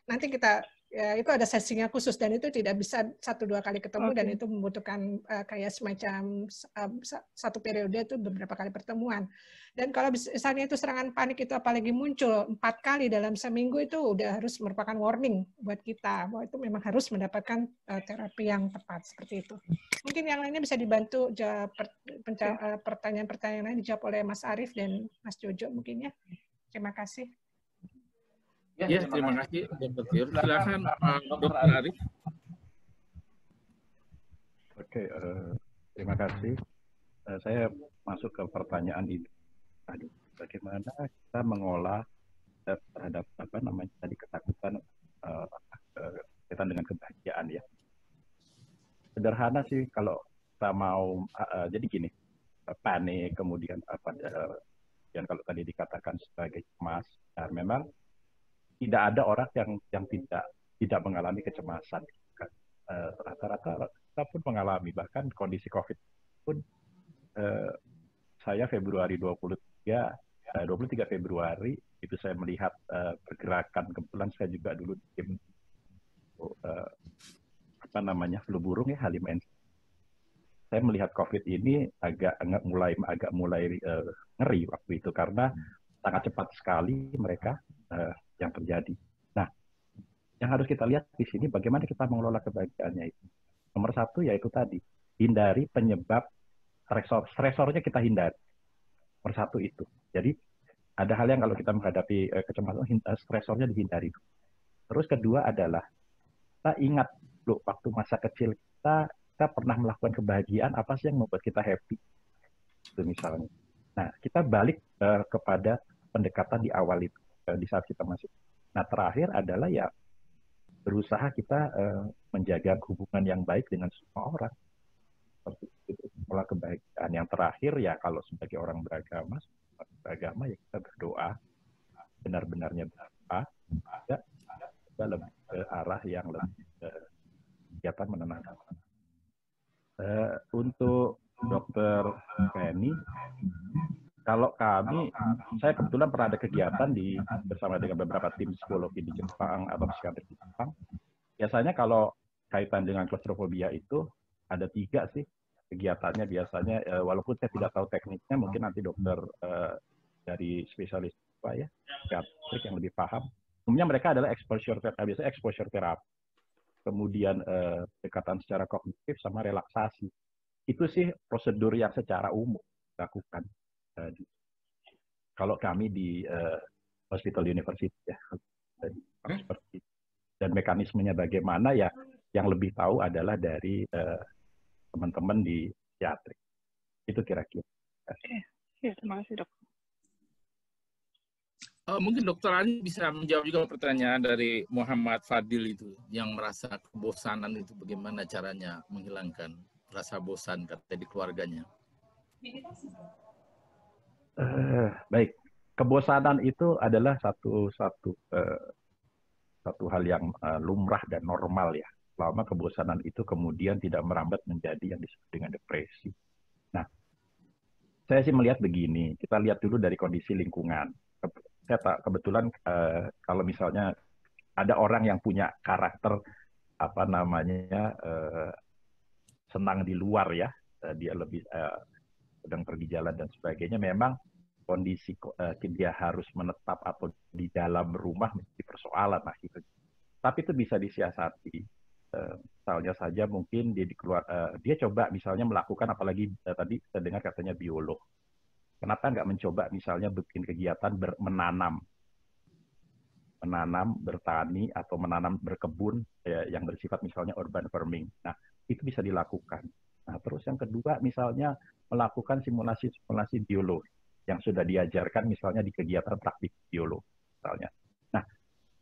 nanti kita itu ada sesinya khusus dan itu tidak bisa 1-2 kali ketemu dan itu membutuhkan kayak semacam satu periode itu beberapa kali pertemuan. Dan kalau misalnya itu serangan panik itu apalagi muncul 4 kali dalam seminggu, itu udah harus merupakan warning buat kita bahwa itu memang harus mendapatkan terapi yang tepat seperti itu. Mungkin yang lainnya bisa dibantu jawab pertanyaan-pertanyaan lain dijawab oleh Mas Arief dan Mas Jojo mungkin ya. Terima kasih. Ya, terima kasih Dr. Tiur. Silakan Dr. Arief. Oke, terima kasih. Saya masuk ke pertanyaan ini. Bagaimana kita mengolah terhadap apa namanya tadi ketakutan kaitan dengan kebahagiaan ya. Sederhana sih kalau kita mau jadi gini, panik kemudian dan kalau tadi dikatakan sebagai cemas, nah, memang tidak ada orang yang tidak mengalami kecemasan. Rata-rata kita pun mengalami, bahkan kondisi COVID pun saya Februari 23 Februari itu saya melihat pergerakan, kebetulan saya juga dulu di tim flu burung ya, H5N1. Saya melihat COVID ini agak mulai ngeri waktu itu karena sangat cepat sekali mereka yang terjadi. Nah, yang harus kita lihat di sini bagaimana kita mengelola kebahagiaannya itu. Nomor 1 yaitu tadi, hindari penyebab stresornya kita hindari. Nomor 1 itu. Jadi ada hal yang kalau kita menghadapi kecemasan, stresornya dihindari. Terus kedua adalah kita ingat loh, waktu masa kecil kita pernah melakukan kebahagiaan, apa sih yang membuat kita happy? Itu misalnya. Nah, kita balik kepada pendekatan di awal itu. Di saat kita masih. Nah, terakhir adalah ya berusaha kita menjaga hubungan yang baik dengan semua orang. Seperti itu, pola kebahagiaan. Yang terakhir ya kalau sebagai orang beragama ya kita berdoa, benar-benarnya berdoa, ya kita lebih ke arah yang lebih kegiatan menenangkan. Untuk Dr. Penny, kalau kami, saya kebetulan pernah ada kegiatan bersama dengan beberapa tim psikologi di Jepang atau psikiatri di Jepang. Biasanya kalau kaitan dengan klaustrofobia itu ada 3 sih kegiatannya biasanya. Walaupun saya tidak tahu tekniknya, mungkin nanti dokter dari spesialis ya, psikiatrik yang lebih paham. Umumnya mereka adalah exposure therapy, kemudian pendekatan secara kognitif sama relaksasi. Itu sih prosedur yang secara umum dilakukan. Kalau kami di Hospital University ya, seperti dan mekanismenya bagaimana ya, yang lebih tahu adalah dari teman-teman di psikiatri. Itu kira-kira. Ya, terima kasih dok. Mungkin Dokter Ali bisa menjawab juga pertanyaan dari Muhammad Fadil itu, yang merasa kebosanan itu bagaimana caranya menghilangkan rasa bosan kata di keluarganya. Baik, kebosanan itu adalah satu hal yang lumrah dan normal ya. Selama kebosanan itu kemudian tidak merambat menjadi yang disebut dengan depresi. Nah, saya sih melihat begini. Kita lihat dulu dari kondisi lingkungan. Saya kebetulan kalau misalnya ada orang yang punya karakter senang di luar ya, dia lebih sedang pergi jalan dan sebagainya, memang kondisi dia harus menetap atau di dalam rumah menjadi persoalan gitu. Tapi itu bisa disiasati. Misalnya saja mungkin dia coba misalnya melakukan, apalagi tadi saya dengar katanya biolog. Kenapa nggak mencoba misalnya bikin kegiatan menanam, bertani atau menanam berkebun yang bersifat misalnya urban farming. Nah, itu bisa dilakukan. Nah, terus yang kedua misalnya melakukan simulasi biologi yang sudah diajarkan misalnya di kegiatan praktik biologi misalnya. Nah,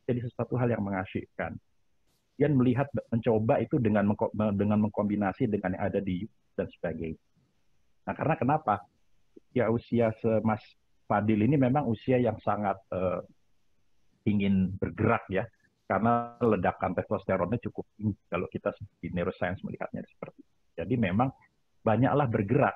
jadi sesuatu hal yang mengasyikkan. Dia mencoba itu dengan mengkombinasi dengan yang ada di YouTube dan sebagainya. Nah, karena kenapa? Ya usia Mas Fadil ini memang usia yang sangat ingin bergerak ya, karena ledakan testosteronnya cukup tinggi kalau kita di neuroscience melihatnya seperti itu. Jadi memang banyaklah bergerak.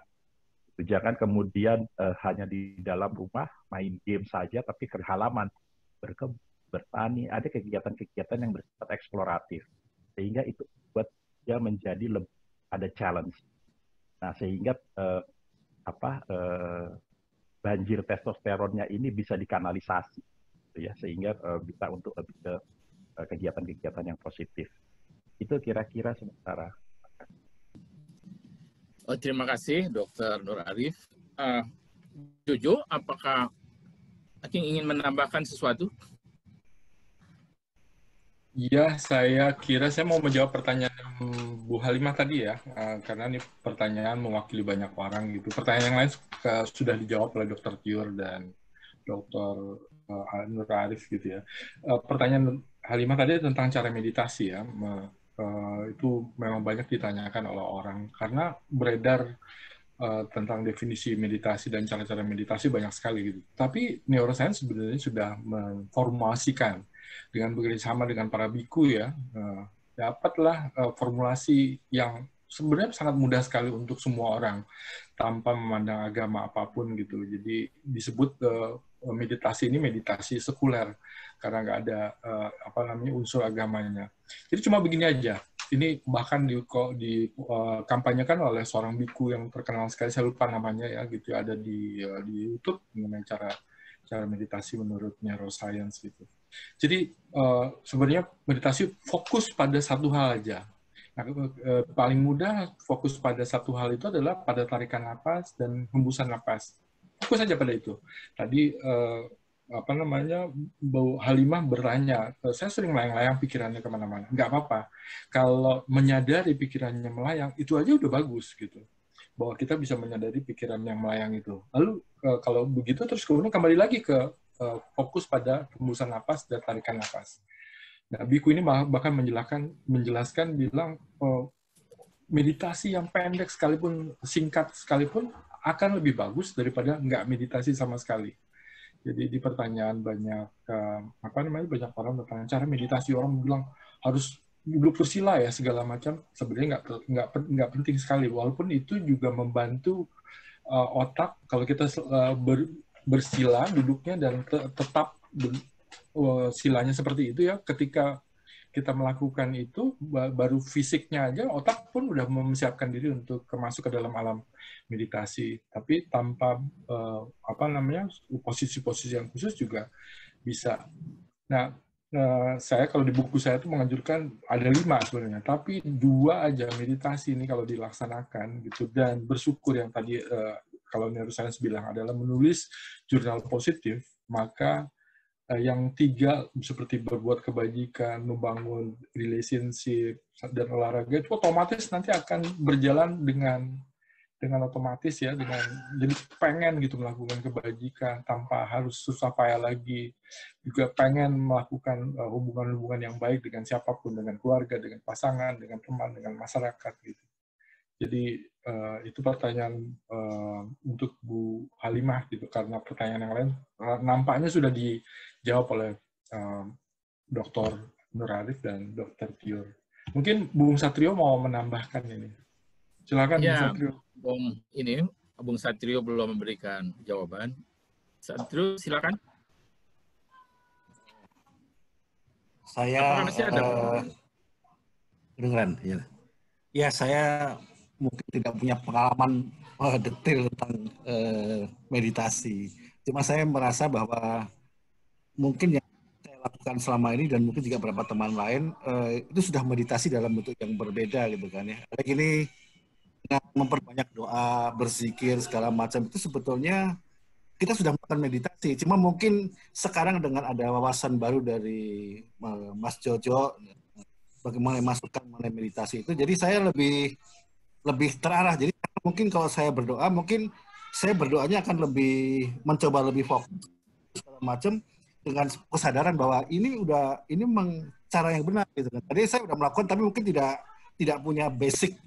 Jangan kemudian hanya di dalam rumah main game saja, tapi ke halaman, berkebun, bertani, ada kegiatan-kegiatan yang bersifat eksploratif. Sehingga itu buat dia menjadi lebih ada challenge. Nah, sehingga banjir testosteronnya ini bisa dikanalisasi, gitu ya, sehingga bisa untuk lebih ke kegiatan-kegiatan yang positif. Itu kira-kira sementara. Terima kasih, Dr. Nur Arif. Jojo, apakah Aking ingin menambahkan sesuatu? Iya, saya kira saya mau menjawab pertanyaan Bu Halimah tadi ya, karena ini pertanyaan mewakili banyak orang gitu. Pertanyaan yang lain sudah dijawab oleh Dr. Tiur dan Dr. Nur Arif gitu ya. Pertanyaan Halimah tadi tentang cara meditasi ya, itu memang banyak ditanyakan oleh orang karena beredar tentang definisi meditasi dan cara-cara meditasi banyak sekali gitu. Tapi neuroscience sebenarnya sudah memformulasikan dengan bekerjasama dengan para biku ya, dapatlah formulasi yang sebenarnya sangat mudah sekali untuk semua orang tanpa memandang agama apapun gitu. Jadi disebut meditasi ini meditasi sekuler karena nggak ada unsur agamanya. Jadi cuma begini aja. Ini bahkan dikampanyekan oleh seorang biku yang terkenal sekali, saya lupa namanya ya gitu, ada di YouTube mengenai cara meditasi menurut neuroscience gitu. Jadi sebenarnya meditasi fokus pada satu hal aja. Nah, paling mudah fokus pada satu hal itu adalah pada tarikan napas dan hembusan napas. Fokus saja pada itu. Tadi Bu Halimah bertanya, saya sering melayang-layang pikirannya kemana-mana. Nggak apa-apa. Kalau menyadari pikirannya melayang, itu aja udah bagus gitu. Bahwa kita bisa menyadari pikiran yang melayang itu. Lalu kalau begitu terus kemudian kembali lagi ke fokus pada hembusan napas dan tarikan napas. Nah, biku ini bahkan menjelaskan bilang meditasi yang pendek sekalipun, singkat sekalipun akan lebih bagus daripada nggak meditasi sama sekali. Jadi di pertanyaan banyak banyak orang bertanya cara meditasi, orang bilang harus duduk bersila ya segala macam. Sebenarnya nggak penting sekali, walaupun itu juga membantu otak kalau kita bersila duduknya dan tetap silanya seperti itu ya. Ketika kita melakukan itu, baru fisiknya aja otak pun udah mempersiapkan diri untuk masuk ke dalam alam meditasi. Tapi tanpa posisi-posisi yang khusus juga bisa. Nah, saya kalau di buku saya itu menganjurkan ada 5 sebenarnya, tapi 2 aja meditasi ini kalau dilaksanakan gitu, dan bersyukur yang tadi kalau neuroscience bilang adalah menulis jurnal positif, maka yang 3 seperti berbuat kebajikan, membangun relationship, dan olahraga itu otomatis nanti akan berjalan dengan otomatis ya, jadi pengen gitu melakukan kebajikan tanpa harus susah payah lagi, juga pengen melakukan hubungan-hubungan yang baik dengan siapapun, dengan keluarga, dengan pasangan, dengan teman, dengan masyarakat gitu. Jadi itu pertanyaan untuk Bu Halimah gitu, karena pertanyaan yang lain nampaknya sudah dijawab oleh Dr. Nur Arif dan Dr. Tiur. Mungkin Bung Satrio mau menambahkan ini. Silakan ya, Bung Satrio. Bung Satrio belum memberikan jawaban. Satrio, silakan. Saya kedengeran ya. Ya, saya mungkin tidak punya pengalaman detail tentang meditasi. Cuma saya merasa bahwa mungkin yang saya lakukan selama ini dan mungkin juga beberapa teman lain itu sudah meditasi dalam bentuk yang berbeda gitu kan ya. Kayak gini, dengan memperbanyak doa, berzikir segala macam itu sebetulnya kita sudah melakukan meditasi. Cuma mungkin sekarang dengan ada wawasan baru dari Mas Jojo bagaimana masukkan mengenai meditasi itu, jadi saya lebih terarah. Jadi mungkin kalau saya berdoa, mungkin saya berdoanya akan lebih mencoba lebih fokus segala macam dengan kesadaran bahwa ini memang cara yang benar gitu kan. Tadi saya udah melakukan tapi mungkin tidak punya basic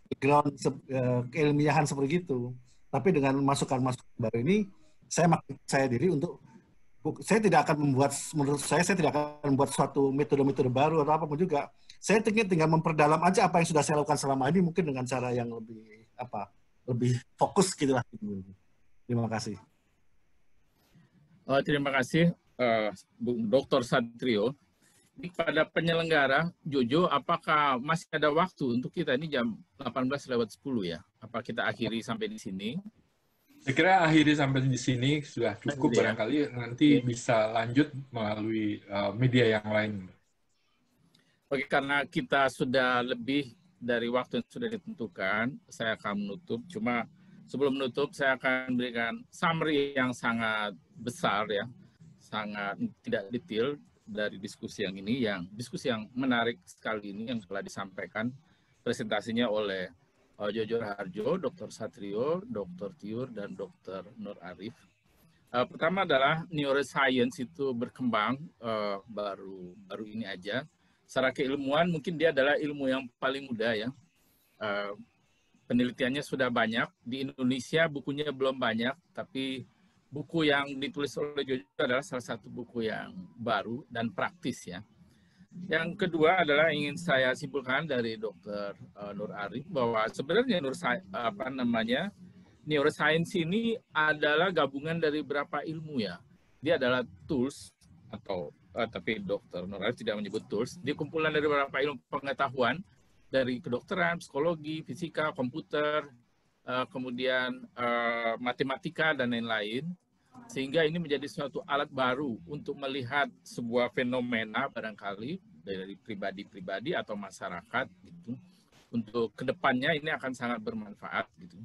background keilmiahan seperti itu. Tapi dengan masukan-masukan baru ini saya diri untuk saya tidak akan membuat, menurut saya tidak akan membuat suatu metode-metode baru atau apapun juga. Saya tinggal memperdalam aja apa yang sudah saya lakukan selama ini mungkin dengan cara yang lebih lebih fokus gitulah. Terima kasih. Terima kasih, Bung Dr. Satrio. Pada penyelenggara, Jojo, apakah masih ada waktu untuk kita? Ini jam 18:10 ya. Apa kita akhiri sampai di sini? Saya kira akhiri sampai di sini sudah cukup. Barangkali nanti bisa lanjut melalui media yang lain. Oke, karena kita sudah lebih dari waktu yang sudah ditentukan, saya akan menutup. Cuma sebelum menutup, saya akan berikan summary yang sangat besar ya, sangat tidak detail dari diskusi yang ini, diskusi yang menarik sekali ini yang telah disampaikan presentasinya oleh Jojo Raharjo, Dr. Satrio, Dr. Tiur, dan Dr. Nur Arif. Pertama adalah neuroscience itu berkembang baru ini aja. Secara keilmuan mungkin dia adalah ilmu yang paling muda ya. Penelitiannya sudah banyak. Di Indonesia bukunya belum banyak, tapi buku yang ditulis oleh Jojo adalah salah satu buku yang baru dan praktis ya. Yang kedua adalah ingin saya simpulkan dari Dr. Nur Arif bahwa sebenarnya neuroscience ini adalah gabungan dari beberapa ilmu ya. Dia adalah tools atau tapi Dr. Nur Arif tidak menyebut tools. Dia kumpulan dari beberapa ilmu pengetahuan dari kedokteran, psikologi, fisika, komputer, kemudian matematika dan lain-lain. Sehingga ini menjadi suatu alat baru untuk melihat sebuah fenomena barangkali dari pribadi-pribadi atau masyarakat gitu. Untuk kedepannya ini akan sangat bermanfaat gitu.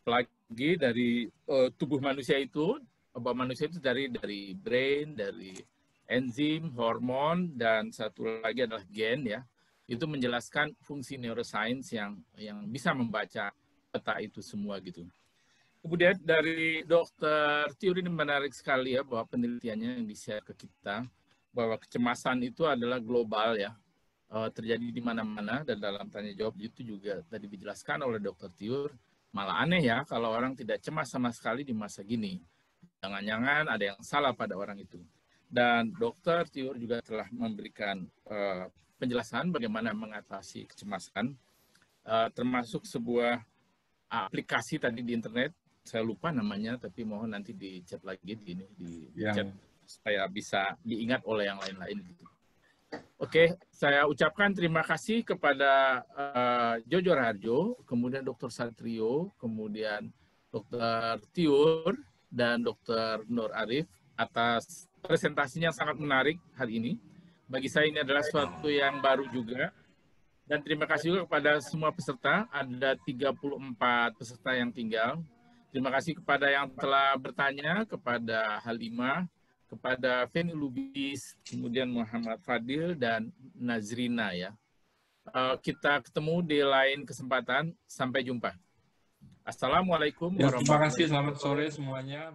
Apalagi dari tubuh manusia itu, bahwa manusia itu dari brain, dari enzim, hormon, dan satu lagi adalah gen ya. Itu menjelaskan fungsi neuroscience yang bisa membaca peta itu semua gitu. Kemudian dari Dr. Tiur ini menarik sekali ya bahwa penelitiannya yang di-share ke kita bahwa kecemasan itu adalah global ya, terjadi di mana-mana, dan dalam tanya jawab itu juga tadi dijelaskan oleh Dr. Tiur. Malah aneh ya kalau orang tidak cemas sama sekali di masa gini. Jangan-jangan ada yang salah pada orang itu. Dan Dr. Tiur juga telah memberikan penjelasan bagaimana mengatasi kecemasan, termasuk sebuah aplikasi tadi di internet. Saya lupa namanya, tapi mohon nanti di chat lagi di chat supaya bisa diingat oleh yang lain-lain gitu. Oke, saya ucapkan terima kasih kepada Jojo Raharjo, kemudian Dr. Satrio, kemudian Dr. Tiur, dan Dr. Nur Arif atas presentasinya yang sangat menarik hari ini. Bagi saya ini adalah suatu yang baru juga. Dan terima kasih juga kepada semua peserta, ada 34 peserta yang tinggal. Terima kasih kepada yang telah bertanya, kepada Halimah, kepada Feni Lubis, kemudian Muhammad Fadil, dan Nazrina ya. Kita ketemu di lain kesempatan. Sampai jumpa. Assalamualaikum warahmatullahi wabarakatuh. Terima kasih, selamat sore semuanya.